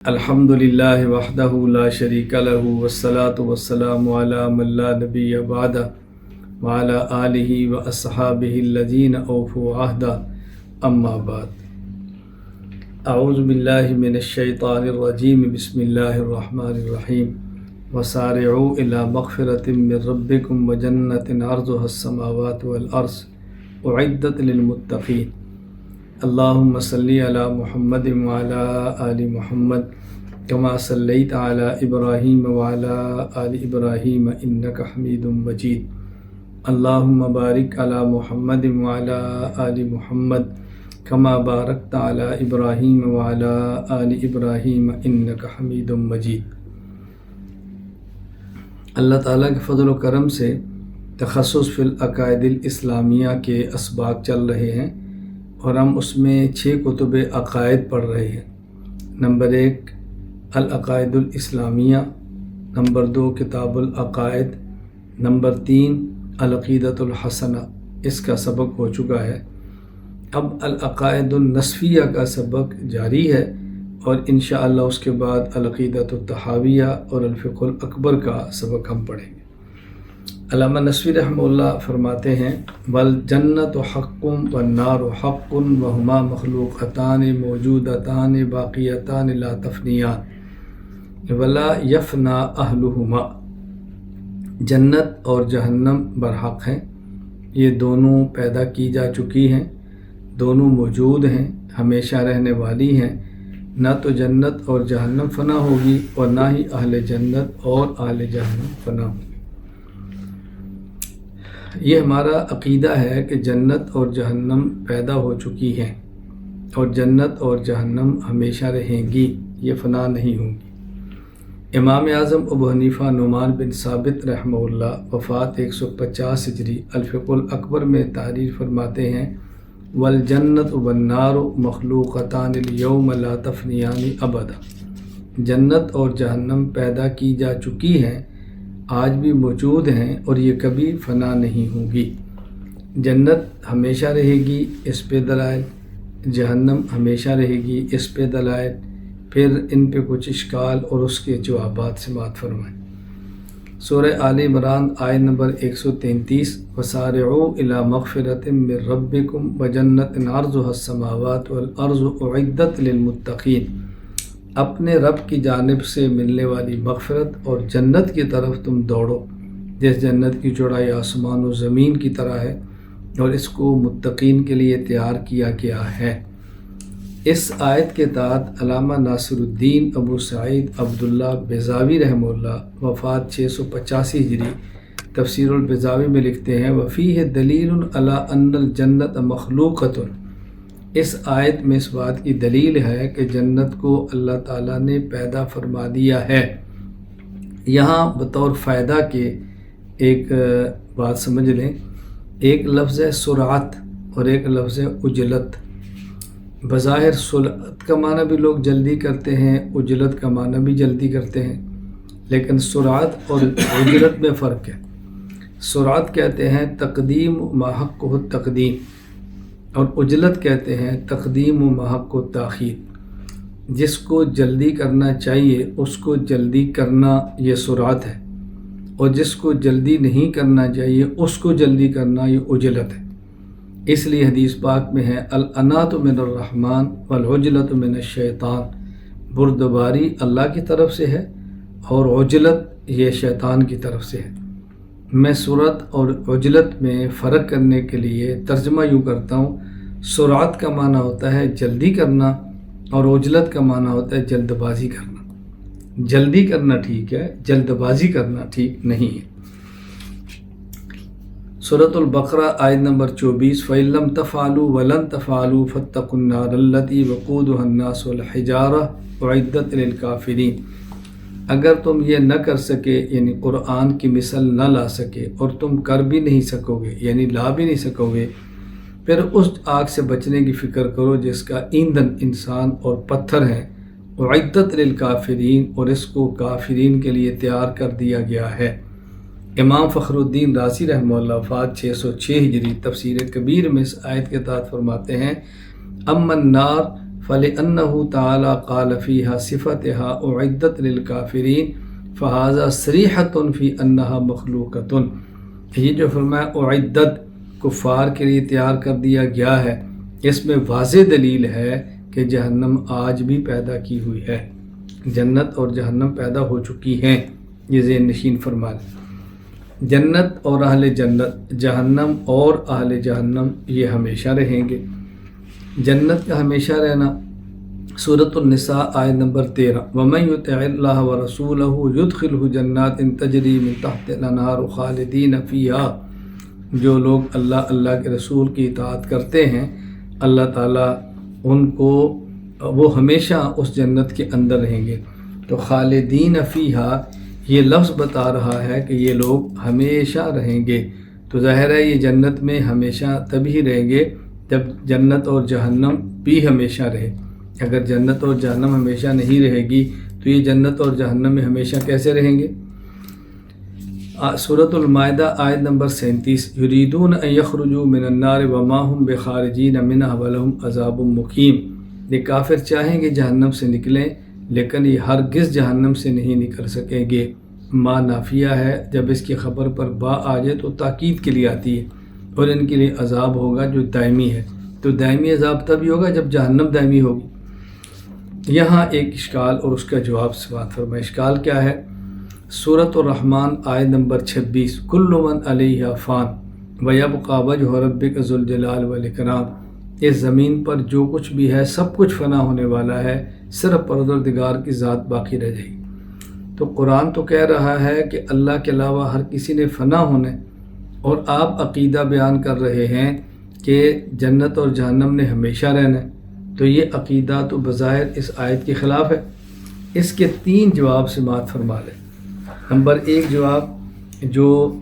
الحمدللہ وحدہ لا شریک لہ والصلاة والسلام علی من لا نبی بعدہ وعلی آلہ واصحابہ الذین اوفوا عہدہ اما بعد اعوذ باللہ من الشیطان الرجیم بسم اللہ الرحمن الرحیم وسارعوا الی مغفرۃ من ربکم وجنۃ عرضها السماوات والارض اعدت للمتقین اللہم صلی علی محمد وعلی آل محمد کما صلیت علی ابراہیم وعلی آل ابراہیم انک حمید مجید اللہم بارک علی محمد وعلی آل محمد کما بارکت علی ابراہیم وعلی آل ابراہیم انک حمید مجید۔ اللہ تعالیٰ کے فضل و کرم سے تخصص فی العقائد الاسلامیہ کے اسباق چل رہے ہیں اور ہم اس میں 6 کتب عقائد پڑھ رہے ہیں۔ نمبر 1 العقائد الاسلامیہ، نمبر 2 کتاب العقائد، نمبر 3 العقیدۃ الحسنہ، اس کا سبق ہو چکا ہے۔ اب العقائد النصفیہ کا سبق جاری ہے اور انشاءاللہ اس کے بعد العقیدۃ الطحاویہ اور الفقہ الاکبر کا سبق ہم پڑھیں گے۔ علامہ نصفی رحمہ اللہ فرماتے ہیں والجنت حق والنار حق وہما مخلوقتان موجودتان باقیتان لا تفنیان ولا یفنا اہلہما۔ جنت اور جہنم برحق ہیں، یہ دونوں پیدا کی جا چکی ہیں، دونوں موجود ہیں، ہمیشہ رہنے والی ہیں۔ نہ تو جنت اور جہنم فنا ہوگی اور نہ ہی اہل جنت اور اہل جہنم فنا ہوگی۔ یہ ہمارا عقیدہ ہے کہ جنت اور جہنم پیدا ہو چکی ہیں اور جنت اور جہنم ہمیشہ رہیں گی، یہ فنا نہیں ہوں گی۔ امام اعظم ابو حنیفہ نعمان بن ثابت رحمہ اللہ وفات 150 ہجری الفقہ الاکبر میں تحریر فرماتے ہیں والجنت والنار مخلوقتان اليوم لا تفنیان ابدا۔ جنت اور جہنم پیدا کی جا چکی ہیں، آج بھی موجود ہیں اور یہ کبھی فنا نہیں ہوں گی۔ جنت ہمیشہ رہے گی، اس پہ دلائل، جہنم ہمیشہ رہے گی، اس پہ دلائل۔ پھر ان پہ کچھ اشکال اور اس کے جوابات سماعت فرمائیں۔ سورہ آل عمران آیت نمبر 133 وسارعوا الی مغفرۃ من ربکم وجنۃ عرضها السماوات والارض اعدت للمتقین۔ اپنے رب کی جانب سے ملنے والی مغفرت اور جنت کی طرف تم دوڑو، جس جنت کی چوڑائی آسمان و زمین کی طرح ہے اور اس کو متقین کے لیے تیار کیا گیا ہے۔ اس آیت کے تحت علامہ ناصر الدین ابو سعید عبداللہ بیضاوی رحمہ اللہ وفات 685 ہجری تفسیر البیضاوی میں لکھتے ہیں وفیہ دلیل علی ان الجنت مخلوقۃ۔ اس آیت میں اس بات کی دلیل ہے کہ جنت کو اللہ تعالیٰ نے پیدا فرما دیا ہے۔ یہاں بطور فائدہ کے ایک بات سمجھ لیں، ایک لفظ ہے سرعت اور ایک لفظ ہے عجلت۔ بظاہر سرعت کا معنی بھی لوگ جلدی کرتے ہیں، عجلت کا معنی بھی جلدی کرتے ہیں، لیکن سرعت اور عجلت میں فرق ہے۔ سرعت کہتے ہیں تقدیم ما حقہ التقدیم اور عجلت کہتے ہیں تقدیم و ما حقہ التاخیر۔ جس کو جلدی کرنا چاہیے اس کو جلدی کرنا یہ سرعت ہے، اور جس کو جلدی نہیں کرنا چاہیے اس کو جلدی کرنا یہ عجلت ہے۔ اس لیے حدیث پاک میں ہے العنات من الرحمن والعجلت من الشیطان۔ بردباری اللہ کی طرف سے ہے اور عجلت یہ شیطان کی طرف سے ہے۔ میں سرعت اور عجلت میں فرق کرنے کے لیے ترجمہ یوں کرتا ہوں، سرعت کا معنی ہوتا ہے جلدی کرنا اور عجلت کا معنی ہوتا ہے جلد بازی کرنا۔ جلدی کرنا ٹھیک ہے، جلد بازی کرنا ٹھیک نہیں ہے۔ سورۃ البقرہ آیت نمبر 24 فَإِن لَّمْ تَفْعَلُوا وَلَن تَفْعَلُوا فَاتَّقُوا النَّارَ الَّتِي وَقُودُهَا النَّاسُ وَالْحِجَارَةُ أُعِدَّتْ لِلْكَافِرِينَ۔ اگر تم یہ نہ کر سکے یعنی قرآن کی مثل نہ لا سکے اور تم کر بھی نہیں سکو گے یعنی لا بھی نہیں سکو گے، پھر اس آگ سے بچنے کی فکر کرو جس کا ایندھن انسان اور پتھر ہیں، اعدت للکافرین، اور اس کو کافرین کے لیے تیار کر دیا گیا ہے۔ امام فخر الدین رازی رحمہ اللہ وفات 606 ہجری تفسیر کبیر میں اس آیت کے تحت فرماتے ہیں اما النار فلأنه تعالی قال فیہا صفتہا اعدت للکافرین فہذا صریحۃ فی انہا مخلوقۃ۔ یہ جو فرمایا اعدت کفار کے لیے تیار کر دیا گیا ہے، اس میں واضح دلیل ہے کہ جہنم آج بھی پیدا کی ہوئی ہے، جنت اور جہنم پیدا ہو چکی ہیں۔ یہ ذہن نشین فرما لیں۔ جنت اور اہل جنت، جہنم اور اہل جہنم یہ ہمیشہ رہیں گے۔ جنت کا ہمیشہ رہنا سورۃ النساء آیت نمبر 13، وَمَن يُطِعِ اللَّهَ وَرَسُولَهُ يُدْخِلْهُ جَنَّاتٍ تَجْرِي مِن تَحْتِهَا الْأَنْهَارُ خَالِدِينَ فِيهَا۔ جو لوگ اللہ کے رسول کی اطاعت کرتے ہیں، اللہ تعالیٰ ان کو وہ ہمیشہ اس جنت کے اندر رہیں گے۔ تو خالدین فیہا یہ لفظ بتا رہا ہے کہ یہ لوگ ہمیشہ رہیں گے۔ تو ظاہر ہے یہ جنت میں ہمیشہ تبھی رہیں گے جب جنت اور جہنم بھی ہمیشہ رہے۔ اگر جنت اور جہنم ہمیشہ نہیں رہے گی تو یہ جنت اور جہنم میں ہمیشہ کیسے رہیں گے؟ سورۃ المائدہ آیت نمبر 37، یریدون ان یخرجوا من النار وما هم بخارجین منها ولہم عذاب مقیم۔ یہ کافر چاہیں گے جہنم سے نکلیں، لیکن یہ ہرگز جہنم سے نہیں نکل سکیں گے۔ ما نافیہ ہے، جب اس کی خبر پر با آ جائے تو تاکید کے لیے آتی ہے، اور ان کے لیے عذاب ہوگا جو دائمی ہے۔ تو دائمی عذاب تبھی ہوگا جب جہنم دائمی ہوگی۔ یہاں ایک اشکال اور اس کا جواب سے بات فرمائے۔ اشکال کیا ہے؟ سورۃ الرحمن آیت نمبر 26، کل من علیہا فان ویبقی وجہ ربک ذو الجلال والاکرام۔ اس زمین پر جو کچھ بھی ہے سب کچھ فنا ہونے والا ہے، صرف پروردگار کی ذات باقی رہ جائے گی۔ تو قرآن تو کہہ رہا ہے کہ اللہ کے علاوہ ہر کسی نے فنا ہونا، اور آپ عقیدہ بیان کر رہے ہیں کہ جنت اور جہنم نے ہمیشہ رہنا ہے۔ تو یہ عقیدہ تو بظاہر اس آیت کے خلاف ہے۔ اس کے 3 جواب سماعت فرما لیں۔ نمبر 1 جواب جو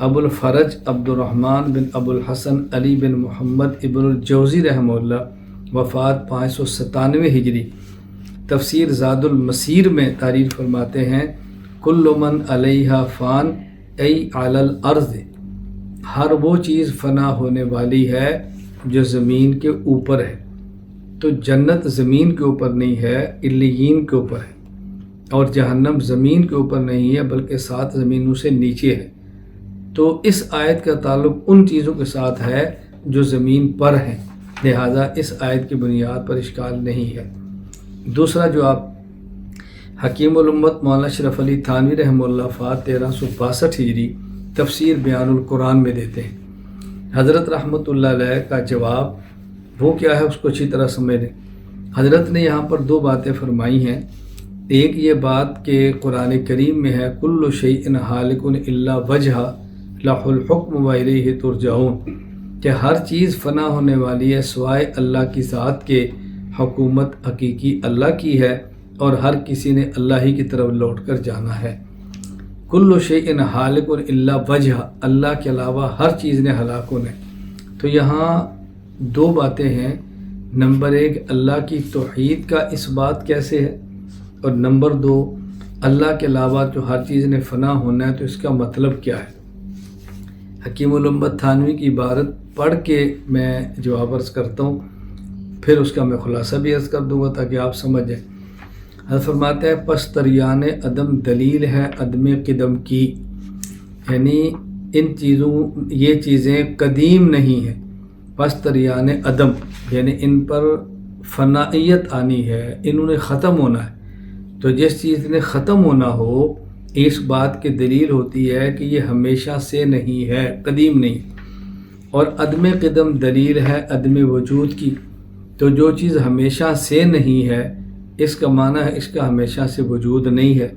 ابو الفرج عبد الرحمن بن ابو الحسن علی بن محمد ابن الجوزی رحمہ اللہ، وفات 597 ہجری، تفسیر زاد المسیر میں تعریر فرماتے ہیں، کل من علیہا فان ای علی الارض، ہر وہ چیز فنا ہونے والی ہے جو زمین کے اوپر ہے۔ تو جنت زمین کے اوپر نہیں ہے، علیین کے اوپر ہے، اور جہنم زمین کے اوپر نہیں ہے بلکہ 7 زمینوں سے نیچے ہے۔ تو اس آیت کا تعلق ان چیزوں کے ساتھ ہے جو زمین پر ہیں، لہذا اس آیت کی بنیاد پر اشکال نہیں ہے۔ دوسرا جواب حکیم الامت مولانا اشرف علی تھانوی رحمہ اللہ، وفات 1362 ہجری، تفسیر بیان القرآن میں دیتے ہیں۔ حضرت رحمۃ اللہ علیہ کا جواب وہ کیا ہے اس کو اچھی طرح سمجھ لیں۔ حضرت نے یہاں پر 2 باتیں فرمائی ہیں۔ ایک یہ بات کہ قرآن کریم میں ہے کل شیء ہالک الا وجہہ لہ الحکم والیہ ترجعون، کہ ہر چیز فنا ہونے والی ہے سوائے اللہ کی ذات کے، حکومت حقیقی اللہ کی ہے، اور ہر کسی نے اللہ ہی کی طرف لوٹ کر جانا ہے۔ کل شیء ہالک الا وجہہ، اللہ کے علاوہ ہر چیز نے ہلاک ہونا ہے۔ تو یہاں 2 باتیں ہیں۔ نمبر 1 اللہ کی توحید کا اس بات کیسے ہے، اور نمبر 2 اللہ کے علاوہ جو ہر چیز نے فنا ہونا ہے تو اس کا مطلب کیا ہے۔ حکیم الامت تھانوی کی عبارت پڑھ کے میں جواب عرض کرتا ہوں، پھر اس کا میں خلاصہ بھی عرض کر دوں گا تاکہ آپ سمجھ جائیں۔ حضرت فرماتے ہیں پس تریان عدم دلیل ہے عدم قدم کی، یعنی ان چیزوں یہ چیزیں قدیم نہیں ہیں۔ پس تریان عدم یعنی ان پر فنائیت آنی ہے، انہوں نے ختم ہونا ہے۔ تو جس چیز نے ختم ہونا ہو اس بات کی دلیل ہوتی ہے کہ یہ ہمیشہ سے نہیں ہے، قدیم نہیں۔ اور عدم قدم دلیل ہے عدم وجود کی۔ تو جو چیز ہمیشہ سے نہیں ہے اس کا معنی ہے اس کا ہمیشہ سے وجود نہیں ہے۔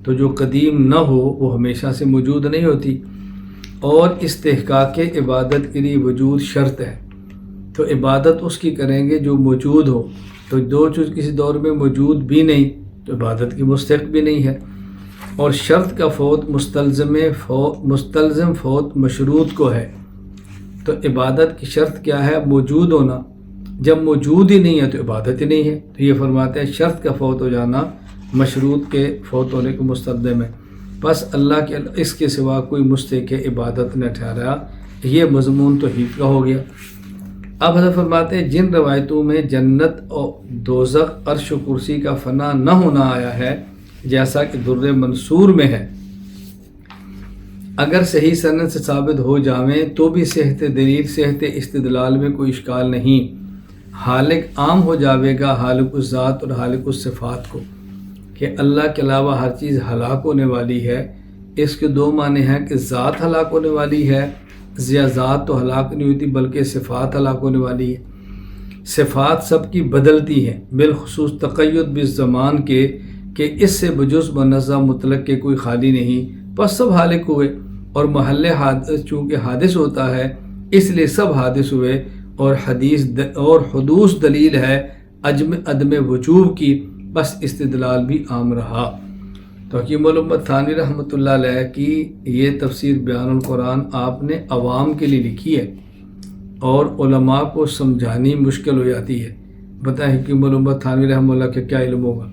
تو جو قدیم نہ ہو وہ ہمیشہ سے موجود نہیں ہوتی، اور استحقاق عبادت کے لیے وجود شرط ہے۔ تو عبادت اس کی کریں گے جو موجود ہو، تو جو چیز کسی دور میں موجود بھی نہیں تو عبادت کی مستحق بھی نہیں ہے۔ اور شرط کا فوت مستلزم فوت مشروط کو ہے۔ تو عبادت کی شرط کیا ہے؟ موجود ہونا۔ جب موجود ہی نہیں ہے تو عبادت ہی نہیں ہے۔ تو یہ فرماتے ہیں شرط کا فوت ہو جانا مشروط کے فوت ہونے کو مستلزم ہے، بس اللہ کے اس کے سوا کوئی مستحق عبادت نہ ٹھہرا۔ یہ مضمون توحید کا ہو گیا۔ اب حضرت فرماتے ہیں جن روایتوں میں جنت اور دوزخ عرش و کرسی کا فنا نہ ہونا آیا ہے جیسا کہ در منصور میں ہے، اگر صحیح سند سے ثابت ہو جاویں تو بھی صحت دلیل صحت استدلال میں کوئی اشکال نہیں، حالق عام ہو جاوے گا حالق الذات اور حالق الصفات کو کہ اللہ کے علاوہ ہر چیز ہلاک ہونے والی ہے۔ اس کے دو معنی ہیں کہ ذات ہلاک ہونے والی ہے، یا ذات تو ہلاک نہیں ہوتی بلکہ صفات ہلاک ہونے والی ہے۔ صفات سب کی بدلتی ہیں، بالخصوص تقید بالزمان کے کہ اس سے بجز منظم مطلق کے کوئی خالی نہیں، بس سب ہالک ہوئے، اور محل حادث چونکہ حادث ہوتا ہے اس لیے سب حادث ہوئے، اور حدوث دلیل ہے عدم وجوب کی، بس استدلال بھی عام رہا۔ تو حکیم الامت تھانوی رحمۃ اللہ علیہ کی یہ تفسیر بیان القرآن آپ نے عوام کے لیے لکھی ہے اور علماء کو سمجھانی مشکل ہو جاتی ہے۔ بتائیں حکیم الامت تھانوی رحمۃ اللہ کا کیا علم ہوگا؟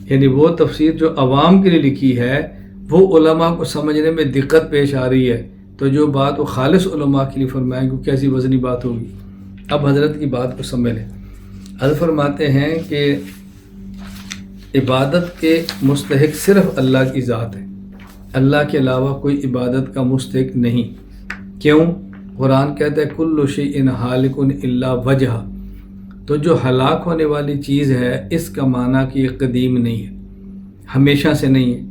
یعنی وہ تفسیر جو عوام کے لیے لکھی ہے وہ علماء کو سمجھنے میں دقت پیش آ رہی ہے، تو جو بات وہ خالص علماء کے لیے فرمائیں گے کیسی وزنی بات ہوگی۔ اب حضرت کی بات کو سمجھ لیں۔ حضرت فرماتے ہیں کہ عبادت کے مستحق صرف اللہ کی ذات ہے، اللہ کے علاوہ کوئی عبادت کا مستحق نہیں۔ کیوں؟ قرآن کہتا ہے کل شیء ہالک الا وجہ، تو جو ہلاک ہونے والی چیز ہے اس کا معنی کہ یہ قدیم نہیں ہے، ہمیشہ سے نہیں ہے،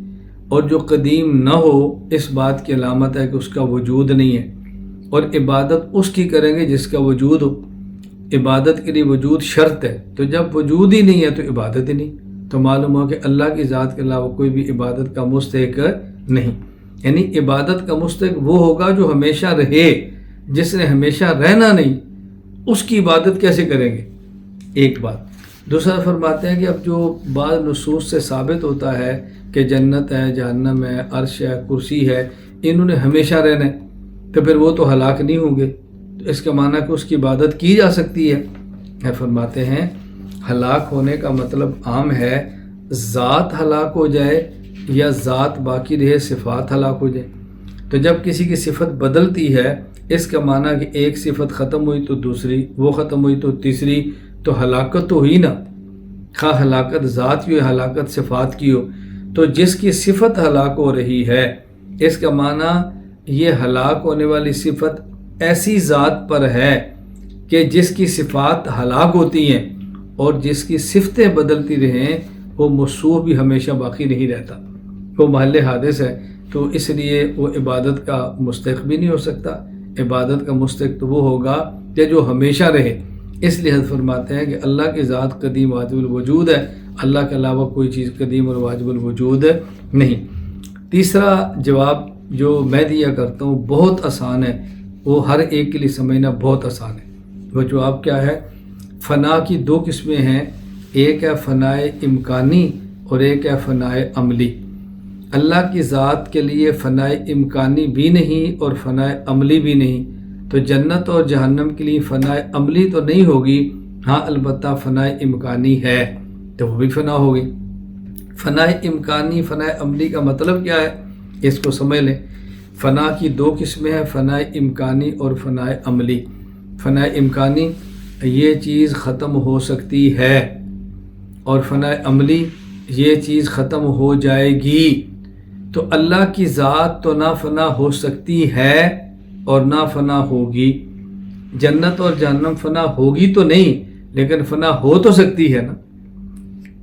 اور جو قدیم نہ ہو اس بات کی علامت ہے کہ اس کا وجود نہیں ہے، اور عبادت اس کی کریں گے جس کا وجود ہو۔ عبادت کے لیے وجود شرط ہے، تو جب وجود ہی نہیں ہے تو عبادت ہی نہیں، تو معلوم ہو کہ اللہ کی ذات کے علاوہ کوئی بھی عبادت کا مستحق نہیں۔ یعنی عبادت کا مستحق وہ ہوگا جو ہمیشہ رہے، جس نے ہمیشہ رہنا نہیں اس کی عبادت کیسے کریں گے؟ ایک بات۔ دوسرا فرماتے ہیں کہ اب جو بعض نصوص سے ثابت ہوتا ہے کہ جنت ہے، جہنم ہے، عرش ہے، کرسی ہے، انہوں نے ہمیشہ رہنا ہے، تو پھر وہ تو ہلاک نہیں ہوں گے، تو اس کا معنی کہ اس کی عبادت کی جا سکتی ہے۔ فرماتے ہیں ہلاک ہونے کا مطلب عام ہے ذات ہلاک ہو جائے یا ذات باقی رہے، صفات ہلاک ہو جائے۔ تو جب کسی کی صفت بدلتی ہے اس کا معنی کہ ایک صفت ختم ہوئی تو دوسری، وہ ختم ہوئی تو تیسری، تو ہلاکت تو ہوئی نا، خواہ ہلاکت ذات کی ہو ہلاکت صفات کی ہو۔ تو جس کی صفت ہلاک ہو رہی ہے اس کا معنی یہ ہلاک ہونے والی صفت ایسی ذات پر ہے کہ جس کی صفات ہلاک ہوتی ہیں، اور جس کی صفتیں بدلتی رہیں وہ موصوف بھی ہمیشہ باقی نہیں رہتا، وہ محل حادث ہے، تو اس لیے وہ عبادت کا مستحق بھی نہیں ہو سکتا۔ عبادت کا مستحق تو وہ ہوگا کہ جو ہمیشہ رہے۔ اس لیے حضرت فرماتے ہیں کہ اللہ کی ذات قدیم واجب الوجود ہے، اللہ کے علاوہ کوئی چیز قدیم اور واجب الوجود نہیں۔ تیسرا جواب جو میں دیا کرتا ہوں بہت آسان ہے، وہ ہر ایک کے لیے سمجھنا بہت آسان ہے۔ وہ جواب کیا ہے؟ فنا کی دو قسمیں ہیں، ایک ہے فنائے امکانی اور ایک ہے فنائے عملی۔ اللہ کی ذات کے لیے فنائے امکانی بھی نہیں اور فنائے عملی بھی نہیں، تو جنت اور جہنم کے لیے فنائے عملی تو نہیں ہوگی، ہاں البتہ فنائے امکانی ہے، تو وہ بھی فنا ہوگی۔ فنائے امکانی فنائے عملی کا مطلب کیا ہے اس کو سمجھ لیں۔ فنا کی دو قسمیں ہیں، فنائے امکانی اور فنائے عملی۔ فنائے امکانی یہ چیز ختم ہو سکتی ہے، اور فنائے عملی یہ چیز ختم ہو جائے گی۔ تو اللہ کی ذات تو نہ فنا ہو سکتی ہے اور نہ فنا ہوگی۔ جنت اور جہنم فنا ہوگی تو نہیں لیکن فنا ہو تو سکتی ہے نا،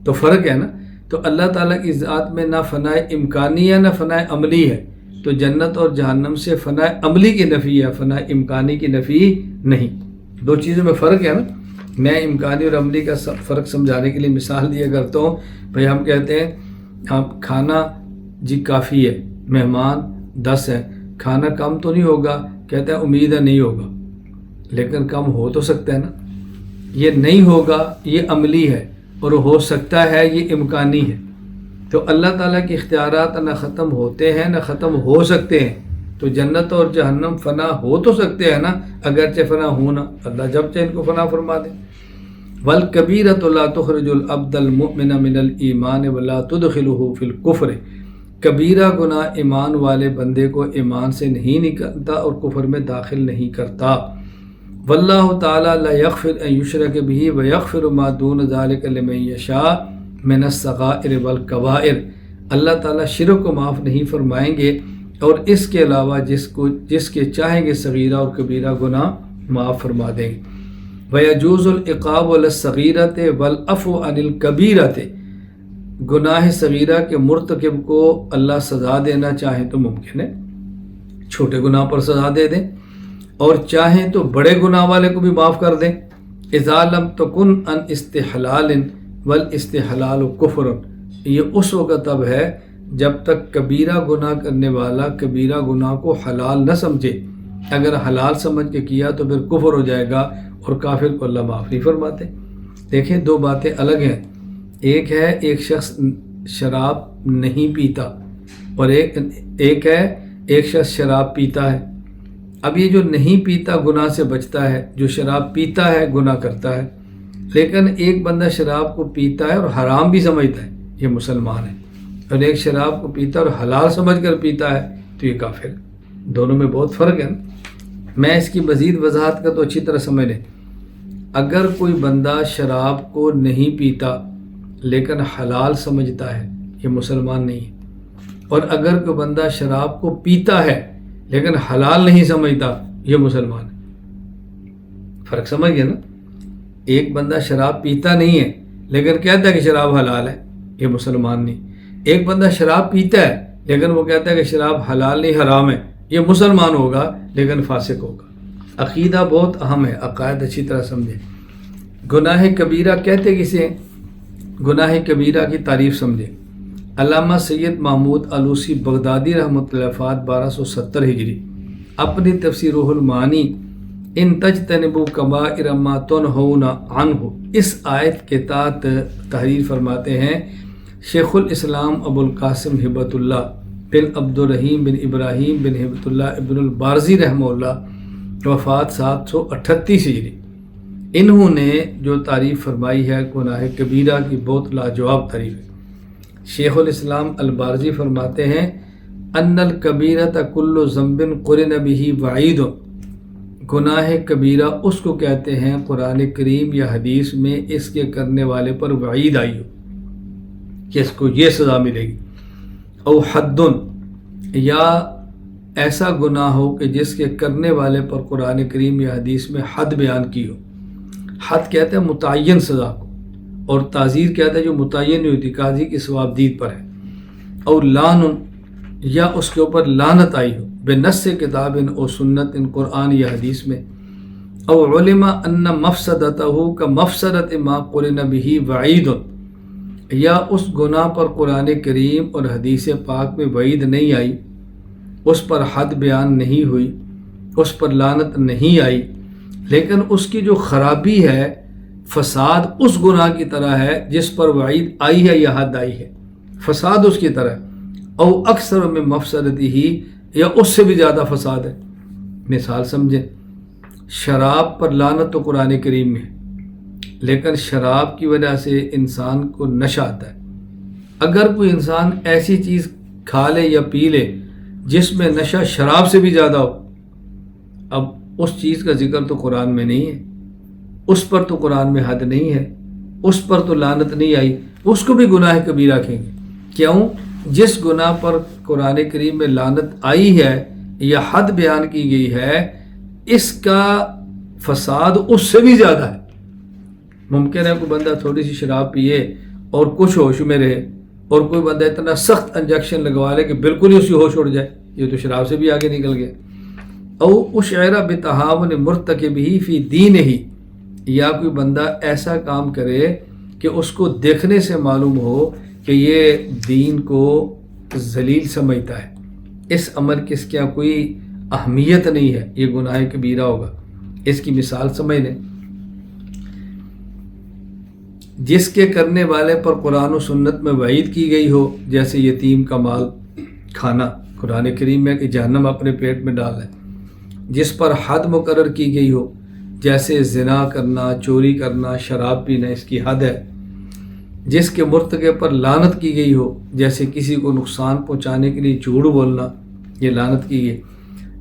تو فرق ہے نا۔ تو اللہ تعالیٰ کی ذات میں نہ فنائے امکانی ہے نہ فنائے عملی ہے، تو جنت اور جہنم سے فنائے عملی کی نفی ہے، فنائے امکانی کی نفی نہیں۔ دو چیزوں میں فرق ہے نا۔ میں امکانی اور عملی کا فرق سمجھانے کے لیے مثال دیا کرتا ہوں۔ بھئی ہم کہتے ہیں آپ کھانا جی کافی ہے، مہمان 10 ہیں، کھانا کم تو نہیں ہوگا، کہتے ہیں امید ہے نہیں ہوگا، لیکن کم ہو تو سکتا ہے نا۔ یہ نہیں ہوگا یہ عملی ہے اور ہو سکتا ہے یہ امکانی ہے۔ تو اللہ تعالیٰ کے اختیارات نہ ختم ہوتے ہیں نہ ختم ہو سکتے ہیں، تو جنت اور جہنم فنا ہو تو سکتے ہیں نا، اگرچہ فنا ہونا اللہ جب چاہے ان کو فنا فرما دے۔ وَالْكَبِيرَةُ لَا تُخْرِجُ الْعَبْدَ الْمُؤْمِنَ مِنَ الْإِيمَانِ وَلَا تُدْخِلُهُ فِي الْكُفْرِ۔ کبیرہ گناہ ایمان والے بندے کو ایمان سے نہیں نکلتا اور کفر میں داخل نہیں کرتا۔ واللہ تعالیٰ لا یغفر ان یشرک بہ ویغفر ما دون ذلک لمن یشاء من الصغائر والکبائر، اللہ تعالیٰ شرک کو معاف نہیں فرمائیں گے اور اس کے علاوہ جس کے چاہیں گے صغیرہ اور کبیرہ گناہ معاف فرما دیں گے۔ وَيَجُوزُ الْعِقَابُ عَلَى الصَّغِيرَةِ وَالْعَفْوُ عَنِ الْكَبِيرَةِ، گناہ صغیرہ کے مرتکب کو اللہ سزا دینا چاہیں تو ممکن ہے چھوٹے گناہ پر سزا دے دیں، اور چاہیں تو بڑے گناہ والے کو بھی معاف کر دیں۔ اذا لم تکن ان استحلال والاستحلال کفر، یہ اس وقت اب ہے جب تک کبیرہ گناہ کرنے والا کبیرہ گناہ کو حلال نہ سمجھے، اگر حلال سمجھ کے کیا تو پھر کفر ہو جائے گا اور کافر کو اللہ معاف نہیں فرماتے۔ دیکھیں دو باتیں الگ ہیں، ایک ہے ایک شخص شراب نہیں پیتا اور ایک ہے ایک شخص شراب پیتا ہے۔ اب یہ جو نہیں پیتا گناہ سے بچتا ہے، جو شراب پیتا ہے گناہ کرتا ہے، لیکن ایک بندہ شراب کو پیتا ہے اور حرام بھی سمجھتا ہے، یہ مسلمان ہے، اور ایک شراب کو پیتا ہے اور حلال سمجھ کر پیتا ہے تو یہ کافر ہے۔ دونوں میں بہت فرق ہے۔ میں اس کی مزید وضاحت کا تو اچھی طرح سمجھ لیں، اگر کوئی بندہ شراب کو نہیں پیتا لیکن حلال سمجھتا ہے یہ مسلمان نہیں ہے، اور اگر کوئی بندہ شراب کو پیتا ہے لیکن حلال نہیں سمجھتا یہ مسلمان ہے۔ فرق سمجھ گئے نا؟ ایک بندہ شراب پیتا نہیں ہے لیکن کہتا ہے کہ شراب حلال ہے، یہ مسلمان نہیں۔ ایک بندہ شراب پیتا ہے لیکن وہ کہتا ہے کہ شراب حلال نہیں حرام ہے، یہ مسلمان ہوگا لیکن فاسق ہوگا۔ عقیدہ بہت اہم ہے، عقائد اچھی طرح سمجھیں۔ گناہ کبیرہ کہتے کسے ہیں؟ گناہ کبیرہ کی تعریف سمجھیں۔ علامہ سید محمود آلوسی بغدادی رحمۃ اللہ وفات 1270 ہجری اپنی تفسیر روح المعانی ان تجتنبوا کبائر ما تنہون عنہ اس آیت کے تحت تحریر فرماتے ہیں شیخ الاسلام ابو القاسم ہبۃ اللہ بن عبد الرحیم بن ابراہیم بن ہبۃ اللہ ابن البارزی رحمہ اللہ وفات 738 ہجری۔ انہوں نے جو تعریف فرمائی ہے گناہ کبیرہ کی بہت لاجواب تعریف ہے۔ شیخ الاسلام البارزی فرماتے ہیں ان الکبیرۃ کل ذنب قرن بہ وعید، گناہ کبیرہ اس کو کہتے ہیں قرآن کریم یا حدیث میں اس کے کرنے والے پر وعید آئی ہو کہ اس کو یہ سزا ملے گی، او حد، یا ایسا گناہ ہو کہ جس کے کرنے والے پر قرآن کریم یا حدیث میں حد بیان کی ہو۔ حد کہتے ہیں متعین سزا کو، اور تعزیر کہتا ہے جو متعین نہیں ہوتی، قاضی کی ثواب دید پر ہے۔ اور لعن، یا اس کے اوپر لعنت آئی ہو بنص کتاب او سنت قرآن یا حدیث میں، او علم ان مفسدتہ کا مفسدت ما قرن بہ وعید، یا اس گناہ پر قرآن کریم اور حدیث پاک میں وعید نہیں آئی، اس پر حد بیان نہیں ہوئی، اس پر لعنت نہیں آئی، لیکن اس کی جو خرابی ہے، فساد اس گناہ کی طرح ہے جس پر وعید آئی ہے یا حد آئی ہے، فساد اس کی طرح، او اکثر میں مفسدتی ہی، یا اس سے بھی زیادہ فساد ہے۔ مثال سمجھیں، شراب پر لعنت تو قرآن کریم میں ہے، لیکن شراب کی وجہ سے انسان کو نشہ آتا ہے۔ اگر کوئی انسان ایسی چیز کھا لے یا پی لے جس میں نشہ شراب سے بھی زیادہ ہو، اب اس چیز کا ذکر تو قرآن میں نہیں ہے، اس پر تو قرآن میں حد نہیں ہے، اس پر تو لعنت نہیں آئی، اس کو بھی گناہ کبیرہ کہیں گے۔ کیوں؟ جس گناہ پر قرآن کریم میں لعنت آئی ہے یا حد بیان کی گئی ہے، اس کا فساد اس سے بھی زیادہ ہے۔ ممکن ہے کوئی بندہ تھوڑی سی شراب پیے اور کچھ ہوش میں رہے، اور کوئی بندہ اتنا سخت انجیکشن لگوا لے کہ بالکل ہی اسی ہوش اڑ جائے، یہ تو شراب سے بھی آگے نکل گیا۔ او اشعر بتہاون مرتکبہ فی دینہ، یا کوئی بندہ ایسا کام کرے کہ اس کو دیکھنے سے معلوم ہو کہ یہ دین کو ذلیل سمجھتا ہے، اس عمل کی اس کیا کوئی اہمیت نہیں ہے، یہ گناہ کبیرہ ہوگا۔ اس کی مثال سمجھ لیں، جس کے کرنے والے پر قرآن و سنت میں وعید کی گئی ہو، جیسے یتیم کا مال کھانا، قرآن کریم میں کہ جہنم اپنے پیٹ میں ڈال ہے، جس پر حد مقرر کی گئی ہو، جیسے زنا کرنا، چوری کرنا، شراب پینا، اس کی حد ہے، جس کے مرتکب پر لعنت کی گئی ہو، جیسے کسی کو نقصان پہنچانے کے لیے جھوٹ بولنا، یہ لعنت کی گئی،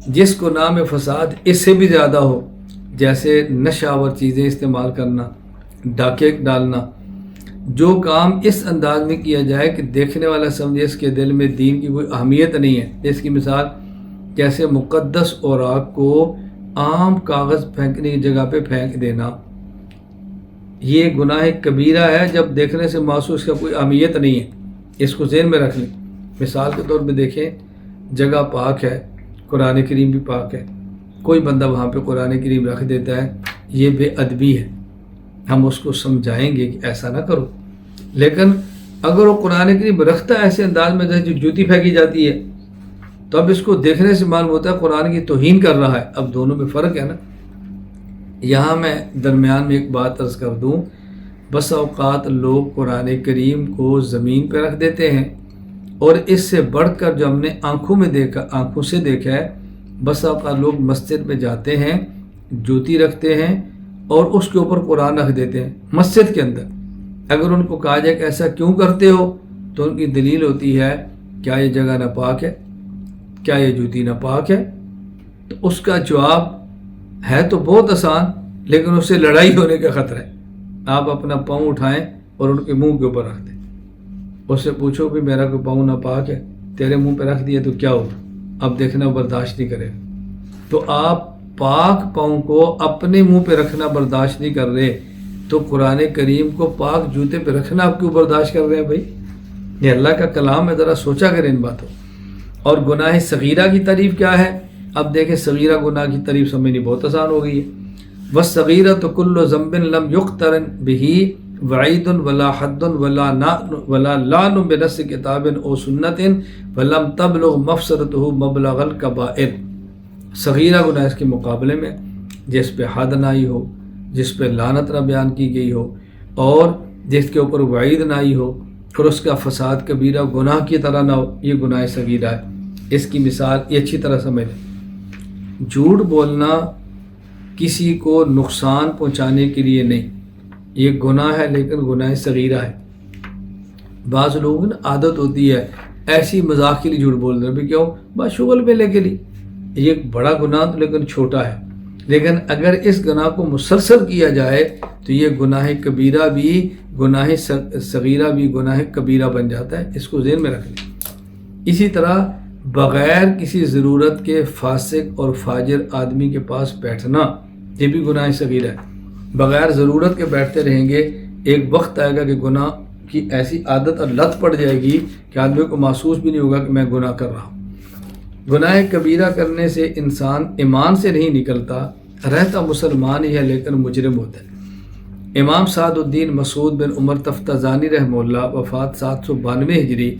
جس کو نام فساد اس سے بھی زیادہ ہو، جیسے نشہ آور چیزیں استعمال کرنا، ڈاکے ڈالنا، جو کام اس انداز میں کیا جائے کہ دیکھنے والا سمجھے اس کے دل میں دین کی کوئی اہمیت نہیں ہے۔ اس کی مثال جیسے مقدس اوراق کو عام کاغذ پھینکنے کی جگہ پہ پھینک دینا، یہ گناہ کبیرہ ہے جب دیکھنے سے محسوس کا کوئی اہمیت نہیں ہے۔ اس کو ذہن میں رکھ لیں۔ مثال کے طور پہ دیکھیں، جگہ پاک ہے، قرآن کریم بھی پاک ہے، کوئی بندہ وہاں پہ قرآن کریم رکھ دیتا ہے، یہ بے ادبی ہے۔ ہم اس کو سمجھائیں گے کہ ایسا نہ کرو، لیکن اگر وہ قرآن کریم رکھتا ہے ایسے انداز میں جیسے جوتی پھینکی جاتی ہے، تو اب اس کو دیکھنے سے معلوم ہوتا ہے قرآن کی توہین کر رہا ہے۔ اب دونوں میں فرق ہے نا۔ یہاں میں درمیان میں ایک بات عرض کر دوں، بس اوقات لوگ قرآن کریم کو زمین پہ رکھ دیتے ہیں، اور اس سے بڑھ کر جو ہم نے آنکھوں سے دیکھا ہے، بس اوقات لوگ مسجد میں جاتے ہیں، جوتی رکھتے ہیں اور اس کے اوپر قرآن رکھ دیتے ہیں مسجد کے اندر۔ اگر ان کو کہا جائے کہ ایسا کیوں کرتے ہو، تو ان کی دلیل ہوتی ہے کیا یہ جگہ ناپاک ہے، کیا یہ جوتی ناپاک ہے؟ تو اس کا جواب ہے تو بہت آسان، لیکن اس سے لڑائی ہونے کا خطرہ ہے۔ آپ اپنا پاؤں اٹھائیں اور ان کے منہ کے اوپر رکھ دیں، اس سے پوچھو کہ میرا کوئی پاؤں ناپاک ہے، تیرے منہ پہ رکھ دیا تو کیا ہو؟ اب دیکھنا برداشت نہیں کرے۔ تو آپ پاک پاؤں کو اپنے منہ پہ رکھنا برداشت نہیں کر رہے، تو قرآن کریم کو پاک جوتے پہ رکھنا آپ کیوں برداشت کر رہے ہیں بھائی؟ یہ اللہ کا کلام ہے، ذرا سوچا کریں ان باتوں۔ اور گناہ صغیرہ کی تعریف کیا ہے؟ اب دیکھیں، صغیرہ گناہ کی تعریف سمجھنی بہت آسان ہو گئی ہے۔ وَالصَّغِيرَةُ كُلُّ ذَنْبٍ لَمْ يُقْتَرَنْ بِهِ وَعِيدٌ وَلَا حَدٌّ وَلَا لَعْنٌ بِنَصِّ كِتَابٍ أَوْ سُنَّةٍ وَلَمْ تَبْلُغْ مَفْسَدَتُهُ مَبْلَغَ الْكَبَائِرِ۔ صغیرہ گناہ اس کے مقابلے میں جس پہ حد نہ آئی ہو، جس پہ لعنت نہ بیان کی گئی ہو، اور جس کے اوپر وعید نہ آئی ہو، اور اس کا فساد کبیرہ گناہ کی طرح نہ ہو، یہ گناہ صغیرہ ہے۔ اس کی مثال یہ اچھی طرح سمجھ لیں۔ جھوٹ بولنا کسی کو نقصان پہنچانے کے لیے نہیں، یہ گناہ ہے، لیکن گناہ صغیرہ ہے۔ بعض لوگوں نے عادت ہوتی ہے ایسی مذاق کے لیے جھوٹ بول رہے بھی، کیوں؟ بس شغل میلے کے لیے۔ یہ بڑا گناہ تو لیکن چھوٹا ہے، لیکن اگر اس گناہ کو مسلسل کیا جائے تو یہ گناہ کبیرہ بھی، گناہ صغیرہ بھی گناہ کبیرہ بن جاتا ہے۔ اس کو ذہن میں رکھ لیں۔ اسی طرح بغیر کسی ضرورت کے فاسق اور فاجر آدمی کے پاس بیٹھنا، یہ بھی گناہ صغیرہ ہے۔ بغیر ضرورت کے بیٹھتے رہیں گے، ایک وقت آئے گا کہ گناہ کی ایسی عادت اور لت پڑ جائے گی کہ آدمی کو محسوس بھی نہیں ہوگا کہ میں گناہ کر رہا ہوں۔ گناہ کبیرہ کرنے سے انسان ایمان سے نہیں نکلتا، رہتا مسلمان ہی ہے لیکن مجرم ہوتا ہے۔ امام سعد الدین مسعود بن عمر تفتزانی رحمہ اللہ، وفات 792 ہجری،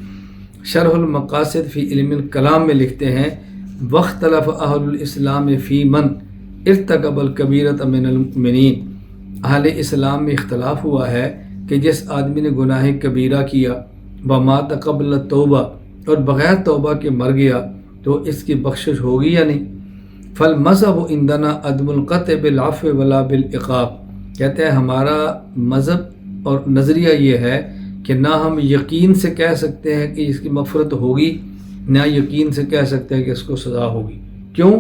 شرح المقاصد فی علم الکلام میں لکھتے ہیں، واختلف اہل الاسلام فی من ارتکب الکبیرۃ من المؤمنین۔ اہل اسلام میں اختلاف ہوا ہے کہ جس آدمی نے گناہ کبیرہ کیا، ومات قبل التوبہ، اور بغیر توبہ کے مر گیا، تو اس کی بخشش ہوگی یا نہیں؟ فالمذہب عندنا عدم القطع بالعفو ولا بالعقاب۔ کہتے ہیں ہمارا مذہب اور نظریہ یہ ہے کہ نہ ہم یقین سے کہہ سکتے ہیں کہ اس کی مغفرت ہوگی، نہ یقین سے کہہ سکتے ہیں کہ اس کو سزا ہوگی۔ کیوں؟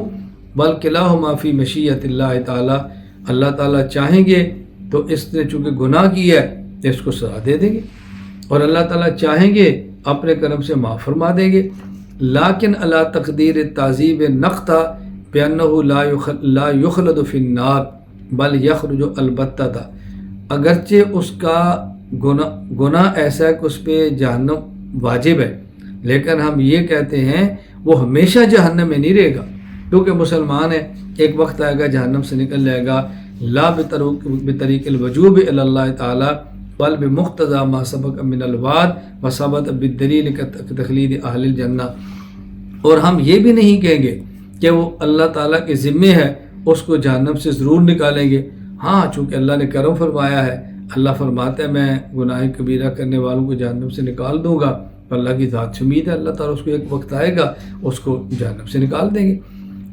بلکہ لہما فی مشیۃ اللہ تعالیٰ، اللہ تعالیٰ چاہیں گے تو اس نے چونکہ گناہ کیا ہے تو اس کو سزا دے دیں گے، اور اللہ تعالیٰ چاہیں گے اپنے کرم سے معاف فرما دیں گے۔ لیکن اللہ تقدیر تعذیب نقطہ بأنہ لا یخلد فی النار بل یخرج البتہ، اگرچہ اس کا گناہ ایسا ہے کہ اس پہ جہنم واجب ہے، لیکن ہم یہ کہتے ہیں وہ ہمیشہ جہنم میں نہیں رہے گا، کیونکہ مسلمان ہے، ایک وقت آئے گا جہنم سے نکل جائے گا، لا بطریق الوجوب الی اللہ تعالی بل بمقتضی ما سبق من الوعد وثبت بالدلیل کتخلید اہل الجنہ۔ اور ہم یہ بھی نہیں کہیں گے کہ وہ اللہ تعالیٰ کے ذمے ہے، اس کو جہنم سے ضرور نکالیں گے۔ ہاں، چونکہ اللہ نے کرم فرمایا ہے، اللہ فرماتا ہے میں گناہ کبیرہ کرنے والوں کو جہنم سے نکال دوں گا، اللہ کی ذات سے امید ہے اللہ تعالیٰ اس کو ایک وقت آئے گا اس کو جہنم سے نکال دیں گے۔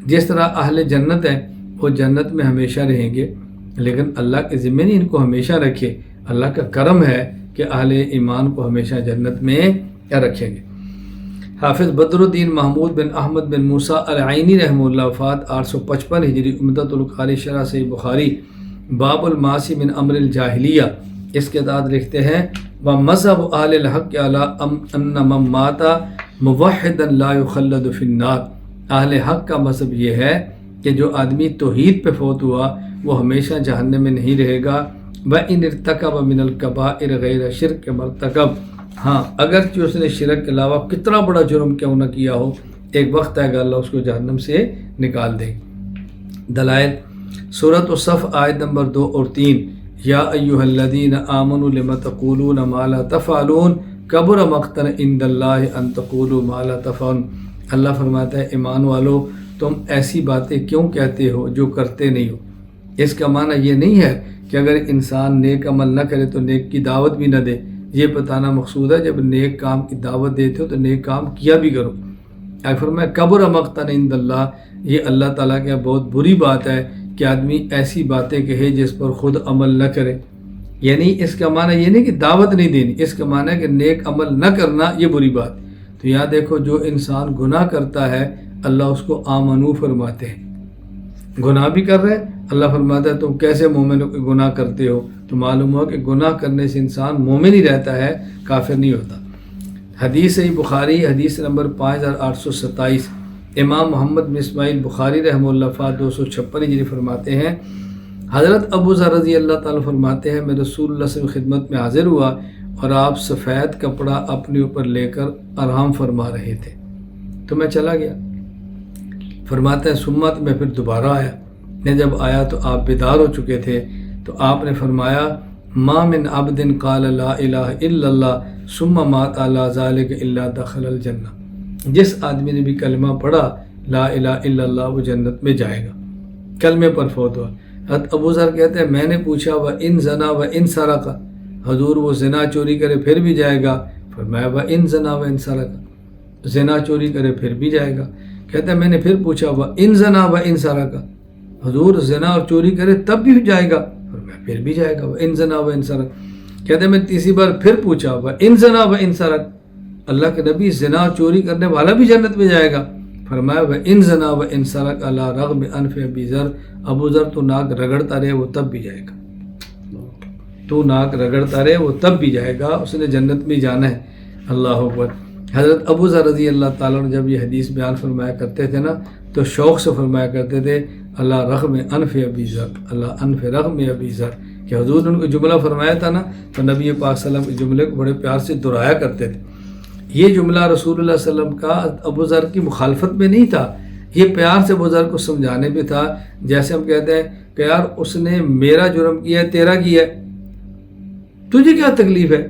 جس طرح اہل جنت ہیں وہ جنت میں ہمیشہ رہیں گے، لیکن اللہ کے ذمہ نہیں ان کو ہمیشہ رکھے، اللہ کا کرم ہے کہ اہل ایمان کو ہمیشہ جنت میں رکھیں گے۔ حافظ بدر الدین محمود بن احمد بن موسیٰ العینی رحمہ اللہ وفات 855 ہجری عمدۃ القاری شرح صحیح بخاری باب المعاصی من امر الجاہلیہ اس کے بعد لکھتے ہیں وَمَذْهَبُ أَهْلِ الْحَقِّ عَلَىٰ أَنَّ مَن مَّاتَ مُوَحِّدًا لَا يُخَلَّدُ فِي النَّارِ۔ اہل حق کا مذہب یہ ہے کہ جو آدمی توحید پہ فوت ہوا وہ ہمیشہ جہنم میں نہیں رہے گا۔ وَإِنِ ارْتَكَبَ مِنَ الْكَبَائِرِ غَيْرَ شِرْكِ مَرْتَكَبَ، ہاں اگرچہ اس نے شرک کے علاوہ کتنا بڑا جرم کیوں نہ کیا ہو، ایک وقت آئے گا اللہ اس کو جہنم سے نکال دے۔ دلائل سورۃ الصف آیت نمبر 2 اور 3، یا ایھا الذین آمنوا لم تقولون ما لا تفعلون کبر مقتا عند اللہ ان تقولوا ما لا تفعلون۔ اللہ فرماتا ہے ایمان والو تم ایسی باتیں کیوں کہتے ہو جو کرتے نہیں ہو۔ اس کا معنی یہ نہیں ہے کہ اگر انسان نیک عمل نہ کرے تو نیک کی دعوت بھی نہ دے، یہ بتانا مقصود ہے جب نیک کام کی دعوت دیتے ہو تو نیک کام کیا بھی کرو۔ آگے فرمایا کبر مقتا عند اللہ، یہ اللہ تعالیٰ کے بہت بری بات ہے کہ آدمی ایسی باتیں کہے جس پر خود عمل نہ کرے۔ یعنی اس کا معنی یہ نہیں کہ دعوت نہیں دینی، اس کا معنی ہے کہ نیک عمل نہ کرنا یہ بری بات۔ تو یہاں دیکھو جو انسان گناہ کرتا ہے اللہ اس کو آمنو فرماتے ہیں، گناہ بھی کر رہے اللہ فرماتا ہے تم کیسے مومنوں کے گناہ کرتے ہو، تو معلوم ہو کہ گناہ کرنے سے انسان مومن ہی رہتا ہے، کافر نہیں ہوتا۔ حدیث صحیح بخاری حدیث نمبر 5827، امام محمد بن اسماعیل بخاری رحمہ اللہ وفات 256 ہجری فرماتے ہیں حضرت ابو ذر رضی اللہ تعالیٰ فرماتے ہیں میں رسول اللہ صلی اللہ علیہ وسلم خدمت میں حاضر ہوا اور آپ سفید کپڑا اپنے اوپر لے کر آرام فرما رہے تھے تو میں چلا گیا۔ فرماتے ہیں سمت میں پھر دوبارہ آیا، میں جب آیا تو آپ بیدار ہو چکے تھے، تو آپ نے فرمایا ما من عبد قال لا الہ الا اللہ ثم مات علی ذلک الا دخل الجنہ، جس آدمی نے بھی کلمہ پڑھا لا الہ الا اللہ وہ جنت میں جائے گا، کلمے پر فوت ہوا۔ حضرت ابو ذر کہتے ہیں میں نے پوچھا وَإِن زَنَا وَإِن سَرَقَ، حضور وہ زنا چوری کرے پھر بھی جائے گا؟ فرمایا وَإِن زَنَا وَإِن سَرَقَ، زنا چوری کرے پھر بھی جائے گا۔ کہتے ہیں میں نے پھر پوچھا وَإِن زَنَا وَإِن سَرَقَ، حضور زنا اور چوری کرے تب بھی جائے گا؟ فرمایا پھر بھی جائے گا وَإِن زَنَا وَإِن سَرَقَ۔ کہتے ہیں میں تیسری بار پھر پوچھا وَإِن زَنَا وَإِن سَرَقَ، اللہ کے نبی زنا اور چوری کرنے والا بھی جنت میں جائے گا؟ فرمایا وَإِن زَنَا وَإِن سَرَقَ عَلَىٰ رَغْمِ أَنْفِ أَبِي ذر، ابو ذر تو ناک رگڑتا رہے وہ تب بھی جائے گا، تو ناک رگڑتا رہے وہ تب بھی جائے گا، اس نے جنت میں جانا ہے۔ اللہ اکبر۔ حضرت ابو ذر رضی اللہ تعالیٰ نے جب یہ حدیث بیان فرمایا کرتے تھے نا تو شوق سے فرمایا کرتے تھے اللہ رغم انف ابی ذر، اللہ انف رغم ابی ذر، کہ حضور نے ان کو جملہ فرمایا تھا نا تو نبی پاک صلی اللہ علیہ وسلم کے جملے کو بڑے پیار سے دہرایا کرتے تھے۔ یہ جملہ رسول اللہ صلی اللہ علیہ وسلم کا ابو ذر کی مخالفت میں نہیں تھا، یہ پیار سے ابو ذر کو سمجھانے پہ تھا، جیسے ہم کہتے ہیں کہ یار اس نے میرا جرم کیا ہے تیرا کیا ہے، تجھے کیا تکلیف ہے؟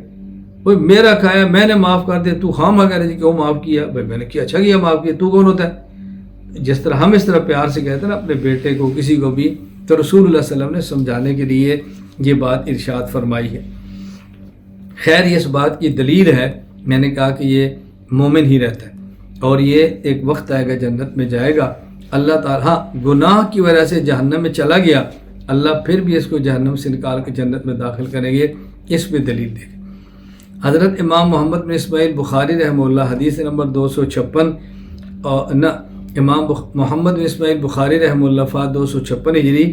وہ میرا کھایا میں نے معاف کر دیا، تو خام کہہ رہے کیوں معاف کیا؟ بھائی میں نے کیا اچھا کیا معاف کیا، تو کون ہوتا ہے؟ جس طرح ہم اس طرح پیار سے کہتے ہیں نا اپنے بیٹے کو کسی کو بھی، تو رسول اللہ صلی اللہ علیہ وسلم نے سمجھانے کے لیے یہ بات ارشاد فرمائی ہے۔ خیر یہ اس بات کی دلیل ہے، میں نے کہا کہ یہ مومن ہی رہتا ہے اور یہ ایک وقت آئے گا جنت میں جائے گا اللہ تعالیٰ۔ ہاں گناہ کی وجہ سے جہنم میں چلا گیا، اللہ پھر بھی اس کو جہنم سے نکال کے جنت میں داخل کریں گے، اس پہ دلیل دے گے۔ حضرت امام محمد بن اسماعیل بخاری رحمہ اللہ حدیث نمبر 256 اور نہ امام محمد بن اسماعیل بخاری رحمہ اللہ وفات 256 ہجری،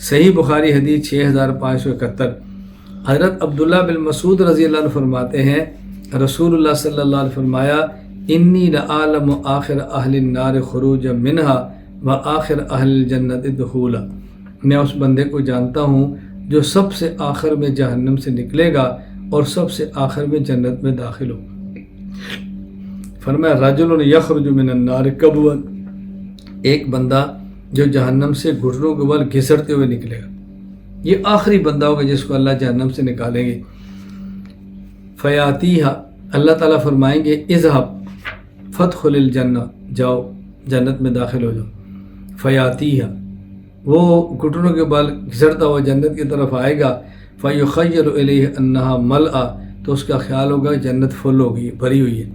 صحیح بخاری حدیث 6571۔ حضرت عبداللہ بن مسعود رضی اللہ عنہ فرماتے ہیں رسول اللہ صلی اللہ علیہ وسلم فرمایا انی لعالم آخر اہل النار خروجا منہا و آخر اہل الجنت دخولا، میں اس بندے کو جانتا ہوں جو سب سے آخر میں جہنم سے نکلے گا اور سب سے آخر میں جنت میں داخل ہوگا۔ فرمایا رجل یخرج من النار کبوا، ایک بندہ جو جہنم سے گھٹنوں کے بل گھسڑتے ہوئے نکلے گا، یہ آخری بندہ ہوگا جس کو اللہ جہنم سے نکالیں گے۔ فیاتیہا، اللہ تعالیٰ فرمائیں گے اذهب فادخل الجنہ، جاؤ جنت میں داخل ہو جاؤ۔ فیاتیہا، وہ گھٹنوں کے بل گھسڑتا ہوا جنت کی طرف آئے گا۔ فیخیر الیہ انہا ملآ، تو اس کا خیال ہوگا جنت فل ہوگی بھری ہوئی ہے۔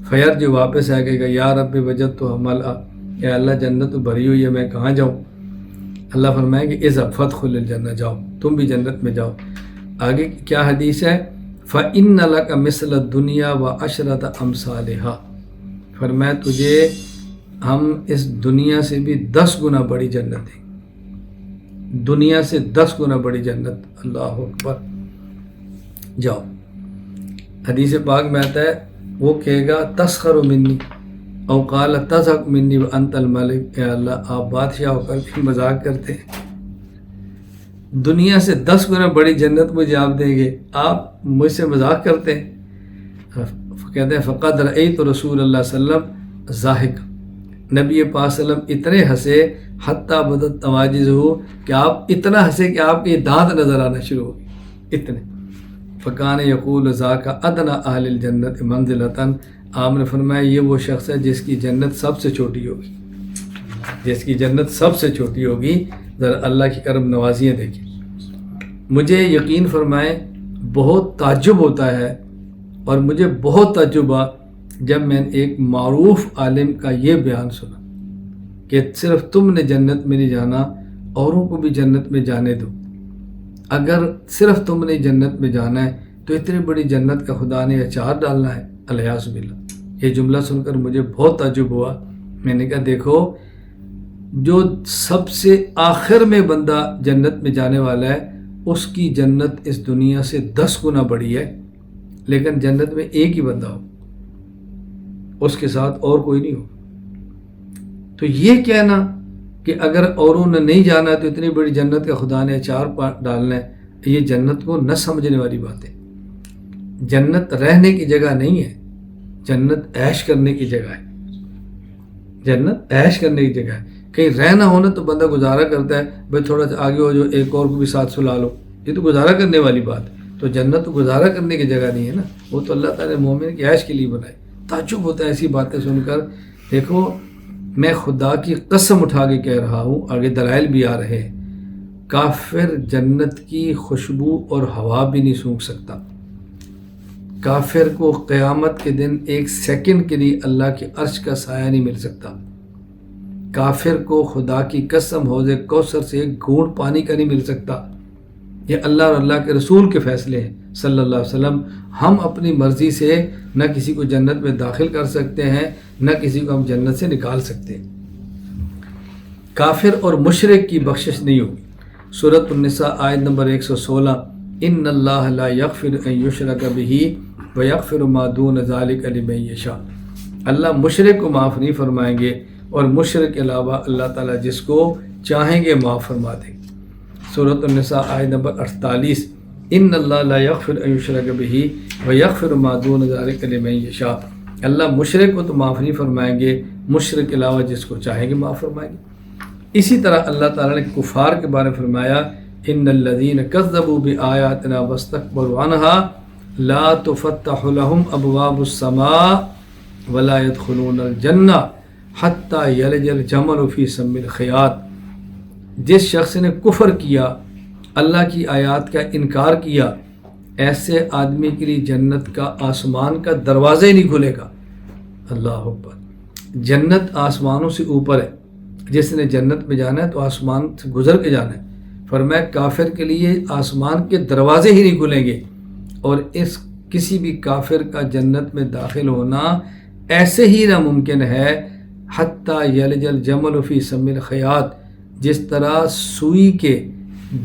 فیرجع، واپس آئے گا یا رب وجدتھا ملآ، اے اللہ جنت تو بھری ہوئی ہے میں کہاں جاؤں؟ اللہ فرمائیں گے اذهب فادخل الجنہ، جاؤ تم بھی جنت میں جاؤ۔ آگے کیا حدیث ہے؟ فإن لک مثل الدنیا وعشرۃ امثالھا، فرمایا تجھے ہم اس دنیا سے بھی 10 گنا بڑی جنت دیں، دنیا سے 10 گنا بڑی جنت۔ اللہ اکبر۔ جاؤ، حدیث پاک میں آتا ہے وہ کہے گا تسخر منی او قال تضحک منی وانت الملک، اے اللہ آپ بادشاہ ہو کر کے مذاق کرتے ہیں، دنیا سے 10 گنا بڑی جنت مجھے آپ دیں گے، آپ مجھ سے مذاق کرتے ہیں۔ کہتے ہیں فقد رأیت رسول اللہ صلی اللہ علیہ وسلم ضاحک، نبی پاک صلی اللہ علیہ وسلم اتنے ہنسے حتیٰ بدت نواجذہ، کہ آپ اتنا ہنسے کہ آپ کے دانت نظر آنا شروع ہو گئے اتنے۔ فکان یقول ذاک ادنی اہل الجنت منزلۃ، آپ نے فرمایا یہ وہ شخص ہے جس کی جنت سب سے چھوٹی ہوگی، جس کی جنت سب سے چھوٹی ہوگی۔ ذرا اللہ کی کرم نوازیاں دیکھیں۔ مجھے یقین فرمائیں بہت تعجب ہوتا ہے، اور مجھے بہت تعجب ہوا جب میں نے ایک معروف عالم کا یہ بیان سنا کہ صرف تم نے جنت میں نہیں جانا، اوروں کو بھی جنت میں جانے دو۔ اگر صرف تم نے جنت میں جانا ہے تو اتنی بڑی جنت کا خدا نے اچار ڈالنا ہے، الیاذ باللہ۔ یہ جملہ سن کر مجھے بہت تعجب ہوا۔ میں نے کہا دیکھو، جو سب سے آخر میں بندہ جنت میں جانے والا ہے اس کی جنت اس دنیا سے 10 گنا بڑی ہے، لیکن جنت میں ایک ہی بندہ ہو، اس کے ساتھ اور کوئی نہیں ہو۔ تو یہ کہنا کہ اگر اوروں نے نہیں جانا ہے تو اتنی بڑی جنت کا خدا نے اچار ڈالنا ہے، یہ جنت کو نہ سمجھنے والی بات ہے۔ جنت رہنے کی جگہ نہیں ہے، جنت عیش کرنے کی جگہ ہے، جنت عیش کرنے کی جگہ ہے۔ کہیں رہنا ہونا تو بندہ گزارا کرتا ہے، بھائی تھوڑا سا آگے ہو جو ایک اور کو بھی ساتھ سلا لو، یہ تو گزارا کرنے والی بات ہے۔ تو جنت تو گزارا کرنے کی جگہ نہیں ہے نا، وہ تو اللہ تعالیٰ نے مومن کی عیش کے لیے بنائی۔ تعجب ہوتا ہے ایسی باتیں سن کر۔ دیکھو میں خدا کی قسم اٹھا کے کہہ رہا ہوں، آگے دلائل بھی آ رہے ہیں، کافر جنت کی خوشبو اور ہوا بھی نہیں سونگھ سکتا۔ کافر کو قیامت کے دن 1 سیکنڈ کے لیے اللہ کے عرش کا سایہ نہیں مل سکتا۔ کافر کو خدا کی قسم حوض کوثر سے 1 گھونٹ پانی کا نہیں مل سکتا۔ یہ اللہ اور اللہ کے رسول کے فیصلے ہیں صلی اللہ علیہ وسلم۔ ہم اپنی مرضی سے نہ کسی کو جنت میں داخل کر سکتے ہیں، نہ کسی کو ہم جنت سے نکال سکتے ہیں۔ کافر اور مشرک کی بخشش نہیں ہوگی۔ سورۃ النساء آیت نمبر 116، ان اللہ لا یغفر ان یشرک بہ ویغفر ما دون ذلک لمن یشاء، اللہ مشرک کو معاف نہیں فرمائیں گے، اور مشرک کے علاوہ اللہ تعالیٰ جس کو چاہیں گے معاف فرما دیں گے۔ سورۃ النساء آیت نمبر 48، ان اللہ لا یغفر ان یشرک بہ ویغفر ما دون ذلک لمن یشاء، اللہ مشرک کو تو معاف نہیں فرمائیں گے، مشرک کے علاوہ جس کو چاہیں گے معاف فرمائیں گے۔ اسی طرح اللہ تعالیٰ نے کفار کے بارے میں فرمایا، ان الذین کذبوا بآیاتنا واستکبروا عنہا لا تفتح لهم ابواب السماء ولا يدخلون الجنہ حتی یلج الجمل فی سم الخیاط، جس شخص نے کفر کیا، اللہ کی آیات کا انکار کیا، ایسے آدمی کے لیے جنت کا آسمان کا دروازہ ہی نہیں کھلے گا۔ اللہ اکبر۔ جنت آسمانوں سے اوپر ہے، جس نے جنت میں جانا ہے تو آسمان سے گزر کے جانا ہے۔ فرمایا کافر کے لیے آسمان کے دروازے ہی نہیں کھلیں گے، اور اس کسی بھی کافر کا جنت میں داخل ہونا ایسے ہی ناممکن ہے، حتیٰ یلج الجمل فی سم الخیاط، جس طرح سوئی کے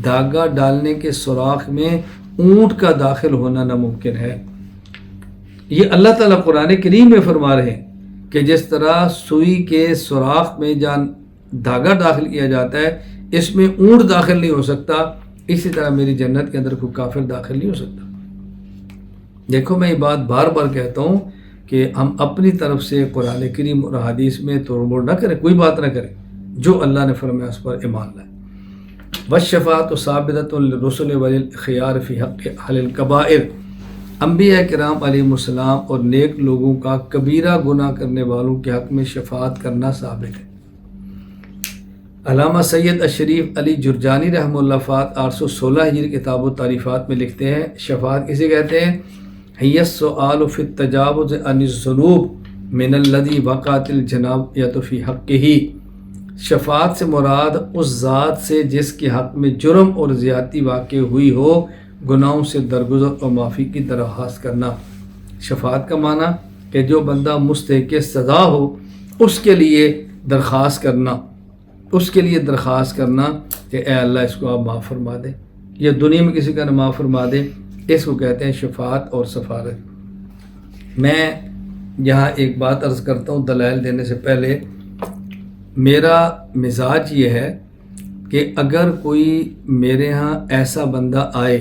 دھاگا ڈالنے کے سوراخ میں اونٹ کا داخل ہونا ناممکن ہے۔ یہ اللہ تعالیٰ قرآن کریم میں فرما رہے ہیں کہ جس طرح سوئی کے سوراخ میں جان دھاگا داخل کیا جاتا ہے، اس میں اونٹ داخل نہیں ہو سکتا، اسی طرح میری جنت کے اندر کوئی کافر داخل نہیں ہو سکتا۔ دیکھو میں یہ بات بار بار کہتا ہوں کہ ہم اپنی طرف سے قرآن کریم اور حدیث میں توڑ موڑ نہ کریں، کوئی بات نہ کریں، جو اللہ نے فرمایا اس پر ایمان لائیں۔ والشفاعۃ ثابتۃ للرسل وللخیار فی حق اہل الکبائر، انبیاء کرام علیہم السلام اور نیک لوگوں کا کبیرہ گناہ کرنے والوں کے حق میں شفاعت کرنا ثابت ہے۔ علامہ سید اشریف علی جرجانی رحمہ اللہ فات 816 ہجری کتاب و تعریفات میں لکھتے ہیں، شفاعت کسے کہتے ہیں؟ ہی السؤال فی التجاوز عن الذنوب من الذی وقعت الجنایۃ فی حقہ، شفاعت سے مراد اس ذات سے جس کے حق میں جرم اور زیادتی واقع ہوئی ہو، گناہوں سے درگزر اور معافی کی درخواست کرنا۔ شفاعت کا معنی کہ جو بندہ مستحق سزا ہو اس کے لیے درخواست کرنا کہ اے اللہ اس کو آپ معاف فرما دیں، یا دنیا میں کسی کا نہ معاف فرما دیں، اس کو کہتے ہیں شفاعت اور سفارش۔ میں یہاں ایک بات عرض کرتا ہوں دلائل دینے سے پہلے، میرا مزاج یہ ہے کہ اگر کوئی میرے ہاں ایسا بندہ آئے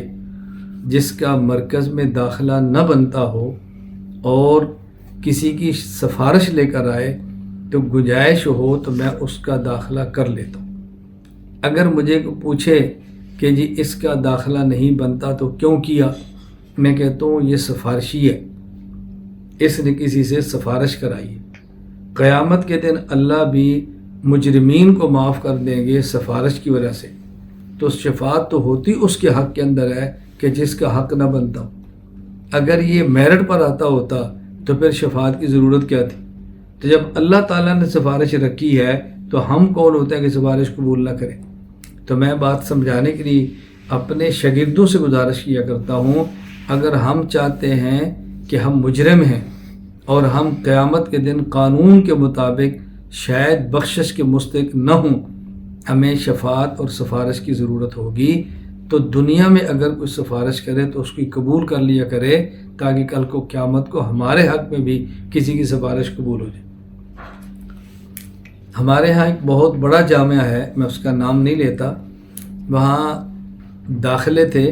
جس کا مرکز میں داخلہ نہ بنتا ہو اور کسی کی سفارش لے کر آئے تو گنجائش ہو تو میں اس کا داخلہ کر لیتا ہوں۔ اگر مجھے پوچھے کہ جی اس کا داخلہ نہیں بنتا تو کیوں کیا، میں کہتا ہوں یہ سفارشی ہے، اس نے کسی سے سفارش کرائی ہے۔ قیامت کے دن اللہ بھی مجرمین کو معاف کر دیں گے سفارش کی وجہ سے، تو شفاعت تو ہوتی اس کے حق کے اندر ہے کہ جس کا حق نہ بنتا ہو۔ اگر یہ میرٹ پر آتا ہوتا تو پھر شفاعت کی ضرورت کیا تھی؟ تو جب اللہ تعالیٰ نے سفارش رکھی ہے تو ہم کون ہوتے ہیں کہ سفارش قبول نہ کریں؟ تو میں بات سمجھانے کے لیے اپنے شاگردوں سے گزارش کیا کرتا ہوں، اگر ہم چاہتے ہیں کہ ہم مجرم ہیں اور ہم قیامت کے دن قانون کے مطابق شاید بخشش کے مستحق نہ ہوں، ہمیں شفاعت اور سفارش کی ضرورت ہوگی۔ تو دنیا میں اگر کوئی سفارش کرے تو اس کی قبول کر لیا کرے تاکہ کل کو قیامت کو ہمارے حق میں بھی کسی کی سفارش قبول ہو جائے۔ ہمارے ہاں ایک بہت بڑا جامعہ ہے، میں اس کا نام نہیں لیتا، وہاں داخلے تھے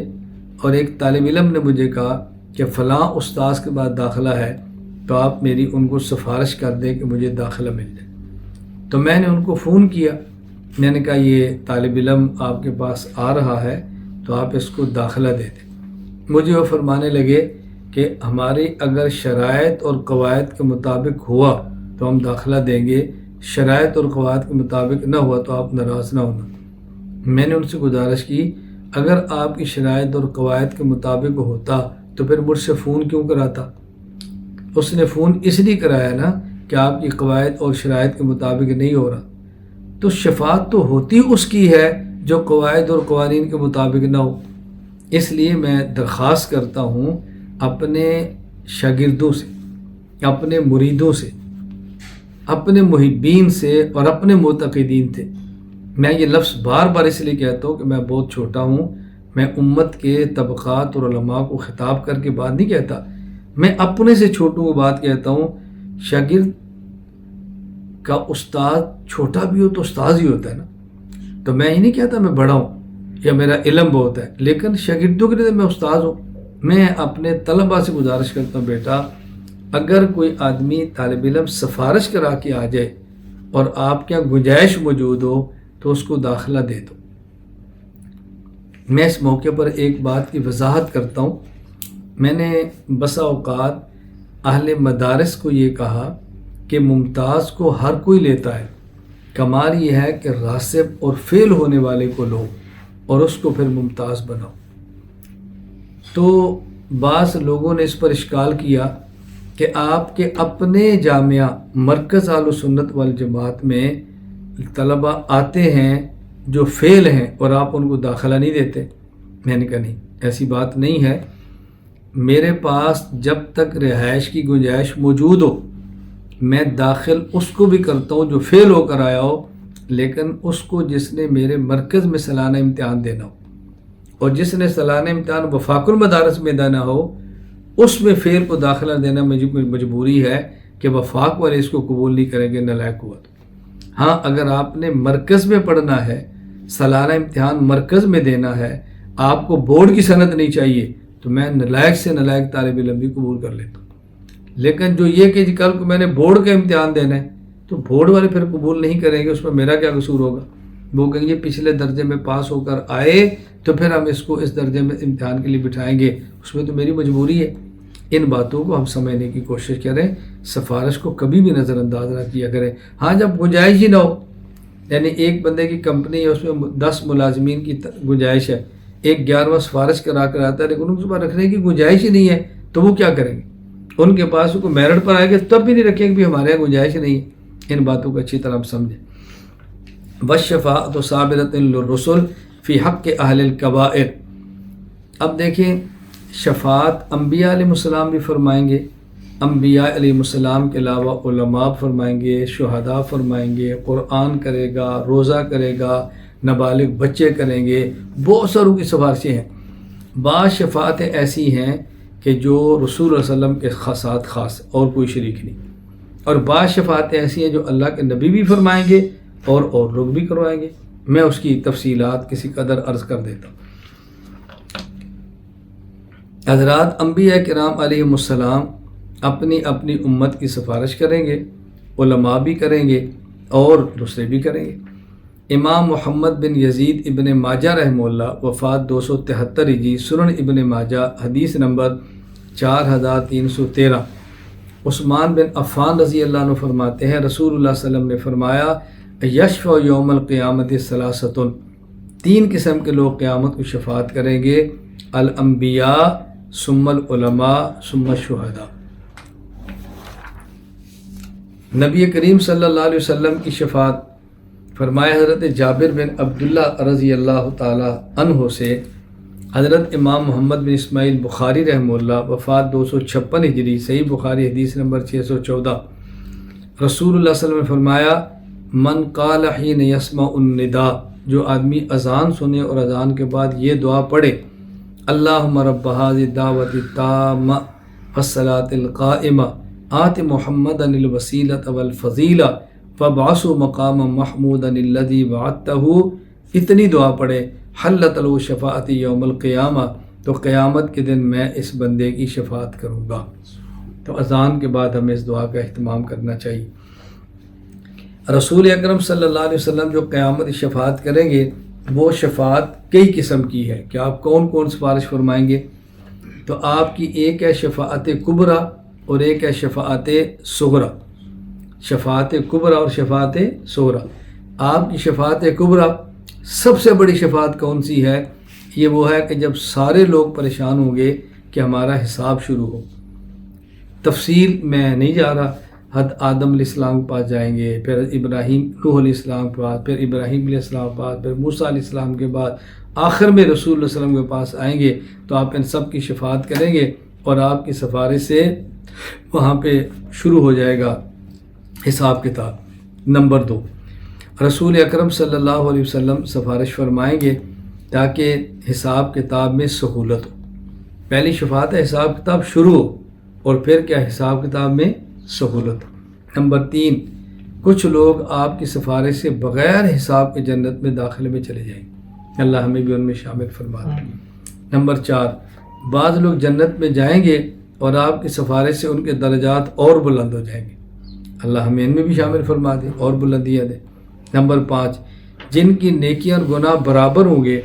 اور ایک طالب علم نے مجھے کہا کہ فلاں استاذ کے بعد داخلہ ہے تو آپ میری ان کو سفارش کر دیں کہ مجھے داخلہ مل جائے۔ تو میں نے ان کو فون کیا، میں نے کہا یہ طالب علم آپ کے پاس آ رہا ہے تو آپ اس کو داخلہ دے دیں۔ مجھے وہ فرمانے لگے کہ ہماری اگر شرائط اور قواعد کے مطابق ہوا تو ہم داخلہ دیں گے، شرائط اور قواعد کے مطابق نہ ہوا تو آپ ناراض نہ ہونا۔ میں نے ان سے گزارش کی اگر آپ کی شرائط اور قواعد کے مطابق ہوتا تو پھر مجھ سے فون کیوں کراتا؟ اس نے فون اس لیے کرایا نا کہ آپ کی قواعد اور شرائط کے مطابق نہیں ہو رہا۔ تو شفاعت تو ہوتی اس کی ہے جو قواعد اور قوانین کے مطابق نہ ہو۔ اس لیے میں درخواست کرتا ہوں اپنے شاگردوں سے، اپنے مریدوں سے، اپنے محبین سے اور اپنے معتقدین سے، میں یہ لفظ بار بار اس لیے کہتا ہوں کہ میں بہت چھوٹا ہوں، میں امت کے طبقات اور علماء کو خطاب کر کے بات نہیں کہتا، میں اپنے سے چھوٹوں کو بات کہتا ہوں۔ شاگرد کا استاد چھوٹا بھی ہو تو استاذ ہی ہوتا ہے نا، تو میں ہی نہیں کہتا میں بڑا ہوں یا میرا علم بہت ہے، لیکن شاگردوں کے لیے میں استاذ ہوں۔ میں اپنے طلباء سے گزارش کرتا ہوں بیٹا اگر کوئی آدمی طالب علم سفارش کرا کے آ جائے اور آپ کے گنجائش موجود ہو تو اس کو داخلہ دے دو۔ میں اس موقع پر ایک بات کی وضاحت کرتا ہوں، میں نے بسا اوقات اہل مدارس کو یہ کہا کہ ممتاز کو ہر کوئی لیتا ہے، کمال یہ ہے کہ راسب اور فیل ہونے والے کو لو اور اس کو پھر ممتاز بناؤ۔ تو بعض لوگوں نے اس پر اشکال کیا کہ آپ کے اپنے جامعہ مرکز اہل سنت والجماعت میں طلباء آتے ہیں جو فیل ہیں اور آپ ان کو داخلہ نہیں دیتے۔ میں نے کہا نہیں، ایسی بات نہیں ہے، میرے پاس جب تک رہائش کی گنجائش موجود ہو میں داخل اس کو بھی کرتا ہوں جو فیل ہو کر آیا ہو، لیکن اس کو جس نے میرے مرکز میں سالانہ امتحان دینا ہو، اور جس نے سالانہ امتحان وفاق المدارس میں دینا ہو اس میں فیل کو داخلہ دینا مجبوری ہے کہ وفاق والے اس کو قبول نہیں کریں گے، نالائق ہوا تو۔ ہاں اگر آپ نے مرکز میں پڑھنا ہے، سالانہ امتحان مرکز میں دینا ہے، آپ کو بورڈ کی سند نہیں چاہیے، تو میں نالائق سے نالائق طالب علم بھی قبول کر لیتا ہوں۔ لیکن جو یہ کہ کل کو میں نے بورڈ کا امتحان دینا ہے تو بورڈ والے پھر قبول نہیں کریں گے، اس میں میرا کیا قصور ہوگا؟ وہ کہیں گے پچھلے درجے میں پاس ہو کر آئے تو پھر ہم اس کو اس درجے میں امتحان کے لیے بٹھائیں گے، اس میں تو میری مجبوری ہے۔ ان باتوں کو ہم سمجھنے کی کوشش کریں، سفارش کو کبھی بھی نظر انداز نہ کیا کریں۔ ہاں جب گنجائش ہی نہ ہو، یعنی ایک بندے کی کمپنی ہے اس میں 10 ملازمین کی گنجائش ہے، ایک 11واں سفارش کرا کر آتا ہے لیکن ان کے پاس رکھنے کی گنجائش ہی نہیں ہے تو وہ کیا کریں گے؟ ان کے پاس کوئی میرٹ پر آئے گا تب بھی نہیں رکھیں گے کہ ہمارے یہاں گنجائش نہیں ہے۔ ان باتوں کو اچھی طرح ہم سمجھیں۔ وَالشَّفَاعَةُ صَابِرَةٌ لِلرُّسُلِ فِي حَقِّ أَهْلِ الْكَبَائِرِ۔ اب دیکھیں شفاعت انبیاء علیہ السلام بھی فرمائیں گے انبیاء علیہ السلام کے علاوہ علماء فرمائیں گے، شہداء فرمائیں گے، قرآن کرے گا، روزہ کرے گا، نابالغ بچے کریں گے، بہت ساروں کی سفارشیں ہیں۔ بعض شفاعتیں ایسی ہیں کہ جو رسول اللہ علیہ وسلم کے خاصات خاص اور کوئی شریک نہیں، اور بعض شفاعتیں ایسی ہیں جو اللہ کے نبی بھی فرمائیں گے اور لوگ بھی کروائیں گے۔ میں اس کی تفصیلات کسی قدر عرض کر دیتا ہوں۔ حضرات انبیاء کرام علیہ السلام اپنی اپنی امت کی سفارش کریں گے، علماء بھی کریں گے اور دوسرے بھی کریں گے۔ امام محمد بن یزید ابن ماجہ رحمہ اللہ، وفات 273 ہجری، سنن ابن ماجہ، حدیث نمبر 4313۔ عثمان بن عفان رضی اللہ عنہ فرماتے ہیں رسول اللہ صلی اللہ علیہ وسلم نے فرمایا یشفع یوم القیامت ثلاثۃ، 3 قسم کے لوگ قیامت کو شفاعت کریں گے، الانبیاء ثم العلماء ثم الشہداء۔ نبی کریم صلی اللہ علیہ وسلم کی شفاعت فرمایا حضرت جابر بن عبداللہ رضی اللہ تعالی عنہ سے، حضرت امام محمد بن اسماعیل بخاری رحمہ اللہ، وفات 256 ہجری، صحیح بخاری حدیث نمبر 614۔ رسول اللہ صلی اللہ علیہ وسلم نے فرمایا من قال حین یسمع النداء، جو آدمی اذان سنے اور اذان کے بعد یہ دعا پڑھے، اللہم رب هذه الدعوۃ التامہ والصلاۃ القائمہ آت محمدا الوسیلۃ والفضیلہ فابعثه مقاما محمودا الذی بعثته، اتنی دعا پڑھے، حلت له شفاعت یوم القیامہ، تو قیامت کے دن میں اس بندے کی شفاعت کروں گا۔ تو اذان کے بعد ہمیں اس دعا کا اہتمام کرنا چاہیے۔ رسول اکرم صلی اللہ علیہ وسلم جو قیامت کی شفاعت کریں گے، وہ شفاعت کئی قسم کی ہے کہ آپ کون کون سفارش فرمائیں گے۔ تو آپ کی ایک ہے شفاعت کبریٰ اور ایک ہے شفاعت صغریٰ۔ شفاعت کبریٰ اور شفاعت صغریٰ۔ آپ کی شفاعت کبریٰ سب سے بڑی شفاعت کون سی ہے؟ یہ وہ ہے کہ جب سارے لوگ پریشان ہوں گے کہ ہمارا حساب شروع ہو۔ تفصیل میں نہیں جا رہا، حضرت آدم علیہ السلام کے پاس جائیں گے، پھر ابراہیم نوح علیہ السلام کے پاس، پھر ابراہیم علیہ السلام کے پاس، پھر موسیٰ علیہ السلام کے بعد آخر میں رسول اللہ صلی اللہ علیہ وسلم کے پاس آئیں گے، تو آپ ان سب کی شفاعت کریں گے اور آپ کی سفارش سے وہاں پہ شروع ہو جائے گا حساب کتاب۔ نمبر 2، رسول اکرم صلی اللہ علیہ وسلم سفارش فرمائیں گے تاکہ حساب کتاب میں سہولت ہو۔ پہلی شفاعت ہے حساب کتاب شروع ہو، اور پھر کیا حساب کتاب میں سہولت۔ نمبر 3، کچھ لوگ آپ کی سفارش سے بغیر حساب کے جنت میں داخلے میں چلے جائیں گے، اللہ ہمیں بھی ان میں شامل فرما دے۔ نمبر 4، بعض لوگ جنت میں جائیں گے اور آپ کی سفارش سے ان کے درجات اور بلند ہو جائیں گے، اللہ ہمیں ان میں بھی شامل فرما دے اور بلندیاں دے۔ نمبر 5، جن کی نیکیاں اور گناہ برابر ہوں گے،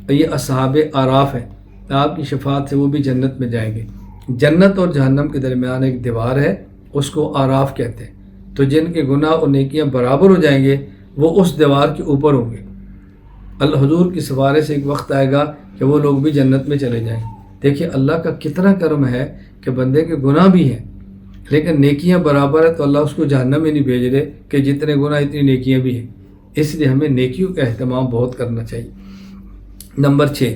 یہ اصحاب اعراف ہیں، آپ کی شفاعت سے وہ بھی جنت میں جائیں گے۔ جنت اور جہنم کے درمیان ایک دیوار ہے، اس کو اعراف کہتے ہیں، تو جن کے گناہ اور نیکیاں برابر ہو جائیں گے وہ اس دیوار کے اوپر ہوں گے۔ اللہ حضور کی سفارش سے ایک وقت آئے گا کہ وہ لوگ بھی جنت میں چلے جائیں گے۔ دیکھیے اللہ کا کتنا کرم ہے کہ بندے کے گناہ بھی ہیں لیکن نیکیاں برابر ہیں، تو اللہ اس کو جہنم میں نہیں بھیج رہے کہ جتنے گناہ اتنی نیکیاں بھی ہیں۔ اس لیے ہمیں نیکیوں کا اہتمام بہت کرنا چاہیے۔ نمبر 6،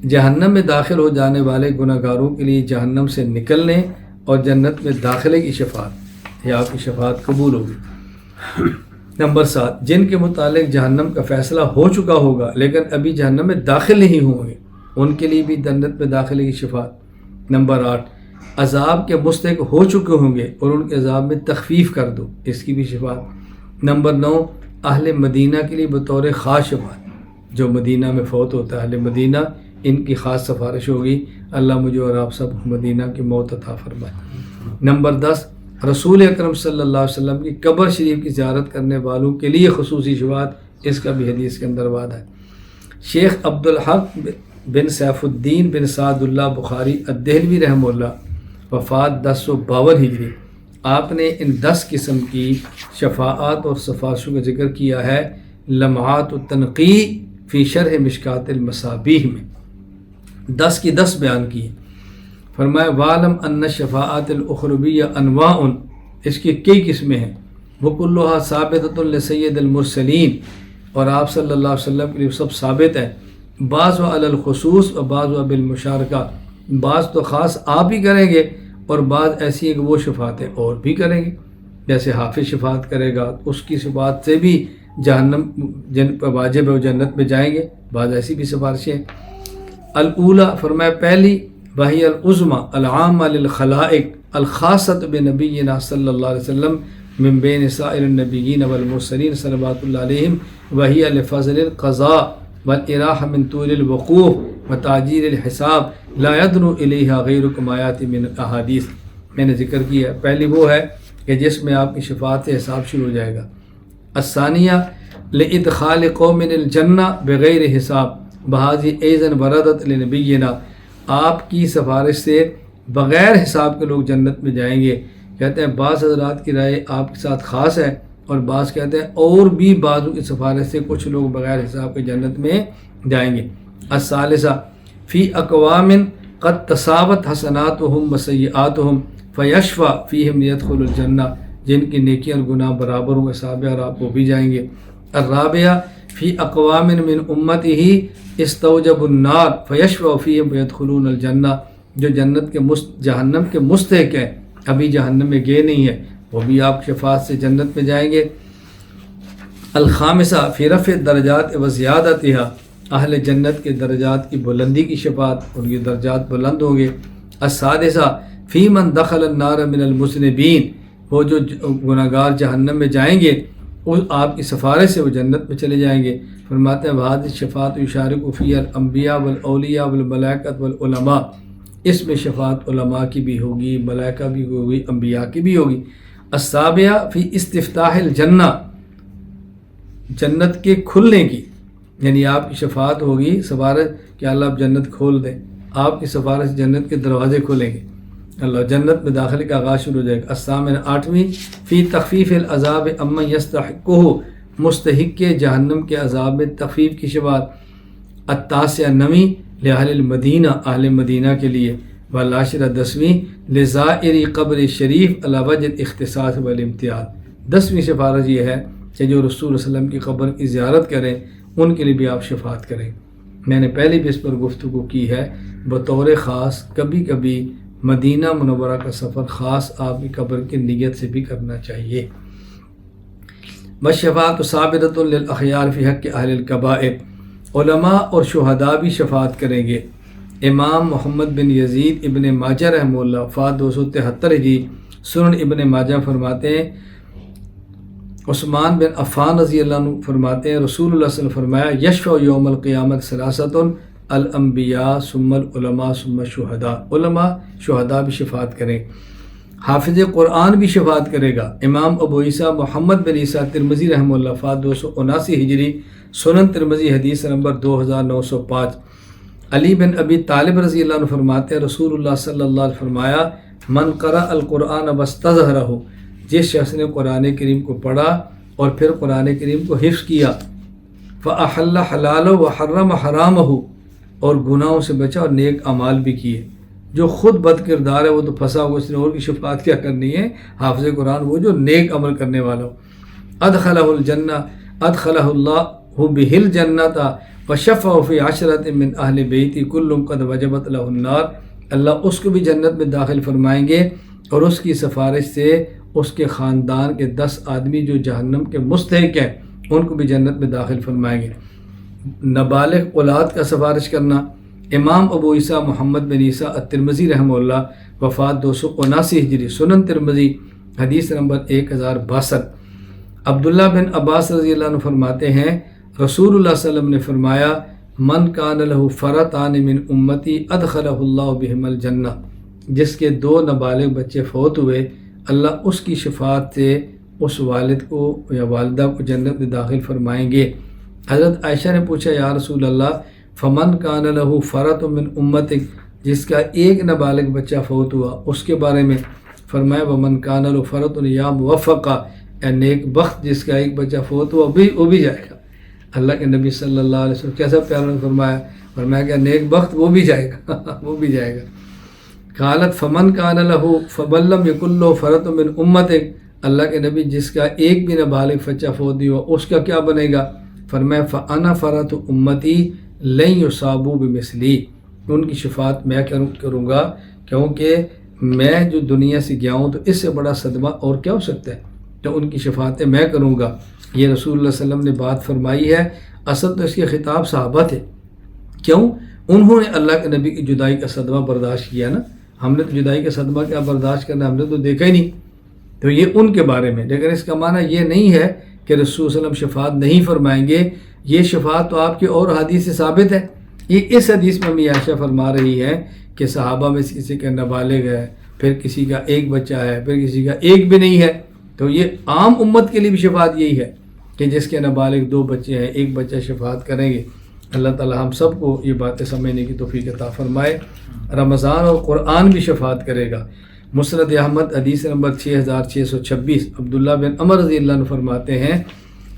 جہنم میں داخل ہو جانے والے گناہ گاروں کے لیے جہنم سے نکلنے اور جنت میں داخلے کی شفاعت، یہ آپ کی شفاعت قبول ہوگی۔ نمبر 7، جن کے متعلق جہنم کا فیصلہ ہو چکا ہوگا لیکن ابھی جہنم میں داخل نہیں ہوں گے، ان کے لیے بھی جنت میں داخلے کی شفاعت۔ نمبر 8، عذاب کے مستحق ہو چکے ہوں گے اور ان کے عذاب میں تخفیف کر دو، اس کی بھی شفاعت۔ نمبر 9، اہل مدینہ کے لیے بطور خاص شفاعت، جو مدینہ میں فوت ہوتا ہے اہل مدینہ، ان کی خاص سفارش ہوگی، اللہ مجھے اور آپ سب مدینہ کی موت عطا فرمائے۔ نمبر 10، رسول اکرم صلی اللہ علیہ وسلم کی قبر شریف کی زیارت کرنے والوں کے لیے خصوصی شفاعت، اس کا بھی حدیث کے اندر وعدہ ہے۔ شیخ عبدالحق بن سیف الدین بن سعد اللہ بخاری الدہلوی رحمہ اللہ، وفات 1052 ہجری، آپ نے ان 10 قسم کی شفاعت اور سفارشوں کا ذکر کیا ہے لمحات التنقی فی شرح مشکات المصابیح میں، 10 کی 10 بیان کی۔ فرمایا وَعْلَمْ أَنَّ الشَّفَاعَاتِ الْأُخْرَوِيَّةَ أَنْوَاءٌ، اس کی کئی قسمیں ہیں، وَكُلُّهَا ثَابِتَةٌ لِسَيِّدِ الْمُرْسَلِينَ، اور آپ صلی اللہ علیہ وسلم کے لیے سب ثابت ہیں، بعض و علی الخصوص و بعض و بالمشارکہ، بعض تو خاص آپ ہی کریں گے اور بعض ایسی ہے کہ وہ شفاعتیں اور بھی کریں گے، جیسے حافظ شفاعت کرے گا، اس کی شفاعت سے بھی جہنم جن پر واجب ہے وہ جنت میں جائیں گے، بعض ایسی بھی سفارشیں ہیں۔ الاولیٰ فرمایا پہلی، وہی العظمی العامہ للخلائق الخاصۃ بنبینا صلی اللہ علیہ وسلم من بین سائر النبیین والمرسلین صلوات اللہ علیہم، وہی لفضل القضاء والاراحہ من طول الوقوف وتعجیل الحساب لا يدنو الیہا غیرکم آیات من احادیث۔ میں نے ذکر کیا، پہلی وہ ہے کہ جس میں آپ کی شفاعت سے حساب شروع ہو جائے گا۔ الثانیہ لادخال قوم الجنہ بغیر حساب بہذی ایذن وردت لنبینا، آپ کی سفارش سے بغیر حساب کے لوگ جنت میں جائیں گے۔ کہتے ہیں بعض حضرات کی رائے آپ کے ساتھ خاص ہے، اور بعض کہتے ہیں اور بھی بعضوں کی سفارش سے کچھ لوگ بغیر حساب کے جنت میں جائیں گے۔ الثالثہ فی اقوام قد تساوت حسناتہم وسیئاتہم فیشفع فیہم لیدخلوا الجنہ، جن کی نیکیاں اور گناہ برابر ہوں گے، صحابہ اور آپ وہ بھی جائیں گے۔ الرابعہ فی اقوام من امتہ استوجب النار فیشفع فیہم فیدخلون الجنہ، جو جنت کے جہنم کے مستحق ہیں، ابھی جہنم میں گئے نہیں ہیں، وہ بھی آپ کی شفاعت سے جنت میں جائیں گے۔ الخامسہ فی رفع درجات و زیادتہا، اہل جنت کے درجات کی بلندی کی شفاعت، ان کے درجات بلند ہوں گے۔ السادسہ فی من دخل النار من المذنبین، وہ جو گناہگار جہنم میں جائیں گے آپ کی سفارش سے وہ جنت میں چلے جائیں گے۔ فرماتے ہیں وہذہ الشفاعۃ یشارک فیہا الانبیاء والاولیاء والملائکۃ والعلماء، اس میں شفاعت علماء کی بھی ہوگی، ملائکہ بھی ہوگی، انبیاء کی بھی ہوگی۔ السابعہ فی استفتاح الجنہ، جنت کے کھلنے کی، یعنی آپ کی شفاعت ہوگی، سفارش کہ اللہ آپ جنت کھول دیں، آپ کی سفارش جنت کے دروازے کھولیں گے، اللہ جنت میں داخلے کا آغاز شروع ہو جائے گا۔ الثامن آٹھویں فی تخفیف العذاب عمن یستحقہ، مستحق کے جہنم کے عذاب میں تخفیف کی شفاعت۔ التاسعہ نویں لأہل المدینہ، اہل مدینہ کے لیے۔ والعاشرہ دسویں لزائر قبر شریف علی وجہ الاختصاص والامتیاز، 10ویں سفارش یہ ہے کہ جو رسول اللہ علیہ وسلم کی قبر کی زیارت کریں ان کے لیے بھی آپ شفاعت کریں۔ میں نے پہلے بھی اس پر گفتگو کی ہے، بطور خاص کبھی کبھی مدینہ منورہ کا سفر خاص آپ کی قبر کی نیت سے بھی کرنا چاہیے۔ والشفاعۃ ثابتۃ للاخیار فی حق اہل الکبائر، علماء اور شہداء بھی شفاعت کریں گے۔ امام محمد بن یزید ابن ماجہ رحمہ اللہ وفات 273 ہجری، سنن ابن ماجہ فرماتے ہیں، عثمان بن عفان رضی اللہ عنہ فرماتے ہیں رسول اللہ صلی اللہ علیہ وسلم فرمایا یشفع یوم القیامت ثلاثۃ الانبیاء ثم العلماء ثم الشہداء، علماء شہداء بھی شفاعت کریں۔ حافظ قرآن بھی شفاعت کرے گا۔ امام ابو عیسیٰ محمد بن عیسیٰ ترمذی رحمہ اللہ وفات 279 ہجری، سنن ترمذی حدیث نمبر 2905۔ علی بن ابی طالب رضی اللہ عنہ فرماتے ہیں رسول اللہ صلی اللہ علیہ وسلم فرمایا من قرأ القرآن واستظہرہ، جس شخص نے قرآن کریم کو پڑھا اور پھر قرآن کریم کو حفظ کیا، فأحل حلالہ وحرم حرامہ، اور گناہوں سے بچا اور نیک اعمال بھی کیے۔ جو خود بد کردار ہے وہ تو پھنسا ہوا، اس نے اور کی شفاعت کیا کرنی ہے؟ حافظ قرآن وہ جو نیک عمل کرنے والا ہو۔ ادخلہ الجنہ ادخلہ اللہ بہ الجنۃ وشفع فی عشرۃ من اہل بیتی کل قد وجبت لہ النار، اللہ اس کو بھی جنت میں داخل فرمائیں گے اور اس کی سفارش سے اس کے خاندان کے 10 آدمی جو جہنم کے مستحق ہیں ان کو بھی جنت میں داخل فرمائیں گے۔ نابالغ اولاد کا سفارش کرنا۔ امام ابو عیسیٰ محمد بن عیسیٰ الترمذی رحمہ اللہ وفات 279 ہجری، سنن ترمذی حدیث نمبر 1062۔ عبداللہ بن عباس رضی اللہ عنہ فرماتے ہیں رسول اللہ صلی اللہ علیہ وسلم نے فرمایا من کان لہ فرطان من امتی ادخلہ اللہ بہم الجنہ، جس کے 2 نابالغ بچے فوت ہوئے اللہ اس کی شفاعت سے اس والد کو یا والدہ کو جنت میں داخل فرمائیں گے۔ حضرت عائشہ نے پوچھا یا رسول اللہ فمن کان لہ فرط من امتک، جس کا ایک نابالغ بچہ فوت ہوا اس کے بارے میں فرمایا ومن کان لہ فرط یا موفقہ، اے نیک بخت جس کا ایک بچہ فوت ہوا وہ بھی جائے گا۔ اللہ کے نبی صلی اللہ علیہ وسلم کیسا پیارا نے فرمایا کہ نیک بخت وہ بھی جائے گا وہ بھی جائے گا۔ قالت فمن کان لہ فبن لم یکن لہ فرط من امتک، اللہ کے نبی جس کا ایک بھی نابالغ بچہ فوت نہیں ہوا اس کا کیا بنے گا؟ فرمایا فانا فرط امتی لن یصابوا بمثلی، ان کی شفاعت میں کروں گا کیونکہ میں جو دنیا سے گیا ہوں تو اس سے بڑا صدمہ اور کیا ہو سکتا ہے، تو ان کی شفاعتیں میں کروں گا۔ یہ رسول اللہ صلی اللہ علیہ وسلم نے بات فرمائی ہے۔ اصل تو اس کے خطاب صحابہ تھے، کیوں؟ انہوں نے اللہ کے نبی کی جدائی کا صدمہ برداشت کیا نا۔ ہم نے تو جدائی کا صدمہ کیا برداشت کرنا، ہم نے تو دیکھا ہی نہیں، تو یہ ان کے بارے میں۔ لیکن اس کا معنی یہ نہیں ہے کہ رسول صلی اللہ علیہ وسلم شفاعت نہیں فرمائیں گے، یہ شفاعت تو آپ کے اور حدیث سے ثابت ہے۔ یہ اس حدیث میں امی عائشہ فرما رہی ہے کہ صحابہ میں سے کسی کا نابالغ ہے، پھر کسی کا ایک بچہ ہے، پھر کسی کا ایک بھی نہیں ہے، تو یہ عام امت کے لیے بھی شفاعت یہی ہے کہ جس کے نابالغ 2 بچے ہیں، ایک بچہ شفاعت کریں گے۔ اللہ تعالی ہم سب کو یہ باتیں سمجھنے کی توفیق عطا فرمائے۔ رمضان اور قرآن بھی شفاعت کرے گا۔ مسند احمد حدیث نمبر 6626 عبداللہ بن عمر رضی اللہ عنہ فرماتے ہیں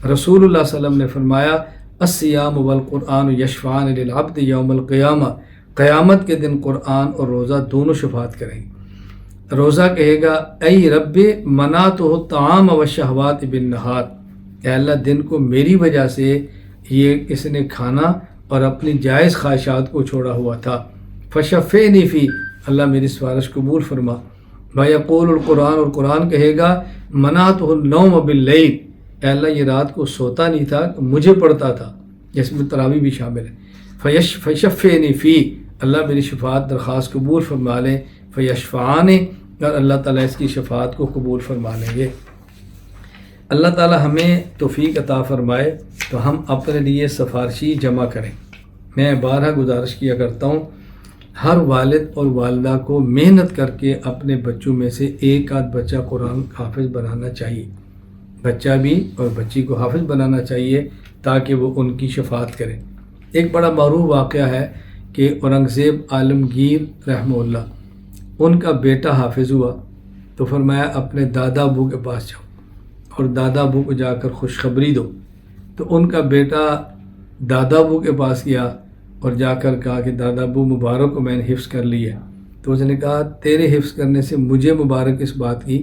رسول اللہ صلی اللہ علیہ وسلم نے فرمایا الصیام والقرآن یشفعان للعبد یوم القیامہ، قیامت کے دن قرآن اور روزہ دونوں شفاعت کریں گے۔ روزہ کہے گا ای رب منعتہ الطعام والشہوات بالنہار، اے اللہ دن کو میری وجہ سے یہ اس نے کھانا اور اپنی جائز خواہشات کو چھوڑا ہوا تھا، فشفعنی فی، اللہ میری سفارش قبول فرما۔ ویقول القرآن، اور قرآن کہے گا منعتہ النوم باللیل، اے اللہ یہ رات کو سوتا نہیں تھا، مجھے پڑھتا تھا، جس میں تراویح بھی شامل ہے۔ فشفعنی فی، اللہ میری شفاعت درخواست قبول فرما لیں، فیشفعان، اور اللہ تعالیٰ اس کی شفاعت کو قبول فرما لیں گے۔ اللہ تعالیٰ ہمیں توفیق عطا فرمائے تو ہم اپنے لیے سفارشی جمع کریں۔ میں بارہا گزارش کیا کرتا ہوں، ہر والد اور والدہ کو محنت کر کے اپنے بچوں میں سے ایک آدھ بچہ قرآن حافظ بنانا چاہیے، بچہ بھی اور بچی کو حافظ بنانا چاہیے تاکہ وہ ان کی شفاعت کریں۔ ایک بڑا معروف واقعہ ہے کہ اورنگزیب عالمگیر رحمہ اللہ، ان کا بیٹا حافظ ہوا تو فرمایا اپنے دادا ابو کے پاس جاؤ اور دادا ابو کو جا کر خوشخبری دو۔ تو ان کا بیٹا دادا ابو کے پاس گیا اور جا کر کہا کہ دادا ابو مبارک کو میں نے حفظ کر لی ہے۔ تو اس نے کہا تیرے حفظ کرنے سے مجھے مبارک اس بات کی،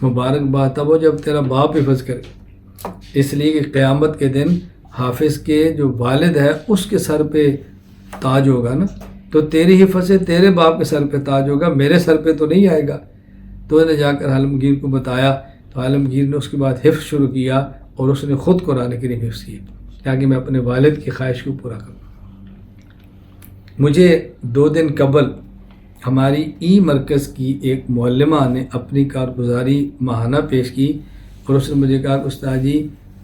مبارک بات تب ہو جب تیرا باپ حفظ کرے، اس لیے کہ قیامت کے دن حافظ کے جو والد ہے اس کے سر پہ تاج ہوگا نا، تو تیری حفظ سے تیرے باپ کے سر پہ تاج ہوگا، میرے سر پہ تو نہیں آئے گا۔ تو انہیں جا کر عالمگیر کو بتایا تو عالمگیر نے اس کے بعد حفظ شروع کیا اور اس نے خود قرآن کریم حفظ کیا تاکہ میں اپنے والد کی خواہش کو پورا کروں۔ مجھے 2 دن قبل ہماری ای مرکز کی ایک معلمہ نے اپنی کارگزاری ماہانہ پیش کی اور اس نے مجھے کہا کہ استاد جی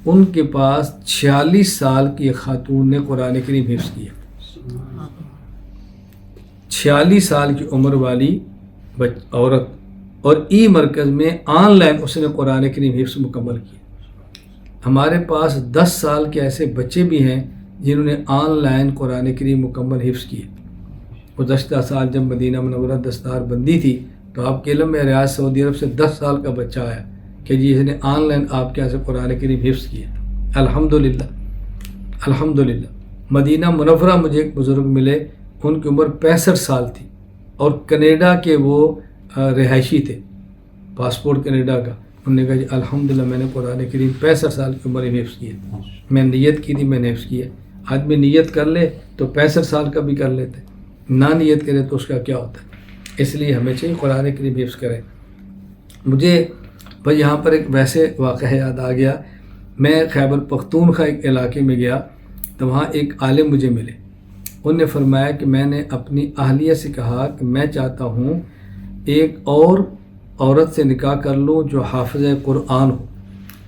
ان کے پاس 46 سال کی خاتون نے قرآن کریم حفظ کیا، 46 سال کی عمر والی عورت، اور ای مرکز میں آن لائن اس نے قرآن کریم حفظ مکمل کیا۔ ہمارے پاس 10 سال کے ایسے بچے بھی ہیں جنہوں نے آن لائن قرآن کریم مکمل حفظ کیے۔ گزشتہ سال جب مدینہ منورہ دستار بندی تھی تو آپ کے علم میں ریاض سعودی عرب سے 10 سال کا بچہ آیا کہ جی اس نے آن لائن آپ کے یہاں سے قرآن کریم حفظ کیا۔ الحمدللہ الحمدللہ۔ مدینہ منورہ مجھے ایک بزرگ ملے، ان کی عمر 65 سال تھی اور کینیڈا کے وہ رہائشی تھے، پاسپورٹ کینیڈا کا۔ انہوں نے کہا جی الحمدللہ میں نے قرآن کریم 65 سال کی عمر میں حفظ کیا، میں نیت کی تھی میں نے حفظ کیا۔ آدمی نیت کر لے تو 65 سال کا بھی کر لیتے، نہ نیت کرے تو اس کا کیا ہوتا ہے۔ اس لیے ہمیں چاہیے قرآن کریم حفظ کریں۔ مجھے بھائی یہاں پر ایک ویسے واقعہ یاد آ گیا، میں خیبر پختونخوا ایک علاقے میں گیا تو وہاں ایک عالم مجھے ملے، انہوں نے فرمایا کہ میں نے اپنی اہلیہ سے کہا کہ میں چاہتا ہوں ایک اور عورت سے نکاح کر لوں جو حافظ قرآن ہو،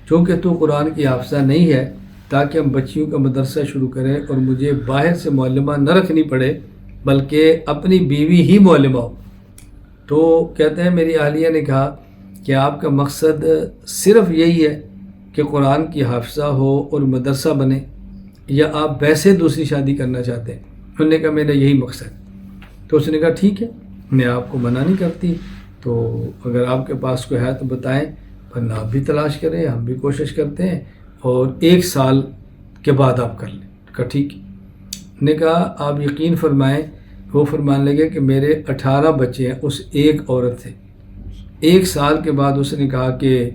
چونکہ تو قرآن کی حافظہ نہیں ہے، تاکہ ہم بچیوں کا مدرسہ شروع کریں اور مجھے باہر سے معلمہ نہ رکھنی پڑے بلکہ اپنی بیوی ہی معلمہ ہو۔ تو کہتے ہیں میری اہلیہ نے کہا کہ آپ کا مقصد صرف یہی ہے کہ قرآن کی حافظہ ہو اور مدرسہ بنے، یا آپ ویسے دوسری شادی کرنا چاہتے ہیں؟ انہوں نے کہا میرا یہی مقصد۔ تو اس نے کہا ٹھیک ہے میں آپ کو منع نہیں کرتی، تو اگر آپ کے پاس کوئی ہے تو بتائیں، ورنہ آپ بھی تلاش کریں، ہم بھی کوشش کرتے ہیں، اور 1 سال کے بعد آپ کر لیں۔ کہا ٹھیک ہے۔ نے کہا آپ یقین فرمائیں، وہ فرمانے لگے کہ میرے 18 بچے ہیں اس ایک عورت سے۔ 1 سال کے بعد اس نے کہا کہ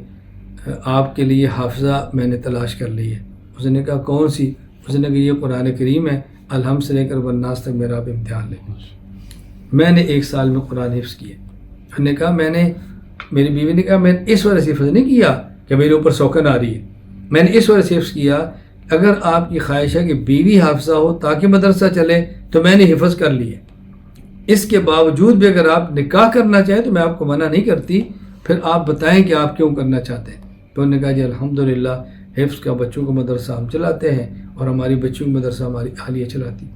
آپ کے لیے حافظہ میں نے تلاش کر لی ہے۔ اس نے کہا کون سی؟ اس نے کہا یہ قرآن کریم ہے، الحمد سے لے کر والناس تک میرا آپ امتحان لیں۔ میں نے 1 سال میں قرآن حفظ کیا، انہوں نے کہا میری بیوی نے کہا میں نے اس وجہ سے حفظ نہیں کیا کہ میرے اوپر سوکن آ رہی ہے، میں نے اس وجہ سے حفظ کیا اگر آپ کی خواہش ہے کہ بیوی حافظہ ہو تاکہ مدرسہ چلے تو میں نے حفظ کر لی ہے، اس کے باوجود بھی اگر آپ نکاح کرنا چاہیں تو میں آپ کو منع نہیں کرتی، پھر آپ بتائیں کہ آپ کیوں کرنا چاہتے ہیں۔ تو انہوں نے کہا جی الحمدللہ حفظ کا بچوں کو مدرسہ ہم چلاتے ہیں اور ہماری بچوں کی مدرسہ ہماری اہلیہ چلاتی،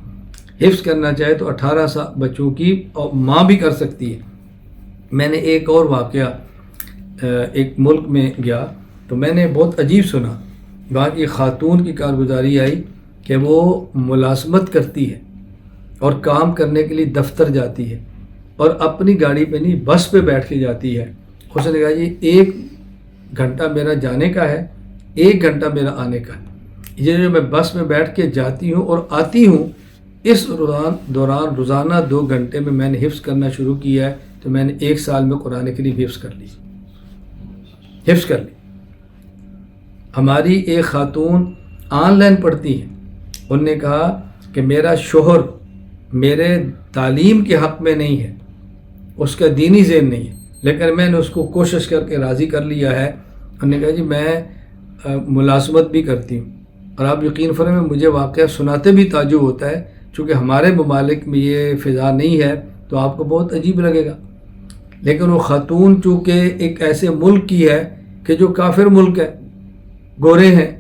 حفظ کرنا چاہے تو 18 سال بچوں کی اور ماں بھی کر سکتی ہے۔ میں نے ایک اور واقعہ ایک ملک میں گیا تو میں نے بہت عجیب سنا، وہاں کی خاتون کی کارگزاری آئی کہ وہ ملازمت کرتی ہے اور کام کرنے کے لیے دفتر جاتی ہے اور اپنی گاڑی پہ نہیں بس پہ بیٹھ کے جاتی ہے۔ اس نے کہا جی 1 گھنٹہ میرا جانے کا ہے، 1 گھنٹہ میرا آنے کا ہے، یہ جو میں بس میں بیٹھ کے جاتی ہوں اور آتی ہوں اس دوران روزانہ 2 گھنٹے میں نے حفظ کرنا شروع کیا ہے، تو میں نے 1 سال میں قرآن کریم حفظ کر لی۔ ہماری ایک خاتون آن لائن پڑھتی ہیں، انہوں نے کہا کہ میرا شوہر میرے تعلیم کے حق میں نہیں ہے، اس کا دینی ذہن نہیں ہے، لیکن میں نے اس کو کوشش کر کے راضی کر لیا ہے۔ انہوں نے کہا جی میں ملازمت بھی کرتی ہوں، اور آپ یقین فرمائیں مجھے واقعہ سناتے بھی تعجب ہوتا ہے، چونکہ ہمارے ممالک میں یہ فضا نہیں ہے تو آپ کو بہت عجیب لگے گا، لیکن وہ خاتون چونکہ ایک ایسے ملک کی ہے کہ جو کافر ملک ہے، گورے ہیں،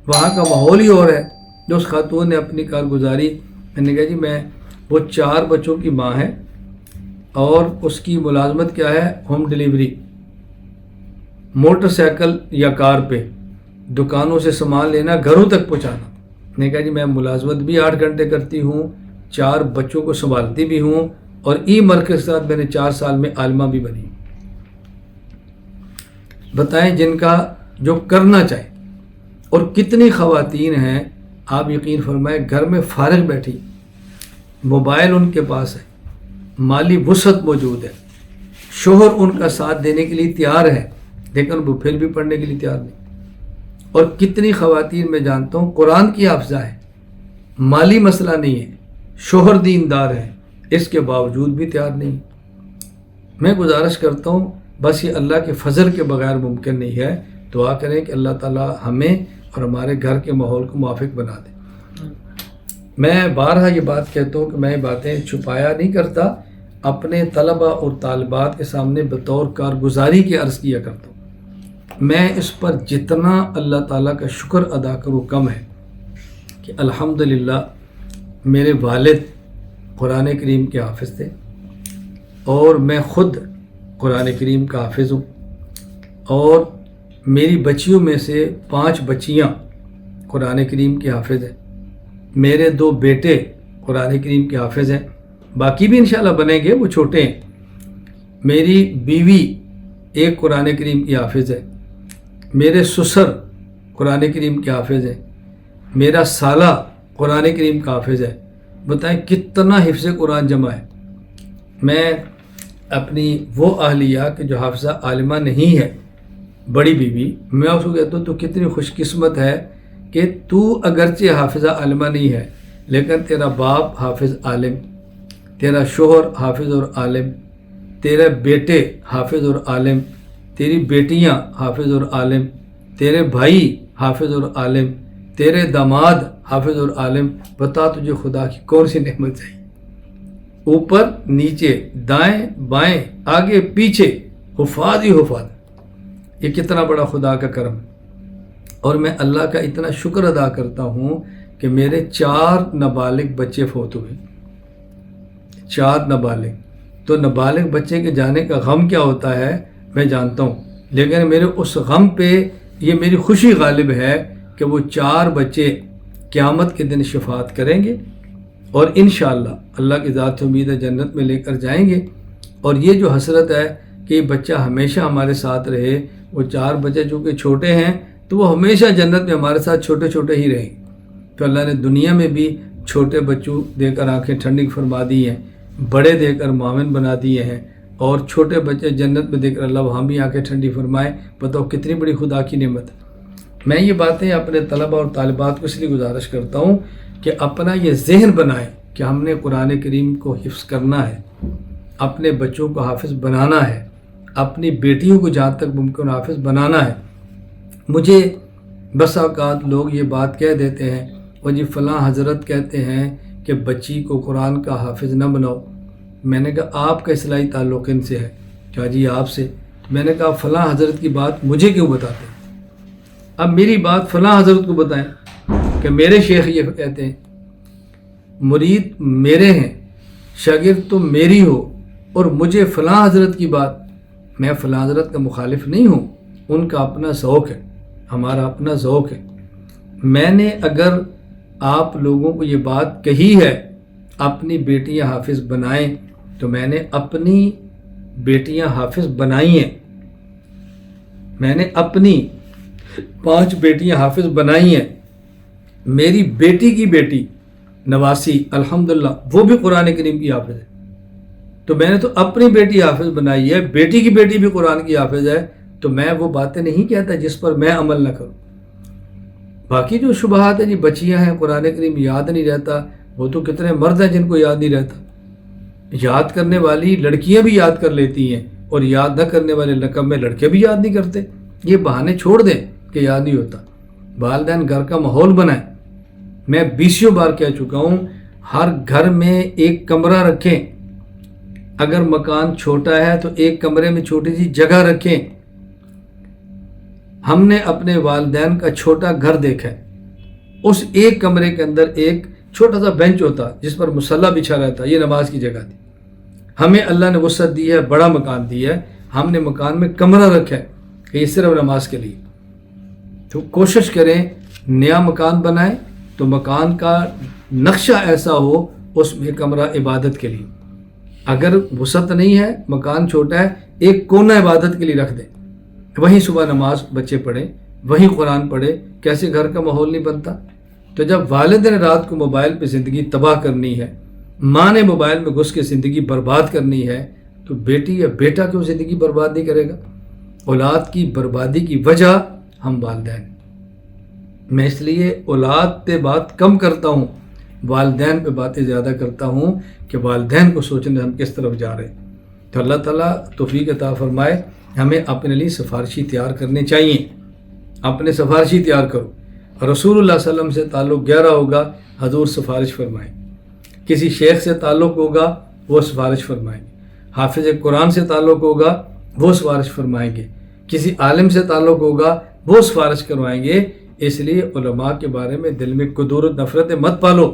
وہاں کا ماحول ہی اور ہے، جو اس خاتون نے اپنی کارگزاری، میں نے کہا جی میں وہ 4 بچوں کی ماں ہے اور اس کی ملازمت کیا ہے، ہوم ڈیلیوری، موٹر سائیکل یا کار پہ دکانوں سے سامان لینا، گھروں تک پہنچانا۔ میں نے کہا جی میں ملازمت بھی 8 گھنٹے کرتی ہوں، 4 بچوں کو سنبھالتی بھی ہوں، اور مرکز کے ساتھ میں نے 4 سال میں عالمہ بھی بنی۔ بتائیں جن کا جو کرنا چاہے، اور کتنی خواتین ہیں آپ یقین فرمائیں گھر میں فارغ بیٹھی، موبائل ان کے پاس ہے، مالی وسعت موجود ہے، شوہر ان کا ساتھ دینے کے لیے تیار ہے، لیکن وہ پھر بھی پڑھنے کے لیے تیار نہیں۔ اور کتنی خواتین میں جانتا ہوں قرآن کی حافظہ ہے، مالی مسئلہ نہیں ہے، شوہر دیندار ہے، اس کے باوجود بھی تیار نہیں۔ میں گزارش کرتا ہوں بس یہ اللہ کے فضل کے بغیر ممکن نہیں ہے، دعا کریں کہ اللہ تعالی ہمیں اور ہمارے گھر کے ماحول کو موافق بنا دے۔ میں بارہا یہ بات کہتا ہوں کہ میں باتیں چھپایا نہیں کرتا، اپنے طلبہ اور طالبات کے سامنے بطور کارگزاری کے عرض کیا کرتا ہوں۔ میں اس پر جتنا اللہ تعالیٰ کا شکر ادا کروں کم ہے کہ الحمدللہ میرے والد قرآن کریم کے حافظ تھے، اور میں خود قرآن کریم کا حافظ ہوں، اور میری بچیوں میں سے 5 بچیاں قرآن کریم کے حافظ ہیں، میرے 2 بیٹے قرآن کریم کے حافظ ہیں، باقی بھی انشاءاللہ بنیں گے، وہ چھوٹے ہیں۔ میری بیوی ایک قرآن کریم کی حافظ ہے، میرے سسر قرآن کریم کے حافظ ہیں، میرا سالہ قرآن کریم کا حافظ ہے۔ بتائیں کتنا حفظ قرآن جمع ہے۔ میں اپنی وہ اہلیہ کہ جو حافظہ عالمہ نہیں ہے، بڑی بیوی، میں اس کو کہتا ہوں تو کتنی خوش قسمت ہے کہ تو اگرچہ حافظہ عالمہ نہیں ہے لیکن تیرا باپ حافظ عالم، تیرا شوہر حافظ اور عالم، تیرے بیٹے حافظ اور عالم، تیری بیٹیاں حافظ اور عالم، تیرے بھائی حافظ اور عالم، تیرے داماد حافظ اور عالم۔ بتا تجھے خدا کی کون سی نعمت چاہیے؟ اوپر نیچے دائیں بائیں آگے پیچھے حفاظ ہی حفاظ۔ یہ کتنا بڑا خدا کا کرم ہے۔ اور میں اللہ کا اتنا شکر ادا کرتا ہوں کہ میرے 4 نابالغ بچے فوت ہوئے، 4 نابالغ۔ تو نابالغ بچے کے جانے کا غم کیا ہوتا ہے میں جانتا ہوں، لیکن میرے اس غم پہ یہ میری خوشی غالب ہے کہ وہ 4 بچے قیامت کے دن شفاعت کریں گے، اور انشاءاللہ اللہ کی ذات سے امید ہے جنت میں لے کر جائیں گے۔ اور یہ جو حسرت ہے کہ یہ بچہ ہمیشہ ہمارے ساتھ رہے، وہ 4 بچے چونکہ چھوٹے ہیں تو وہ ہمیشہ جنت میں ہمارے ساتھ چھوٹے چھوٹے ہی رہیں۔ تو اللہ نے دنیا میں بھی چھوٹے بچوں دے کر آنکھیں ٹھنڈی فرما دی ہیں، بڑے دے کر معاون بنا دیے ہیں، اور چھوٹے بچے جنت میں دے کر اللہ وہاں بھی آنکھیں ٹھنڈی فرمائے۔ بتاؤ کتنی بڑی خدا کی نعمت ہے۔ میں یہ باتیں اپنے طلبہ اور طالبات کو اس لیے گزارش کرتا ہوں کہ اپنا یہ ذہن بنائیں کہ ہم نے قرآن کریم کو حفظ کرنا ہے، اپنے بچوں کو حافظ بنانا ہے، اپنی بیٹیوں کو جہاں تک ممکن حافظ بنانا ہے۔ مجھے بس اوقات لوگ یہ بات کہہ دیتے ہیں، وہ جی فلاں حضرت کہتے ہیں کہ بچی کو قرآن کا حافظ نہ بناؤ۔ میں نے کہا آپ کا اصلاحی تعلق ان سے ہے؟ کہا جی آپ سے۔ میں نے کہا فلاں حضرت کی بات مجھے کیوں بتاتے ہیں؟ اب میری بات فلاں حضرت کو بتائیں کہ میرے شیخ یہ کہتے ہیں، مرید میرے ہیں، شاگرد تو میری ہو، اور مجھے فلاں حضرت کی بات، میں فلاں حضرت کا مخالف نہیں ہوں، ان کا اپنا ذوق ہے، ہمارا اپنا ذوق ہے۔ میں نے اگر آپ لوگوں کو یہ بات کہی ہے اپنی بیٹیاں حافظ بنائیں، تو میں نے اپنی بیٹیاں حافظ بنائی ہیں، میں نے اپنی 5 بیٹیاں حافظ بنائی ہیں۔ میری بیٹی کی بیٹی نواسی الحمدللہ وہ بھی قرآن کریم کی حافظ ہے، تو میں نے تو اپنی بیٹی حافظ بنائی ہے، بیٹی کی بیٹی بھی قرآن کی حافظ ہے، تو میں وہ باتیں نہیں کہتا جس پر میں عمل نہ کروں۔ باقی جو شبہات ہیں جی بچیاں ہیں قرآن کریم یاد نہیں رہتا، وہ تو کتنے مرد ہیں جن کو یاد نہیں رہتا۔ یاد کرنے والی لڑکیاں بھی یاد کر لیتی ہیں، اور یاد نہ کرنے والے نکمے لڑکے بھی یاد نہیں کرتے۔ یہ بہانے چھوڑ دیں کہ یاد نہیں ہوتا۔ والدین گھر کا ماحول بنائیں۔ میں 20 بار کہہ چکا ہوں، ہر گھر میں ایک کمرہ رکھیں، اگر مکان چھوٹا ہے تو ایک کمرے میں چھوٹی سی جگہ رکھیں۔ ہم نے اپنے والدین کا چھوٹا گھر دیکھا ہے، اس ایک کمرے کے اندر ایک چھوٹا سا بینچ ہوتا جس پر مصلی بچھا رہتا، یہ نماز کی جگہ تھی۔ ہمیں اللہ نے وسعت دی ہے، بڑا مکان دیا ہے، ہم نے مکان میں کمرہ رکھا ہے کہ یہ صرف نماز کے لیے۔ تو کوشش کریں نیا مکان بنائیں تو مکان کا نقشہ ایسا ہو اس میں کمرہ عبادت کے لیے۔ اگر وسعت نہیں ہے، مکان چھوٹا ہے، ایک کونا عبادت کے لیے رکھ دیں، وہیں صبح نماز بچے پڑھیں، وہیں قرآن پڑھے۔ کیسے گھر کا ماحول نہیں بنتا؟ تو جب والد نے رات کو موبائل پہ زندگی تباہ کرنی ہے، ماں نے موبائل میں گھس کے زندگی برباد کرنی ہے، تو بیٹی یا بیٹا کیوں زندگی برباد نہیں کرے گا؟ اولاد کی بربادی کی وجہ ہم والدین۔ میں اس لیے اولاد پہ بات کم کرتا ہوں، والدین پہ باتیں زیادہ کرتا ہوں کہ والدین کو سوچنے ہم کس طرف جا رہے ہیں۔ تو اللہ تعالیٰ توفیق عطا فرمائے۔ ہمیں اپنے لیے سفارشی تیار کرنے چاہیے، اپنے سفارشی تیار کرو۔ رسول اللہ صلی اللہ علیہ وسلم سے تعلق گہرا ہوگا، حضور سفارش فرمائیں۔ کسی شیخ سے تعلق ہوگا، وہ سفارش فرمائیں گے۔ حافظ قرآن سے تعلق ہوگا، وہ سفارش فرمائیں گے۔ کسی عالم سے تعلق ہوگا، وہ سفارش کروائیں گے۔ اس لیے علماء کے بارے میں دل میں کدورت نفرتیں مت پالو،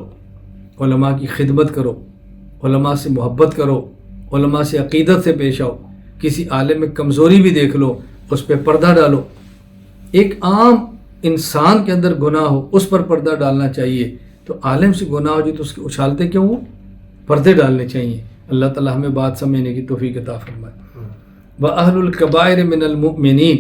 علماء کی خدمت کرو، علماء سے محبت کرو، علماء سے عقیدت سے پیش آؤ۔ کسی عالم میں کمزوری بھی دیکھ لو، اس پہ پردہ ڈالو۔ ایک عام انسان کے اندر گناہ ہو، اس پر پردہ ڈالنا چاہیے، تو عالم سے گناہ ہو جائے تو اس کے اچھالتے کیوں ہو؟ پردے ڈالنے چاہیے۔ اللہ تعالیٰ ہمیں بات سمجھنے کی توفیق عطا فرمائے۔ وَأَهْلُ الْكَبَائِرِ مِنَ الْمُؤْمِنِينَ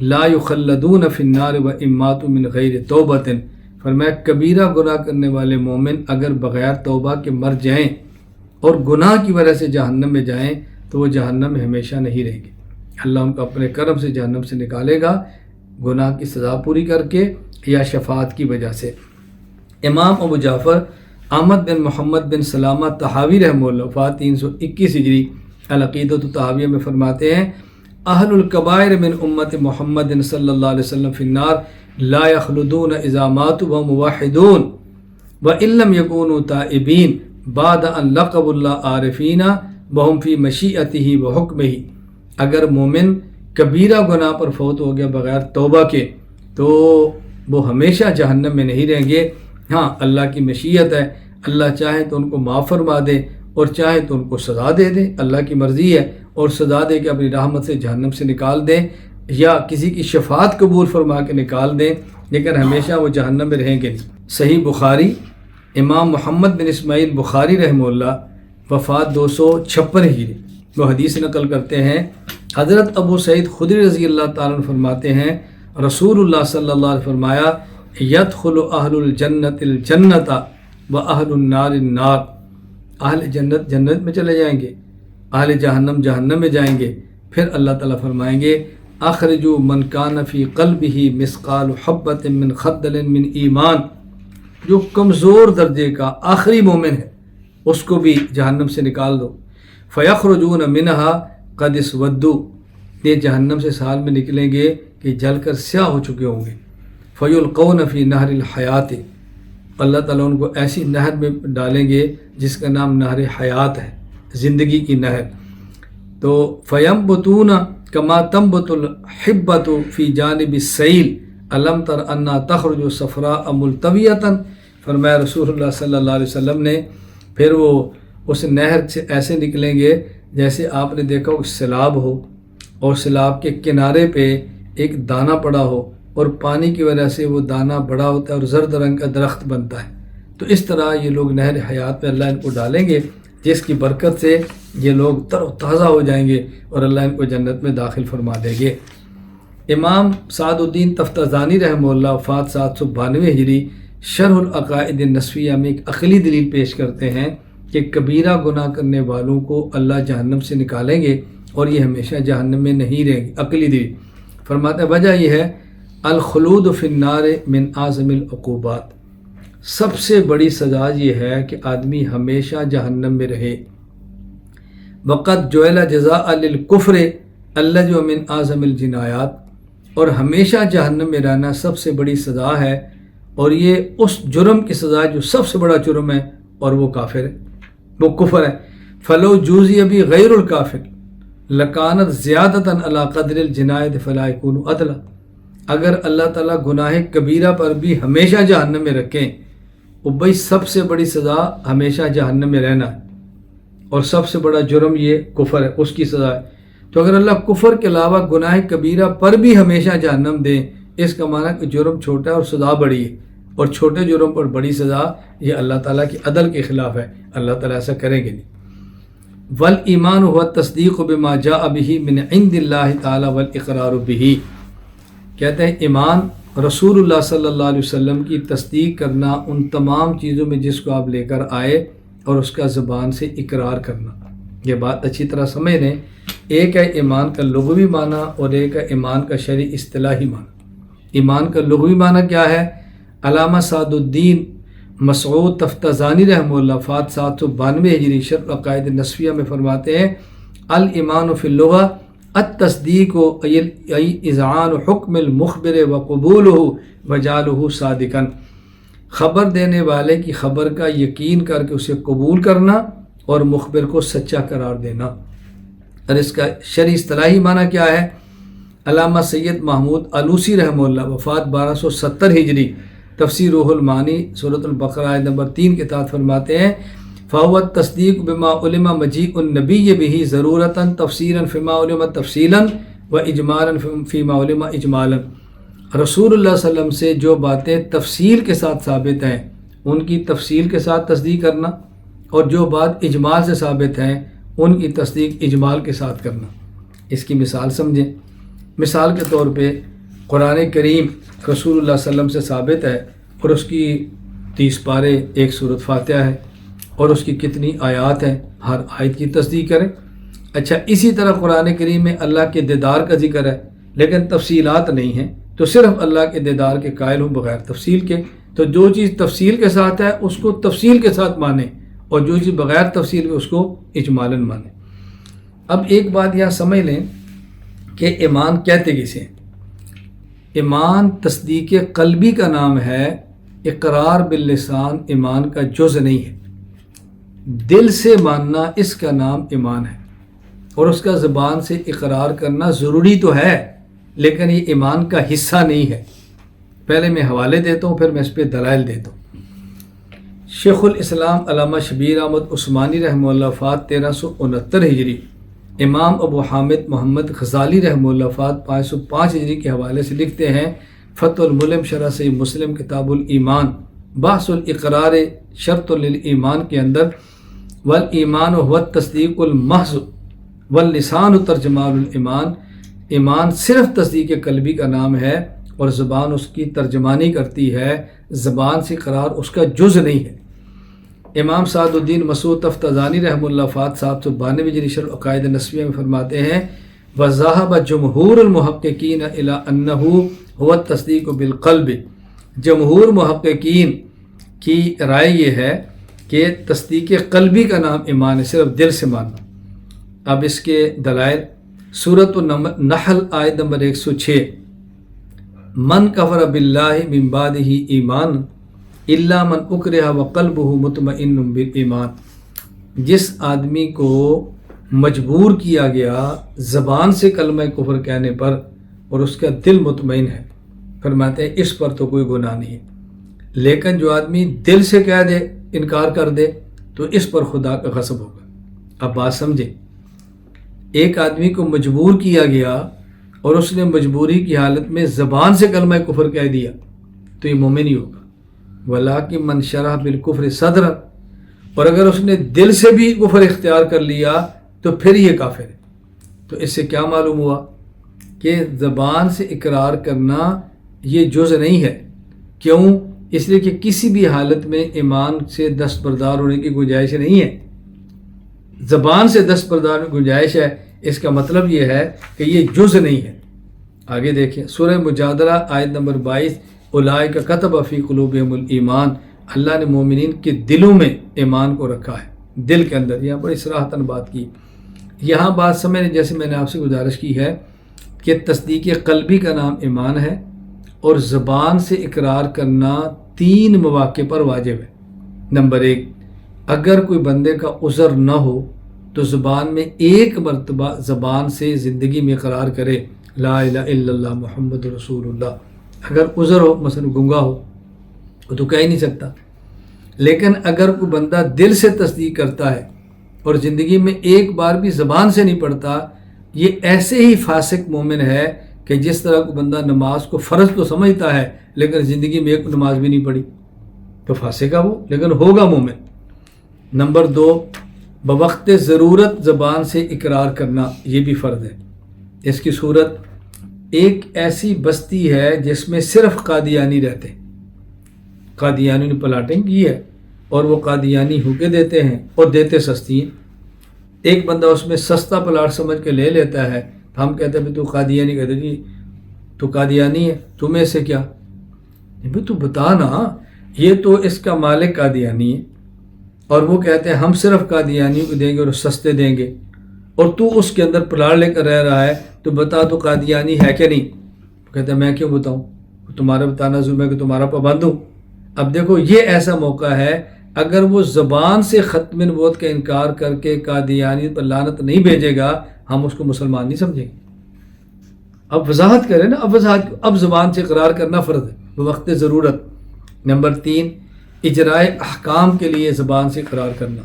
لَا يُخَلَّدُونَ فِي النَّارِ وَإِمَّاتُ مِنْ غَيْرِ تَوْبَةٍ۔ فرمایا کبیرہ گناہ کرنے والے مومن اگر بغیر توبہ کے مر جائیں اور گناہ کی وجہ سے جہنم میں جائیں تو وہ جہنم میں ہمیشہ نہیں رہیں گے۔ اللہ ان کو اپنے کرم سے جہنم سے نکالے گا، گناہ کی سزا پوری کر کے یا شفاعت کی وجہ سے۔ امام ابو جعفر احمد بن محمد بن سلامہ طحاوی رحمہ اللہ وفات 321 ہجری العقیدۃ الطحاویہ میں فرماتے ہیں، اہل الکبائر من امت محمد صلی اللہ علیہ وسلم فی النار لا یخلدون اذا ماتوا وهم موحدون وان لم يكونوا تائبین بعد ان لقبوا اللہ عارفین وهم فی مشیئته وحکمہ۔ اگر مومن کبیرہ گناہ پر فوت ہو گیا بغیر توبہ کے تو وہ ہمیشہ جہنم میں نہیں رہیں گے۔ ہاں اللہ کی مشیت ہے، اللہ چاہے تو ان کو معاف فرما دے اور چاہے تو ان کو سزا دے دے، اللہ کی مرضی ہے، اور سزا دے کے اپنی رحمت سے جہنم سے نکال دیں یا کسی کی شفاعت قبول فرما کے نکال دیں، لیکن ہمیشہ وہ جہنم میں رہیں گے نہیں۔ صحیح بخاری امام محمد بن اسماعیل بخاری رحمہ اللہ وفات 256 ہجری وہ حدیث نقل کرتے ہیں، حضرت ابو سعید خدری رضی اللہ تعالیٰ عنہ فرماتے ہیں رسول اللہ صلی اللہ علیہ وسلم فرمایا یدخل اہل الجنت الجنت و اہل النار النار۔ اہل جنت جنت میں چلے جائیں گے، اہل جہنم جہنم میں جائیں گے۔ پھر اللہ تعالیٰ فرمائیں گے اخرجوا من کان فی قلبہ مثقال حبۃ من خردل من ایمان، جو کمزور درجے کا آخری مومن ہے اس کو بھی جہنم سے نکال دو۔ فیخرجون منہا قد اسودوا، یہ جہنم سے سال میں نکلیں گے کہ جل کر سیاہ ہو چکے ہوں گے۔ فیلقون فی نہر الحیات، اللہ تعالیٰ ان کو ایسی نہر میں ڈالیں گے جس کا نام نہر حیات ہے، زندگی کی نہر۔ تو فینبتون کما تنبت الحبۃ فی جانب السیل الم تر انا تخرج صفراء ملتویۃ، فرمایا رسول اللہ صلی اللہ علیہ وسلم نے، پھر وہ اس نہر سے ایسے نکلیں گے جیسے آپ نے دیکھا وہ سیلاب ہو اور سیلاب کے کنارے پہ ایک دانہ پڑا ہو اور پانی کی وجہ سے وہ دانہ بڑا ہوتا ہے اور زرد رنگ کا درخت بنتا ہے۔ تو اس طرح یہ لوگ نہر حیات میں اللہ ان کو ڈالیں گے، جس کی برکت سے یہ لوگ تر و تازہ ہو جائیں گے اور اللہ ان کو جنت میں داخل فرما دیں گے۔ امام سعد الدین تفتازانی رحمہ اللہ وفات 792 ہجری شرح العقائد النسویہ میں ایک عقلی دلیل پیش کرتے ہیں کہ کبیرہ گناہ کرنے والوں کو اللہ جہنم سے نکالیں گے اور یہ ہمیشہ جہنم میں نہیں رہیں گے۔ عقلی دلیل فرماتے ہیں وجہ یہ ہے الخلود فی النار من اعظم العقوبات، سب سے بڑی سزا یہ ہے کہ آدمی ہمیشہ جہنم میں رہے۔ وقد جعل جزاء للکفر الذی من اعظم الجنایات، اور ہمیشہ جہنم میں رہنا سب سے بڑی سزا ہے، اور یہ اس جرم کی سزا جو سب سے بڑا جرم ہے اور وہ کافر ہے، وہ کفر ہے۔ فلو جوزی بھی غیر الکافر لکانت زیادۃ علی قدر الجنایت فلا یکون عدلا، اگر اللہ تعالیٰ گناہ کبیرہ پر بھی ہمیشہ جہنم میں رکھیں، وہ بھائی سب سے بڑی سزا ہمیشہ جہنم میں رہنا ہے اور سب سے بڑا جرم یہ کفر ہے، اس کی سزا ہے۔ تو اگر اللہ کفر کے علاوہ گناہ کبیرہ پر بھی ہمیشہ جہنم دیں، اس کا معنی کہ جرم چھوٹا ہے اور سزا بڑی ہے، اور چھوٹے جرم پر بڑی سزا یہ اللہ تعالیٰ کی عدل کے خلاف ہے، اللہ تعالیٰ ایسا کریں گے نہیں۔ والایمان هو التصدیق بما جاء به من عند اللہ تعالیٰ والاقرار به، کہتے ہیں ایمان رسول اللہ صلی اللہ علیہ وسلم کی تصدیق کرنا ان تمام چیزوں میں جس کو آپ لے کر آئے اور اس کا زبان سے اقرار کرنا۔ یہ بات اچھی طرح سمجھ لیں، ایک ہے ایمان کا لغوی معنی اور ایک ہے ایمان کا شرعی اصطلاحی معنی۔ ایمان کا لغوی معنی کیا ہے؟ علامہ سعد الدین مسعود تفتازانی رحمہ اللہ وفات 792 ہجری شرح العقائد النسویہ میں فرماتے ہیں الایمان فی اللغہ التصدیق ای اذعان حکم المخبر وقبولہ وجعلہ صادقا، خبر دینے والے کی خبر کا یقین کر کے اسے قبول کرنا اور مخبر کو سچا قرار دینا۔ اور اس کا شرعی اصطلاحی معنی کیا ہے؟ علامہ سید محمود علوسی رحمہ اللہ وفات 1270 ہجری تفسیر روح المعانی سورۃ البقرہ آیت نمبر 3 کے تحت فرماتے ہیں فَهُوَ التَّصْدِيقُ بِمَا عُلِمَ مَجِيءُ النَّبِيِّ بِهِ ضَرُورَةً تَفْصِيلًا فِيمَا عُلِمَ تَفْصِيلًا وَإِجْمَالًا فِيمَا عُلِمَ إِجْمَالًا، رسول اللہ صلی اللہ علیہ وسلم سے جو باتیں تفصیل کے ساتھ ثابت ہیں ان کی تفصیل کے ساتھ تصدیق کرنا، اور جو بات اجمال سے ثابت ہیں ان کی تصدیق اجمال کے ساتھ کرنا۔ اس کی مثال سمجھیں، مثال کے طور پہ قرآن کریم رسول اللہ صلی اللہ علیہ وسلم سے ثابت ہے اور اس کی 30 پارے ایک سورۃ فاتحہ ہے اور اس کی کتنی آیات ہیں، ہر آیت کی تصدیق کریں۔ اچھا، اسی طرح قرآن کریم میں اللہ کے دیدار کا ذکر ہے لیکن تفصیلات نہیں ہیں، تو صرف اللہ کے دیدار کے قائل ہوں بغیر تفصیل کے، تو جو چیز تفصیل کے ساتھ ہے اس کو تفصیل کے ساتھ مانیں اور جو چیز بغیر تفصیل کے اس کو اجمالاً مانیں۔ اب ایک بات یہاں سمجھ لیں کہ ایمان کہتے کسے ہیں؟ ایمان تصدیق قلبی کا نام ہے، اقرار باللسان ایمان کا جز نہیں ہے۔ دل سے ماننا اس کا نام ایمان ہے، اور اس کا زبان سے اقرار کرنا ضروری تو ہے لیکن یہ ایمان کا حصہ نہیں ہے۔ پہلے میں حوالے دیتا ہوں پھر میں اس پہ دلائل دیتا ہوں۔ شیخ الاسلام علامہ شبیر احمد عثمانی رحمہ اللہ وفات 1369 ہجری، امام ابو حامد محمد غزالی رحمہ اللہ وفات 505 ہجری کے حوالے سے لکھتے ہیں فتح الملم شرح صحیح مسلم کتاب الایمان بحث الاقرار شرط للایمان کے اندر والایمان هو التصدیق المحض واللسان ترجمان الایمان، ایمان صرف تصدیق قلبی کا نام ہے اور زبان اس کی ترجمانی کرتی ہے، زبان سے اقرار اس کا جز نہیں ہے۔ امام سعد الدین مسعود تفتازانی رحمہ اللہ وفات 792 ہجری شرح العقائد النسویہ میں فرماتے ہیں وَذَهَبَ جمہور المحققین الی انہ هو التصدیق بالقلب، جمہور محققین کی رائے یہ ہے کہ تصدیق قلبی کا نام ایمان ہے، صرف دل سے ماننا۔ اب اس کے دلائل سورۃ النحل آیت نمبر 106 من کفر باللہ من بعدہ ایمان الا من اکرہ وقلبہ مطمئن بالایمان، جس آدمی کو مجبور کیا گیا زبان سے کلمہ کفر کہنے پر اور اس کا دل مطمئن ہے، فرماتے ہیں اس پر تو کوئی گناہ نہیں ہے، لیکن جو آدمی دل سے کہہ دے، انکار کر دے، تو اس پر خدا کا غضب ہوگا۔ اب بات سمجھیں، ایک آدمی کو مجبور کیا گیا اور اس نے مجبوری کی حالت میں زبان سے کلمہ کفر کہہ دیا تو یہ مومن ہی ہوگا۔ وَلَٰكِن مَنْ شَرَحَ بِالْكُفْرِ صَدْرًا، اور اگر اس نے دل سے بھی کفر اختیار کر لیا تو پھر یہ کافر ہے۔ تو اس سے کیا معلوم ہوا کہ زبان سے اقرار کرنا یہ جز نہیں ہے۔ کیوں؟ اس لیے کہ کسی بھی حالت میں ایمان سے دستبردار ہونے کی گنجائش نہیں ہے۔ زبان سے دستبردار ہونے کی گنجائش ہے، اس کا مطلب یہ ہے کہ یہ جز نہیں ہے۔ آگے دیکھیں سورہ مجادلہ آیت نمبر 22 اولئک کتب فی قلوبہم الایمان، اللہ نے مومنین کے دلوں میں ایمان کو رکھا ہے، دل کے اندر۔ یہاں بڑی صراحتاً بات کی، یہاں بات سمجھیں، جیسے میں نے آپ سے گزارش کی ہے کہ تصدیق قلبی کا نام ایمان ہے، اور زبان سے اقرار کرنا 3 مواقع پر واجب ہے۔ نمبر 1، اگر کوئی بندے کا عذر نہ ہو تو زبان میں ایک مرتبہ زبان سے زندگی میں اقرار کرے لا الہ الا اللہ محمد رسول اللہ۔ اگر عذر ہو، مثلا گنگا ہو، وہ تو کہہ ہی نہیں سکتا، لیکن اگر کوئی بندہ دل سے تصدیق کرتا ہے اور زندگی میں ایک بار بھی زبان سے نہیں پڑھتا، یہ ایسے ہی فاسق مومن ہے کہ جس طرح کوئی بندہ نماز کو فرض تو سمجھتا ہے لیکن زندگی میں ایک نماز بھی نہیں پڑھی، تو فاسق ہے وہ، لیکن ہوگا مومن۔ نمبر 2، بوقت ضرورت زبان سے اقرار کرنا، یہ بھی فرض ہے۔ اس کی صورت، ایک ایسی بستی ہے جس میں صرف قادیانی رہتے، قادیانی نے پلاٹنگ کی ہے اور وہ قادیانی ہوکے دیتے ہیں اور دیتے سستی ہیں۔ ایک بندہ اس میں سستا پلاٹ سمجھ کے لے لیتا ہے، ہم کہتے ہیں تو قادیانی، کہتے جی تو قادیانی ہے، تمہیں سے کیا؟ بھئی تو بتا نا، یہ تو اس کا مالک قادیانی ہے اور وہ کہتے ہیں ہم صرف قادیانی کو دیں گے اور سستے دیں گے، اور تو اس کے اندر پلاٹ لے کر رہ رہا ہے، تو بتا تو قادیانی ہے کہ نہیں؟ وہ کہتے ہیں میں کیوں بتاؤں، تمہارا بتانا ظلم ہے کہ تمہارا پابند ہوں۔ اب دیکھو یہ ایسا موقع ہے، اگر وہ زبان سے ختم نبوت کا انکار کر کے قادیانی پر لعنت نہیں بھیجے گا، ہم اس کو مسلمان نہیں سمجھیں گے۔ اب وضاحت کریں نا، اب زبان سے اقرار کرنا فرض ہے بوقت ضرورت۔ نمبر 3، اجرائے احکام کے لیے زبان سے اقرار کرنا۔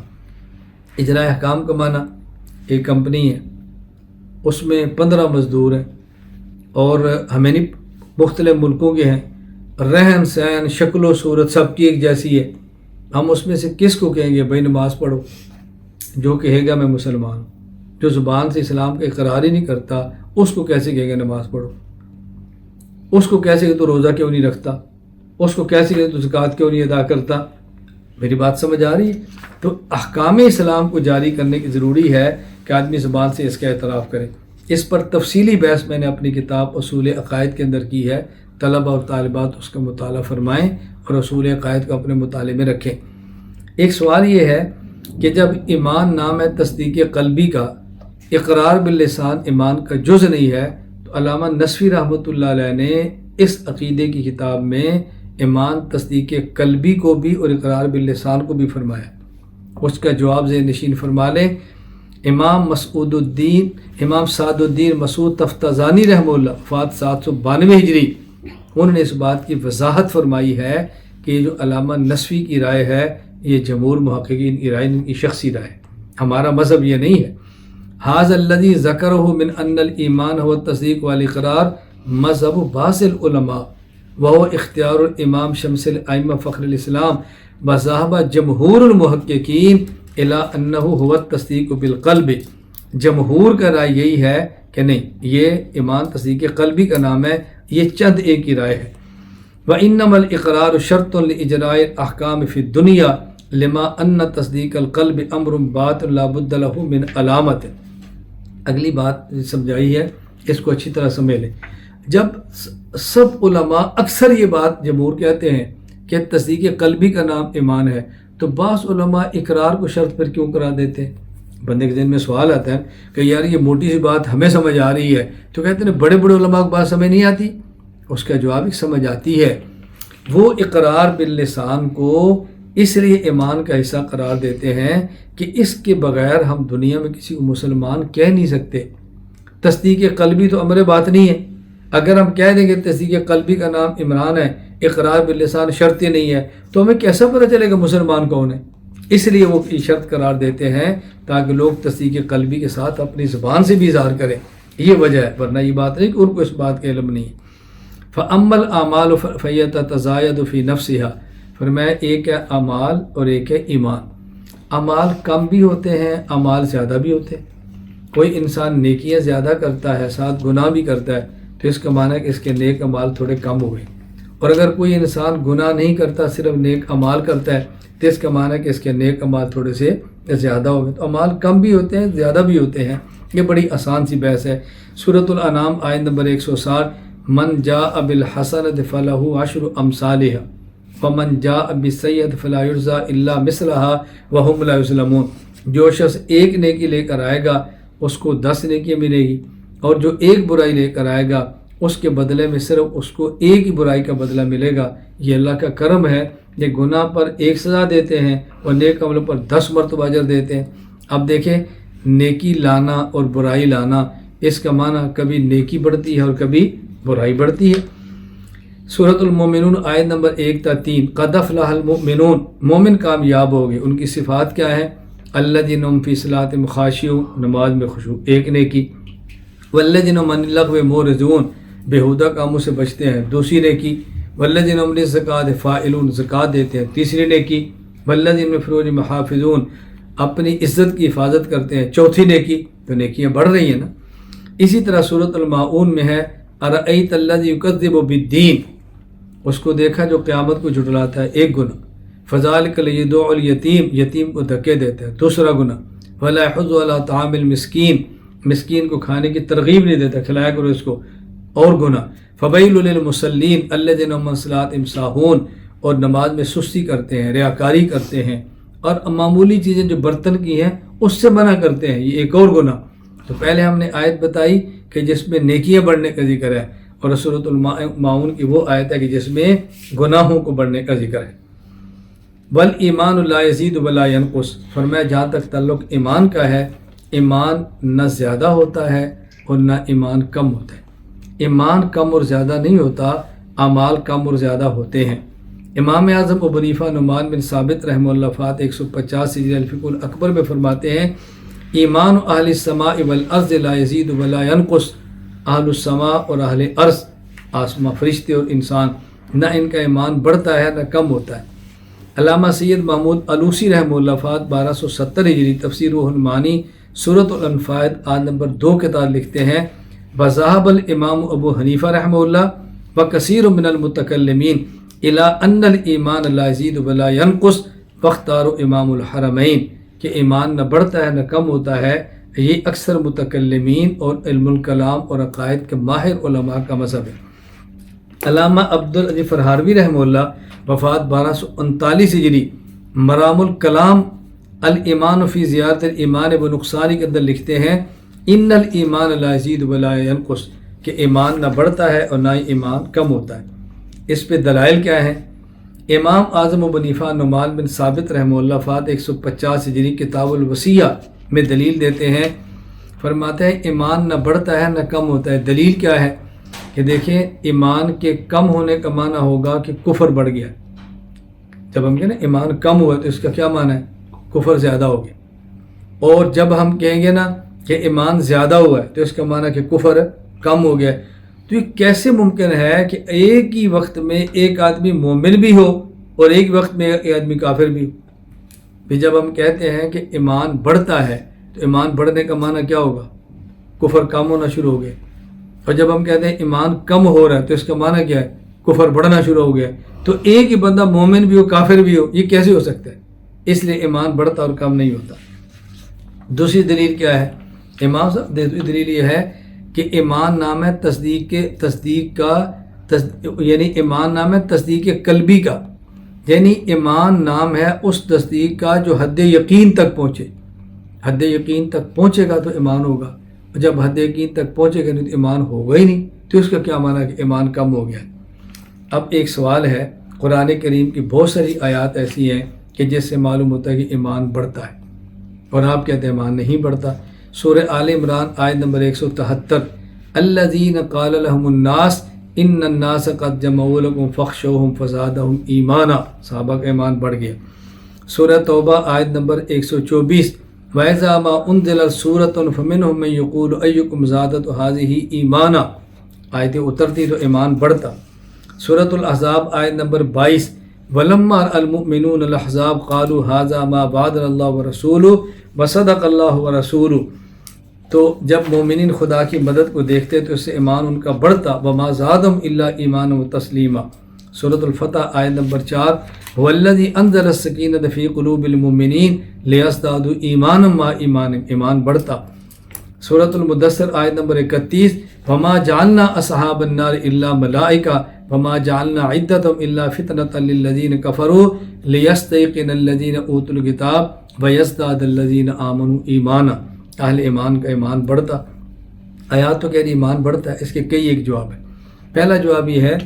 اجرائے احکام کا معنی، ایک کمپنی ہے، اس میں 15 مزدور ہیں اور ہمیں نہیں، مختلف ملکوں کے ہیں، رہن سہن شکل و صورت سب کی ایک جیسی ہے، ہم اس میں سے کس کو کہیں گے بھائی نماز پڑھو؟ جو کہے گا میں مسلمان ہوں، جو زبان سے اسلام کا اقرار ہی نہیں کرتا، اس کو کیسے کہے گا نماز پڑھو؟ اس کو کیسے کہ تو روزہ کیوں نہیں رکھتا؟ اس کو کیسے کہ تو زکوٰۃ کیوں نہیں ادا کرتا؟ میری بات سمجھ آ رہی ہے؟ تو احکام اسلام کو جاری کرنے کی ضروری ہے کہ آدمی زبان سے اس کا اعتراف کرے۔ اس پر تفصیلی بحث میں نے اپنی کتاب اصول عقائد کے اندر کی ہے، طلبہ اور طالبات اس کا مطالعہ فرمائیں اور اصول عقائد کو اپنے مطالعے میں رکھیں۔ ایک سوال یہ ہے کہ جب ایمان نام ہے تصدیق قلبی کا، اقرار باللسان ایمان کا جز نہیں ہے، تو علامہ نصفی رحمۃ اللہ علیہ نے اس عقیدے کی کتاب میں ایمان تصدیق قلبی کو بھی اور اقرار باللسان کو بھی فرمایا۔ اس کا جواب ذہن نشین فرما لیں۔ امام سعد الدین مسعود تفتازانی رحمہ اللہ، وفات 792 ہجری، انہوں نے اس بات کی وضاحت فرمائی ہے کہ یہ جو علامہ نصفی کی رائے ہے، یہ جمہور محققین کی رائے، ان کی شخصی رائے، ہمارا مذہب یہ نہیں ہے۔ ھذا الذی ذکرہ من ان الایمان هو التصدیق والاقرار مذہب بعض العلماء وهو اختیار الامام شمس الائمہ فخر الاسلام وذهب جمہور المحققین الی انہ هو التصدیق بالقلب۔ جمہور کا رائے یہی ہے کہ نہیں، یہ ایمان تصدیق قلبی کا نام ہے، یہ چند ایک کی رائے ہے۔ وَإِنَّمَا الْإِقْرَارُ شَرْطٌ لِإِجْرَاءِ الْأَحْكَامِ فِي الدُّنْيَا لِمَا أَنَّ تَصْدِيقَ الْقَلْبِ أَمْرٌ بَاطِنٌ لَا بُدَّ لَهُ مِنْ عَلَامَةٍ۔ اگلی بات سمجھائی ہے، اس کو اچھی طرح سمجھ لیں۔ جب سب علماء اکثر یہ بات جمہور کہتے ہیں کہ تصدیق قلبی کا نام ایمان ہے، تو بعض علماء اقرار کو شرط پر کیوں قرار دیتے ہیں؟ بندے کے ذہن میں سوال آتا ہے کہ یار یہ موٹی سی بات ہمیں سمجھ آ رہی ہے، تو کہتے ہیں بڑے بڑے علماء کو بات سمجھ نہیں آتی. اس کا جواب ایک سمجھ آتی ہے. وہ اقرار باللسان کو اس لیے ایمان کا حصہ قرار دیتے ہیں کہ اس کے بغیر ہم دنیا میں کسی کو مسلمان کہہ نہیں سکتے. تصدیق قلبی تو امر باطنی ہے. اگر ہم کہہ دیں گے تصدیق قلبی کا نام عمران ہے، اقرار باللسان شرط ہی نہیں ہے، تو ہمیں کیسا پتہ چلے گا مسلمان کون ہے؟ اس لیے وہ شرط قرار دیتے ہیں تاکہ لوگ تصدیق قلبی کے ساتھ اپنی زبان سے بھی اظہار کریں. یہ وجہ ہے، ورنہ یہ بات نہیں کہ ان کو اس بات کا علم نہیں ہے. فَأَمَّا الْأَعْمَالُ فَيَتَتَزَايَدُ فِي نَفْسِهَا، فرمایا ایک ہے اعمال اور ایک ہے ایمان. اعمال کم بھی ہوتے ہیں، اعمال زیادہ بھی ہوتے ہیں. کوئی انسان نیکیاں زیادہ کرتا ہے، ساتھ گناہ بھی کرتا ہے، تو اس کا معنی ہے کہ اس کے نیک اعمال تھوڑے کم ہوئے. اور اگر کوئی انسان گناہ نہیں کرتا، صرف نیک اعمال کرتا ہے، تو اس کا معنی ہے کہ اس کے نیک اعمال تھوڑے سے زیادہ ہو گئے. تو اعمال کم بھی ہوتے ہیں، زیادہ بھی ہوتے ہیں. یہ بڑی آسان سی بحث ہے. سورۃ الانعام آیت نمبر 160، من جاء بالحسنۃ فلہ عشر امثالھا ومن جاء بالسیئۃ فلا یجزی الا مثلھا وہم لا یظلمون. جو شخص ایک نیکی لے کر آئے گا اس کو 10 نیکیاں ملے گی، اور جو ایک برائی لے کر آئے گا اس کے بدلے میں صرف اس کو ایک ہی برائی کا بدلہ ملے گا. یہ اللہ کا کرم ہے. یہ گناہ پر 1 سزا دیتے ہیں اور نیک عمل پر 10 مرتبہ اجر دیتے ہیں. اب دیکھیں، نیکی لانا اور برائی لانا، اس کا معنی کبھی نیکی بڑھتی ہے اور کبھی برائی بڑھتی ہے. سورۃ المومنون آیت نمبر 1 تا 3، قد افلح المؤمنون، مومن کامیاب ہو گئے. ان کی صفات کیا ہے؟ الذین هم فی صلاتہم خاشعون، نماز میں خشوع ایک نیکی. والذین هم عن اللغو معرضون، بیہودہ کاموں سے بچتے ہیں دوسری نیکی. والذین هم للزکاۃ فاعلون، زکوٰۃ دیتے ہیں تیسری نیکی. والذین هم لفروجہم محافظون، اپنی عزت کی حفاظت کرتے ہیں چوتھی نیکی. تو نیکیاں بڑھ رہی ہیں نا. اسی طرح سورۃ الماعون میں ہے ارأیت الذی یکذب بالدین، اس کو دیکھا جو قیامت کو جھٹلاتا ہے، ایک گناہ. فذلک یدعو الیتیم، یتیم کو دھکے دیتا ہے، دوسرا گناہ. ولا یحض علی طعام المسکین، مسکین کو کھانے کی ترغیب نہیں دیتا، کھلایا کرو اس کو، اور گناہ. فویل للمصلین الذین هم عن صلاتہم ساہون، اور نماز میں سستی کرتے ہیں، ریاکاری کرتے ہیں، اور معمولی چیزیں جو برتن کی ہیں اس سے منع کرتے ہیں. یہ ایک اور گناہ. تو پہلے ہم نے آیت بتائی کہ جس میں نیکیاں بڑھنے کا ذکر ہے، اور سورۃ الماعون کی وہ آیت ہے کہ جس میں گناہوں کو بڑھنے کا ذکر ہے. والایمان لا یزید ولا ینقص، فرمایا جہاں تک تعلق ایمان کا ہے، ایمان نہ زیادہ ہوتا ہے اور نہ ایمان کم ہوتا ہے. ایمان کم اور زیادہ نہیں ہوتا، اعمال کم اور زیادہ ہوتے ہیں. امام اعظم ابو حنیفہ نعمان بن ثابت رحمہ اللہ فات 150 ہجری الفقہ الاکبر میں فرماتے ہیں ایمان اہل السماء والارض لا یزید ولا ینقص، اہل السماء اور اہل ارض، آسمان فرشتے اور انسان، نہ ان کا ایمان بڑھتا ہے نہ کم ہوتا ہے. علامہ سید محمود علوسی رحمہ اللہ فات 1270 ہجری تفسیر روح المعانی سورۃ الانفال آیت نمبر 2 کے تحت لکھتے ہیں وذهب الامام ابو حنیفہ رحمہ اللہ وکثیر من المتکلمین الی ان الایمان لا یزید ولا ینقص فاختاروا امام الحرمین، کہ ایمان نہ بڑھتا ہے نہ کم ہوتا ہے. یہ اکثر متکلمین اور علم الکلام اور عقائد کے ماہر علماء کا مذہب ہے. علامہ عبدالعزیز فرہاروی رحمہ اللہ وفات 1239 ہجری مرام الکلام الایمان فی زیارت الایمان و نقصانی کے اندر لکھتے ہیں ان الایمان لا یزید ولا ینقص، کہ ایمان نہ بڑھتا ہے اور نہ ہی ایمان کم ہوتا ہے. اس پہ دلائل کیا ہیں؟ امام اعظم ابو حنیفہ نعمان بن ثابت رحمہ اللہ فات 150 ہجری کتاب الوصیہ میں دلیل دیتے ہیں. فرماتے ہیں ایمان نہ بڑھتا ہے نہ کم ہوتا ہے. دلیل کیا ہے؟ کہ دیکھیں ایمان کے کم ہونے کا معنی ہوگا کہ کفر بڑھ گیا. جب ہم کہیں نا ایمان کم ہوا تو اس کا کیا معنی ہے؟ کفر زیادہ ہو گیا. اور جب ہم کہیں گے نا کہ ایمان زیادہ ہوا ہے تو اس کا معنی کہ کفر کم ہو گیا. تو یہ کیسے ممکن ہے کہ ایک ہی وقت میں ایک آدمی مومن بھی ہو اور ایک وقت میں ایک آدمی کافر بھی ہو؟ پھر جب ہم کہتے ہیں کہ ایمان بڑھتا ہے تو ایمان بڑھنے کا معنی کیا ہوگا؟ کفر کم ہونا شروع ہو گیا. اور جب ہم کہتے ہیں ایمان کم ہو رہا ہے تو اس کا معنی کیا ہے؟ کفر بڑھنا شروع ہو گیا. تو ایک ہی بندہ مومن بھی ہو کافر بھی ہو، یہ کیسے ہو سکتا ہے؟ اس لیے ایمان بڑھتا اور کم نہیں ہوتا. دوسری دلیل کیا ہے امام صاحب؟ دوسری دلیل یہ ہے کہ ایمان نام ہے تصدیق کا یعنی ایمان نام ہے تصدیق قلبی کا، یعنی ایمان نام ہے اس تصدیق کا جو حد یقین تک پہنچے. حد یقین تک پہنچے گا تو ایمان ہوگا، جب حد یقین تک پہنچے گا نہیں تو ایمان ہوگا ہی نہیں، تو اس کا کیا معنی کہ ایمان کم ہو گیا۔ اب ایک سوال ہے، قرآن کریم کی بہت ساری آیات ایسی ہیں کہ جس سے معلوم ہوتا ہے کہ ایمان بڑھتا ہے، اور آپ کہتے ہیں ایمان نہیں بڑھتا۔ سورہ آل عمران آیت نمبر 173، الذین قال لهم الناس ان الناس قد جمعوا لكم فاخشوهم فزادهم ایمانا، صحابہ کا ایمان بڑھ گیا۔ سورہ توبہ آیت نمبر 124، وَإِذَا مَا أُنزِلَتْ سُورَةٌ فَمِنْهُم مَّن يَقُولُ أَيُّكُمْ زَادَتْهُ هَٰذِهِ ایمانا، آیتیں اترتی تو ایمان بڑھتا۔ سورۃ الاحزاب آیت نمبر 22، وَلَمَّا رَأَى الْمُؤْمِنُونَ الْأَحْزَابَ قَالُوا هَٰذَا مَا وَعَدَنَا اللَّهُ وَرَسُولُهُ وَصَدَقَ اللَّهُ وَرَسُولُهُ، تو جب مومنین خدا کی مدد کو دیکھتے تو اس سے ایمان ان کا بڑھتا، وَمَا زَادَهُمْ إِلَّا إِيمَانًا وَتَسْلِيمًا۔ سورۃ الفتح آیت نمبر 4، هُوَ الَّذِي أَنزَلَ السَّكِينَةَ فِي قُلُوبِ الْمُؤْمِنِينَ لِيَزْدَادُوا إِيمَانًا مَّعَ إِيمَانِهِمْ، ایمان بڑھتا۔ سورۃ المدثر آیت نمبر 31، وَمَا جَعَلْنَا أَصْحَابَ النَّارِ إِلَّا مَلَائِكَةً وَمَا جَعَلْنَا عِدَّتَهُمْ إِلَّا فِتْنَةً لِّلَّذِينَ كَفَرُوا لِيَسْتَيْقِنَ الَّذِينَ أُوتُوا الْكِتَابَ وَيَزْدَادَ الَّذِينَ آمَنُوا إِيمَانًا، اہل ایمان کا ایمان بڑھتا۔ آیات تو کہہ رہی ایمان بڑھتا ہے، اس کے کئی ایک جواب ہے۔ پہلا جواب یہ ہے،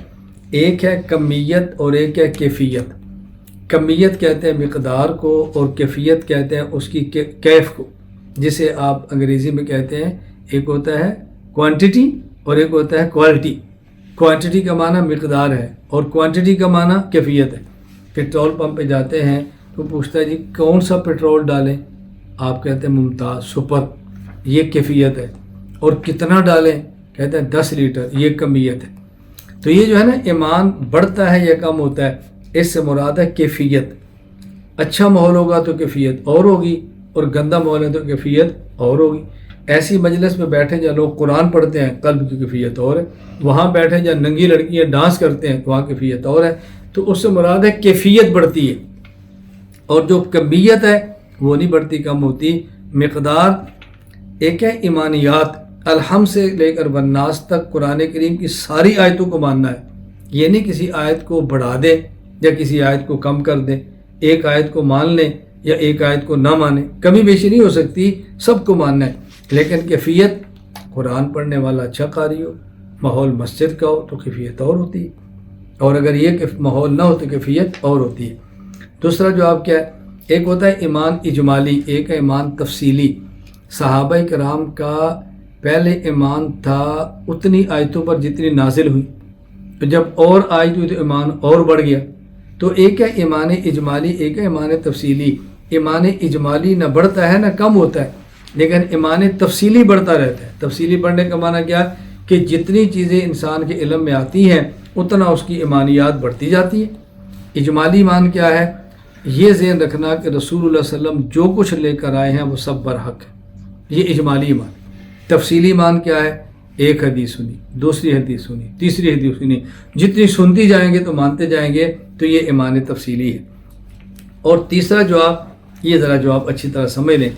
ایک ہے کمیت اور ایک ہے کیفیت۔ کمیت کہتے ہیں مقدار کو، اور کیفیت کہتے ہیں اس کی کیف کو، جسے آپ انگریزی میں کہتے ہیں، ایک ہوتا ہے کوانٹٹی اور ایک ہوتا ہے کوالٹی۔ کوانٹٹی کا معنی مقدار ہے اور کوانٹٹی کا معنی کیفیت ہے۔ پیٹرول پمپ پہ جاتے ہیں تو پوچھتا ہے جی کون سا پیٹرول ڈالیں، آپ کہتے ہیں ممتاز، سپر، یہ کیفیت ہے، اور کتنا ڈالیں، کہتے ہیں 10 لیٹر، یہ کمیت ہے۔ تو یہ جو ہے نا ایمان بڑھتا ہے یا کم ہوتا ہے، اس سے مراد ہے کیفیت۔ اچھا ماحول ہوگا تو کیفیت اور ہوگی، اور گندا ماحول ہے تو کیفیت اور ہوگی۔ ایسی مجلس میں بیٹھے جہاں لوگ قرآن پڑھتے ہیں، قلب کی کیفیت اور ہے، وہاں بیٹھے جہاں ننگی لڑکیاں ڈانس کرتے ہیں تو وہاں کیفیت اور ہے۔ تو اس سے مراد ہے کیفیت بڑھتی ہے، اور جو کمیت ہے وہ نہیں بڑھتی، کم ہوتی۔ مقدار ایک ہے ایمانیات، الحمد سے لے کر والناس تک قرآن کریم کی ساری آیتوں کو ماننا ہے، یہ نہیں کسی آیت کو بڑھا دیں یا کسی آیت کو کم کر دیں، ایک آیت کو مان لیں یا ایک آیت کو نہ مانیں، کمی بیشی نہیں ہو سکتی، سب کو ماننا ہے۔ لیکن کیفیت، قرآن پڑھنے والا اچھا قاری ہو، ماحول مسجد کا ہو تو کیفیت اور ہوتی ہے، اور اگر یہ ماحول نہ ہو تو کیفیت اور ہوتی ہے۔ دوسرا جواب کیا ہے، ایک ہوتا ہے ایمان اجمالی، ایک ہے ایمان تفصیلی۔ صحابہ کرام کا پہلے ایمان تھا اتنی آیتوں پر جتنی نازل ہوئی، تو جب اور آیت ہوئی تو ایمان اور بڑھ گیا۔ تو ایک ہے ایمان اجمالی، ایک ہے ایمان تفصیلی۔ ایمان اجمالی نہ بڑھتا ہے نہ کم ہوتا ہے، لیکن ایمان تفصیلی بڑھتا رہتا ہے۔ تفصیلی بڑھنے کا معنی کیا، کہ جتنی چیزیں انسان کے علم میں آتی ہیں اتنا اس کی ایمانیات بڑھتی جاتی ہے۔ اجمالی ایمان کیا ہے، یہ ذہن رکھنا کہ رسول اللہ صلی اللہ علیہ وسلم جو کچھ لے کر آئے ہیں وہ سب برحق ہے، یہ اجمالی ایمان۔ تفصیلی ایمان کیا ہے، ایک حدیث سنی، دوسری حدیث سنی، تیسری حدیث سنی، جتنی سنتی جائیں گے تو مانتے جائیں گے، تو یہ ایمان تفصیلی ہے۔ اور تیسرا جواب، یہ ذرا جواب اچھی طرح سمجھ لیں۔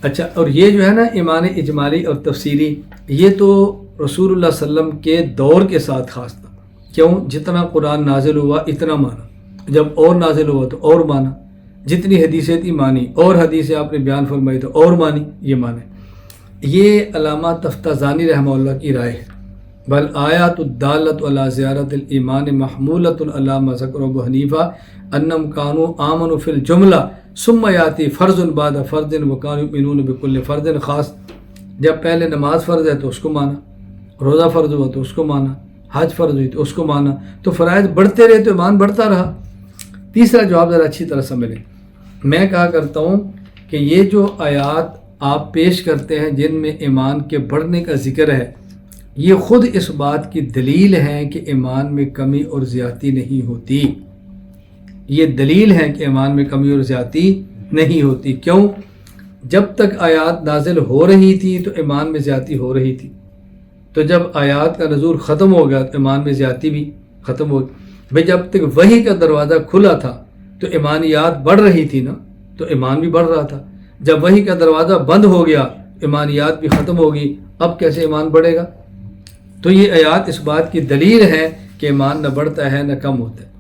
اچھا، اور یہ جو ہے نا ایمان اجمالی اور تفصیلی، یہ تو رسول اللہ صلی اللہ علیہ وسلم کے دور کے ساتھ خاص تھا۔ کیوں؟ جتنا قرآن نازل ہوا اتنا مانا، جب اور نازل ہوا تو اور مانا، جتنی حدیثیں تھی مانی، اور حدیثیں آپ نے بیان فرمائی تو اور مانی، یہ مانے۔ یہ علامہ تفتازانی رحمہ اللہ کی رائے ہے۔ بل آیات الدالۃ علی زیارت الایمان محمولۃ علی ما ذکر ابو حنیفہ انہم کانوا آمنوا فی الجملہ ثم یاتی فرض بعد فرض وکانوا یؤمنون بکل فرض خاص۔ جب پہلے نماز فرض ہے تو اس کو مانا، روزہ فرض ہوا تو اس کو مانا، حج فرض ہوئی تو اس کو مانا، تو فرائض بڑھتے رہے تو ایمان بڑھتا رہا۔ تیسرا جواب ذرا اچھی طرح سمجھ لیں۔ میں کہا کرتا ہوں کہ یہ جو آیات آپ پیش کرتے ہیں جن میں ایمان کے بڑھنے کا ذکر ہے، یہ خود اس بات کی دلیل ہے کہ ایمان میں کمی اور زیادتی نہیں ہوتی۔ یہ دلیل ہے کہ ایمان میں کمی اور زیادتی نہیں ہوتی۔ کیوں؟ جب تک آیات نازل ہو رہی تھی تو ایمان میں زیادتی ہو رہی تھی، تو جب آیات کا نزول ختم ہو گیا تو ایمان میں زیادتی بھی ختم ہو گئی۔ بھئی جب تک وحی کا دروازہ کھلا تھا تو ایمانیات بڑھ رہی تھی نا، تو ایمان بھی بڑھ رہا تھا۔ جب وحی کا دروازہ بند ہو گیا، ایمانیات بھی ختم ہوگی، اب کیسے ایمان بڑھے گا؟ تو یہ آیات اس بات کی دلیل ہے کہ ایمان نہ بڑھتا ہے نہ کم ہوتا ہے۔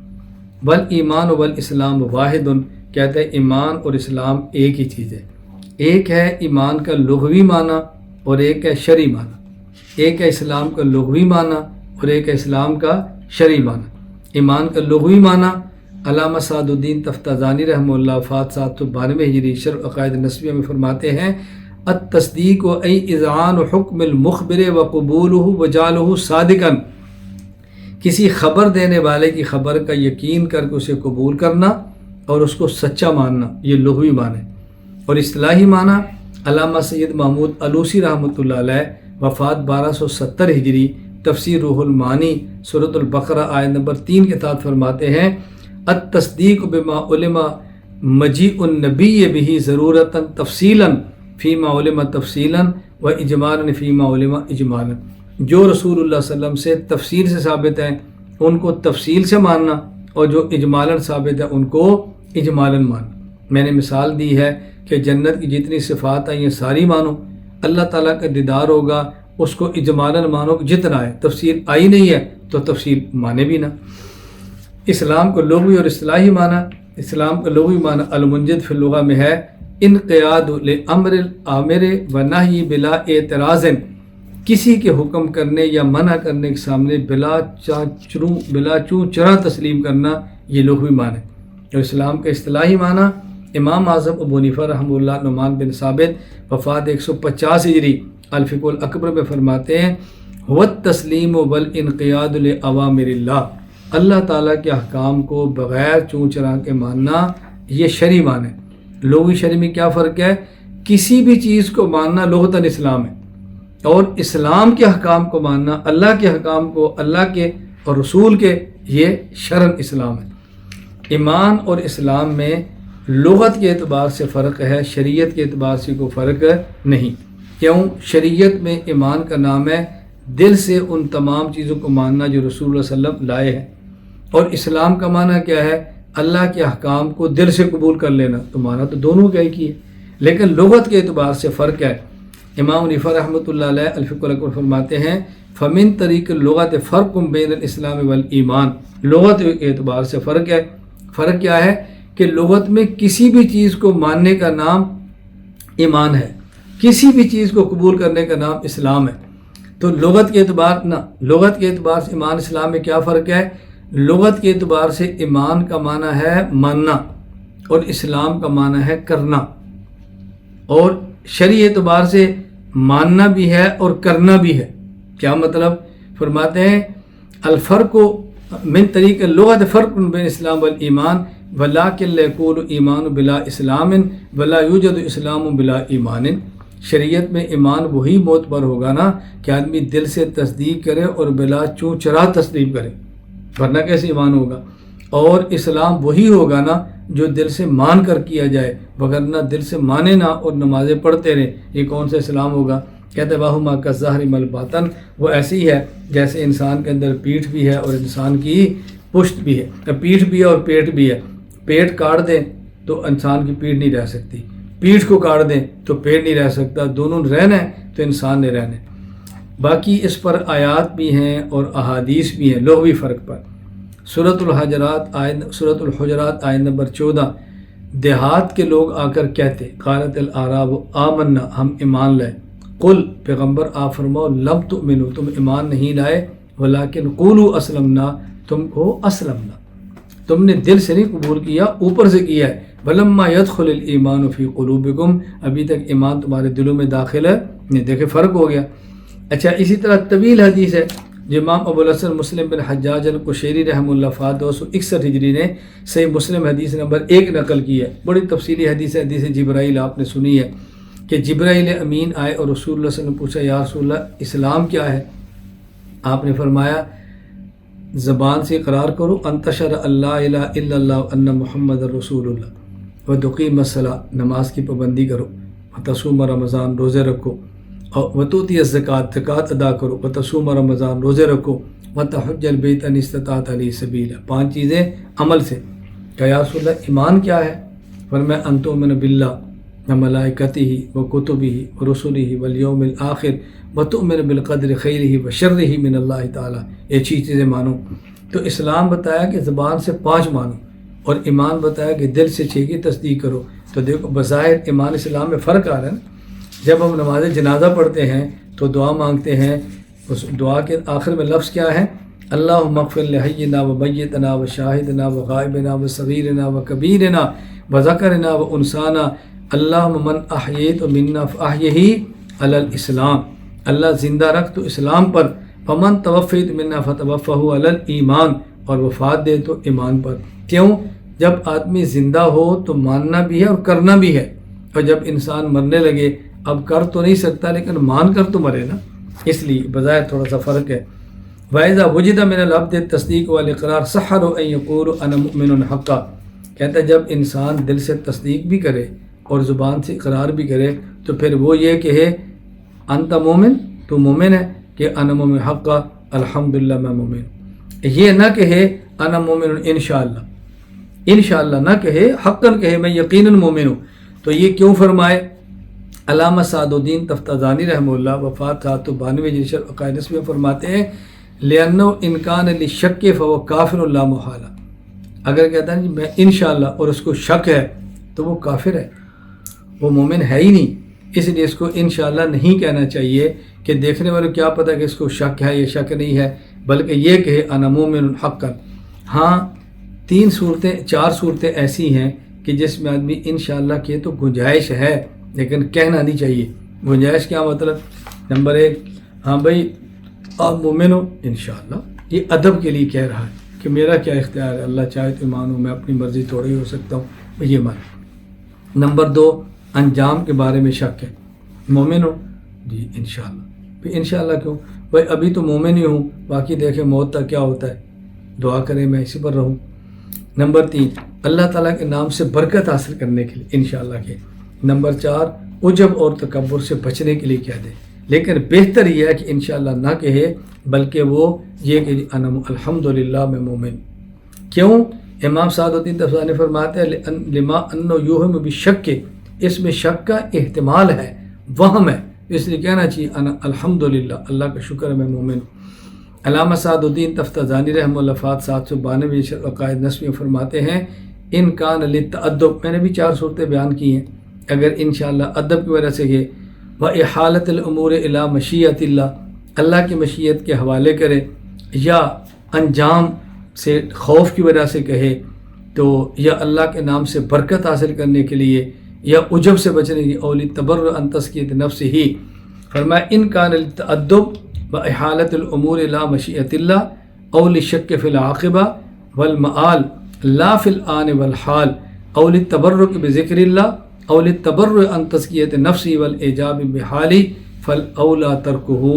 بل ایمان و بل اسلام واحد، کہتے ہیں ایمان اور اسلام ایک ہی چیز ہے. ایک ہے ایمان کا لغوی معنی اور ایک ہے شرعی معنی. ایک ہے اسلام کا لغوی معنی اور ایک ہے اسلام کا شرعی معنی. ایمان کا لغوی معنی علامہ سعد الدین تفتازانی رحمہ اللہ وفات 792 ہجری شرح عقائد نسبیہ میں فرماتے ہیں التصدیق و ای اذعان حکم المخبر و قبولہ و جعلہ صادقا، کسی خبر دینے والے کی خبر کا یقین کر کے اسے قبول کرنا اور اس کو سچا ماننا، یہ لغوی معنی. اور اصطلاحی معنی علامہ سید محمود علوسی رحمۃ اللہ علیہ وفات 1270 ہجری تفسیر روح المعانی سورۃ البقرہ آیت نمبر 3 کے تحت فرماتے ہیں التصدیق بما علم مجیء النبی بہ ضرورتا تفصیلا فیما علم تفصیلا و اجمالا فیما علم اجمالا. جو رسول اللہ صلی اللہ علیہ وسلم سے تفصیل سے ثابت ہیں ان کو تفصیل سے ماننا، اور جو اجمالاً ثابت ہے ان کو اجمالاً ماننا. میں نے مثال دی ہے کہ جنت کی جتنی صفات ہیں یہ ساری مانو. اللہ تعالیٰ کا دیدار ہوگا اس کو اجمالاً مانو جتنا ہے، تفصیل آئی نہیں ہے تو تفصیل مانے بھی نہ. اسلام کو لغوی اور اصطلاحی معنی. اسلام کا لغوی معنی المنجد فی اللغہ میں ہے انقیاد لامر الامر و نہی بلا اعتراض، کسی کے حکم کرنے یا منع کرنے کے سامنے بلا چوں چرا تسلیم کرنا، یہ لغوی معنی. اور اسلام کا اصطلاحی معنی امام اعظم ابو حنیفہ رحمہ اللہ نعمان بن ثابت وفات 150 ہجری الفقہ الاکبر میں فرماتے ہیں هو التسلیم والانقیاد لأوامر اللہ، اللہ تعالیٰ کے احکام کو بغیر چوں چرا کے ماننا، یہ شرعی معنی. لغوی شرعی میں کیا فرق ہے؟ کسی بھی چیز کو ماننا لغتاً اسلام ہے، اور اسلام کے احکام کو ماننا، اللہ کے احکام کو، اللہ کے اور رسول کے، یہ شرعاً اسلام ہے. ایمان اور اسلام میں لغت کے اعتبار سے فرق ہے، شریعت کے اعتبار سے کوئی فرق نہیں. کیوں؟ شریعت میں ایمان کا نام ہے دل سے ان تمام چیزوں کو ماننا جو رسول اللہ صلی اللہ علیہ وسلم لائے ہیں، اور اسلام کا معنی کیا ہے؟ اللہ کے احکام کو دل سے قبول کر لینا. تو معنی تو دونوں کا ایک ہی ہے، لیکن لغت کے اعتبار سے فرق ہے. امام حنیفہ رحمۃ اللہ علیہ الفقہ الاکبر فرماتے ہیں فمن طریق اللغت فرق بین الاسلام والایمان، لغت کے اعتبار سے فرق ہے. فرق کیا ہے؟ کہ لغت میں کسی بھی چیز کو ماننے کا نام ایمان ہے، کسی بھی چیز کو قبول کرنے کا نام اسلام ہے. تو لغت کے اعتبار سے ایمان اسلام میں کیا فرق ہے؟ لغت کے اعتبار سے ایمان کا معنی ہے ماننا اور اسلام کا معنی ہے کرنا، اور شرعی اعتبار سے ماننا بھی ہے اور کرنا بھی ہے. کیا مطلب؟ فرماتے ہیں الفرق من طریق اللغت فرق بین اسلام والایمان ولکن لا یکون ایمان بلا اسلام ولا یوجد اسلام بلا ایمان. شریعت میں ایمان وہی معتبر ہوگا نا کہ آدمی دل سے تصدیق کرے اور بلا چوں چرا تسلیم کرے، ورنہ کیسے ایمان ہوگا. اور اسلام وہی ہوگا نا جو دل سے مان کر کیا جائے، وگرنہ دل سے مانے نہ اور نمازیں پڑھتے رہے، یہ کون سا اسلام ہوگا؟ کہتے واہما کالظہر ملباطن، وہ ایسی ہے جیسے انسان کے اندر پیٹھ بھی ہے اور انسان کی پشت بھی ہے. پیٹھ بھی ہے اور پیٹ بھی ہے. پیٹ کاٹ دیں تو انسان کی پیٹھ نہیں رہ سکتی، پیٹھ کو کاٹ دیں تو پیٹ نہیں رہ سکتا. دونوں رہنا ہے تو انسان نے رہنا ہے. باقی اس پر آیات بھی ہیں اور احادیث بھی ہیں لغوی فرق پر. سورۃ الحجرات آیت نمبر 14، دیہات کے لوگ آ کر کہتے قالت الاعراب آمنا، ہم ایمان لائے. قل، پیغمبر آپ فرماؤ لم تؤمنوا، تم ایمان نہیں لائے، ولیکن قولوا اسلمنا، تم کو اسلمنا، تم نے دل سے نہیں قبول کیا، اوپر سے کیا ہے. ولما يدخل الایمان فی قلوبکم، ابھی تک ایمان تمہارے دلوں میں داخل ہے نہیں. دیکھیں فرق ہو گیا. اچھا، اسی طرح طویل حدیث ہے جو امام ابو الحسن مسلم بن حجاج القشیری رحمہ اللہ وفات 261 ہجری نے صحیح مسلم حدیث نمبر 1 نقل کی ہے. بڑی تفصیلی حدیث ہے، حدیث جبرائیل آپ نے سنی ہے کہ جبرائیل امین آئے اور رسول اللہ صلی اللہ علیہ وسلم نے پوچھا یا رسول اللہ اسلام کیا ہے؟ آپ نے فرمایا زبان سے اقرار کرو ان تشہد اللہ الہ الا اللہ ان محمد رسول اللہ وتقیم الصلاۃ، نماز کی پابندی کرو، وتصوم رمضان، روزے رکھو، وتؤتی الزکوٰۃ، زکوٰۃ ادا کرو، وتصوم رمضان، روزے رکھو، وتحج البیت ان استطعت الیہ سبیلا. 5 چیزیں عمل سے. کہ یا رسول اللہ ایمان کیا ہے؟ فرمایا ان تؤمن باللہ وملائکتہ وکتبہ ورسلہ والیوم الآخر وتؤمن بالقدر خیرہ وشرہ من اللہ تعالیٰ. یہ چیزیں مانو. تو اسلام بتایا کہ زبان سے 5 مانو، اور ایمان بتایا کہ دل سے 6 کی تصدیق کرو. تو دیکھو بظاہر ایمان اسلام میں فرق آ رہا ہے نا. جب ہم نماز جنازہ پڑھتے ہیں تو دعا مانگتے ہیں، اس دعا کے آخر میں لفظ کیا ہے؟ اللہم اغفر لحینا و میتنا و شاہدنا و غائبنا و صغیرنا و کبیرنا و ذکرنا و انسانا اللہم من احییت منا فاحیہ علی الاسلام. اللہ زندہ رکھ تو اسلام پر، فمن توفیت منا فتوفہ علی الایمان، اور وفات دے تو ایمان پر. کیوں؟ جب آدمی زندہ ہو تو ماننا بھی ہے اور کرنا بھی ہے، اور جب انسان مرنے لگے اب کر تو نہیں سکتا لیکن مان کر تو مرے نا. اس لیے بظاہر تھوڑا سا فرق ہے. وَإِذَا وُجِدَ مِنَ الْعَبْدِ التَّصْدِيقُ وَالْإِقْرَارُ سَحَّرُ أَن يَقُولُ أَنَا مُؤْمِنٌ حَقًّا. کہتا ہے جب انسان دل سے تصدیق بھی کرے اور زبان سے اقرار بھی کرے تو پھر وہ یہ کہے انت مومن، تو مومن ہے، کہ انا مومن حقا، الحمدللہ میں مومن. یہ نہ کہے انا مومن انشاءاللہ، انشاءاللہ نہ کہے، حقاً کہے میں یقیناً مومن ہوں. تو یہ کیوں فرمائے؟ علامہ سعد الدین تفتازانی رحمہ اللہ وفات 792 جلد عقائد میں فرماتے ہیں لِأَنَّهُ إِنْ كَانَ لِلشَّكِّ فَهُوَ كَافِرٌ لَا مُحَالَةَ. اگر کہتا ہے میں انشاءاللہ اور اس کو شک ہے تو وہ کافر ہے، وہ مومن ہے ہی نہیں. اس لیے اس کو انشاءاللہ نہیں کہنا چاہیے کہ دیکھنے والوں کیا پتہ کہ اس کو شک ہے یا شک نہیں ہے، بلکہ یہ کہے انا مومن حقا. ہاں 4 صورتیں ایسی ہیں کہ جس میں آدمی انشاءاللہ کہے تو گنجائش ہے لیکن کہنا نہیں چاہیے. گنجائش کیا مطلب؟ نمبر 1، ہاں بھائی آپ مومن ہو انشاءاللہ، یہ ادب کے لیے کہہ رہا ہے کہ میرا کیا اختیار ہے، اللہ چاہے تو ایمان ہوں، میں اپنی مرضی تھوڑی ہی ہو سکتا ہوں، یہ مان. نمبر 2، انجام کے بارے میں شک ہے. مومن ہو جی انشاءاللہ. پھر انشاءاللہ کیوں؟ بھائی ابھی تو مومن ہی ہوں، باقی دیکھیں موت تک کیا ہوتا ہے، دعا کریں میں اسی پر رہوں. نمبر 3، اللہ تعالیٰ کے نام سے برکت حاصل کرنے کے لیے انشاءاللہ کہ. نمبر 4، عجب اور تکبر سے بچنے کے لیے کہہ دے. لیکن بہتر یہ ہے کہ انشاءاللہ نہ کہے بلکہ وہ یہ کہ الحمدللہ میں مومن. کیوں؟ امام سعد الدین تفتازانی فرماتے ہیں لما انه یوہم بالشک، اس میں شک کا احتمال ہے، وہم ہے، اس لیے کہنا چاہیے انا الحمدللہ، اللہ کا شکر ہے میں مومن. علامہ سعد الدین تفتازانی رحمہ اللہ وفات 792 عقائد نسوی فرماتے ہیں ان کان للتأدب. میں نے بھی 4 صورتیں بیان کی ہیں. اگر انشاءاللہ ادب کی وجہ سے یہ وَإِحَالَةِ الْأُمُورِ إِلَىٰ مَشِيَّةِ اللَّهِ، اللہ کی مشیت کے حوالے کرے، یا انجام سے خوف کی وجہ سے کہے تو، یا اللہ کے نام سے برکت حاصل کرنے کے لیے، یا عجب سے بچنے کی، اولی تبرع عن تزکیۃ نفس ہی. فرمایا ان کان للتأدب وإحالة الأمور إلى مشیئة اللہ او للشک فی العاقبہ والمآل لا فی الآن والحال او للتبرک بذکر اللہ او للتبرع عن تزکیۃ نفسی والاعجاب بحالی فالاولی ترکہ.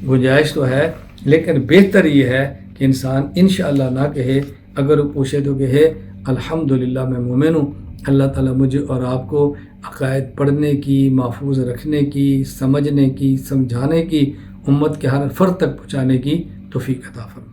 گنجائش تو ہے لیکن بہتر یہ ہے کہ انسان انشاءاللہ نہ کہے. اگر وہ پوچھے تو کہے الحمدللہ میں مومن ہوں. اللہ تعالیٰ مجھے اور آپ کو عقائد پڑھنے کی، محفوظ رکھنے کی، سمجھنے کی، سمجھانے کی، امت کے ہر فرد تک پہنچانے کی توفیق عطا فرمائے.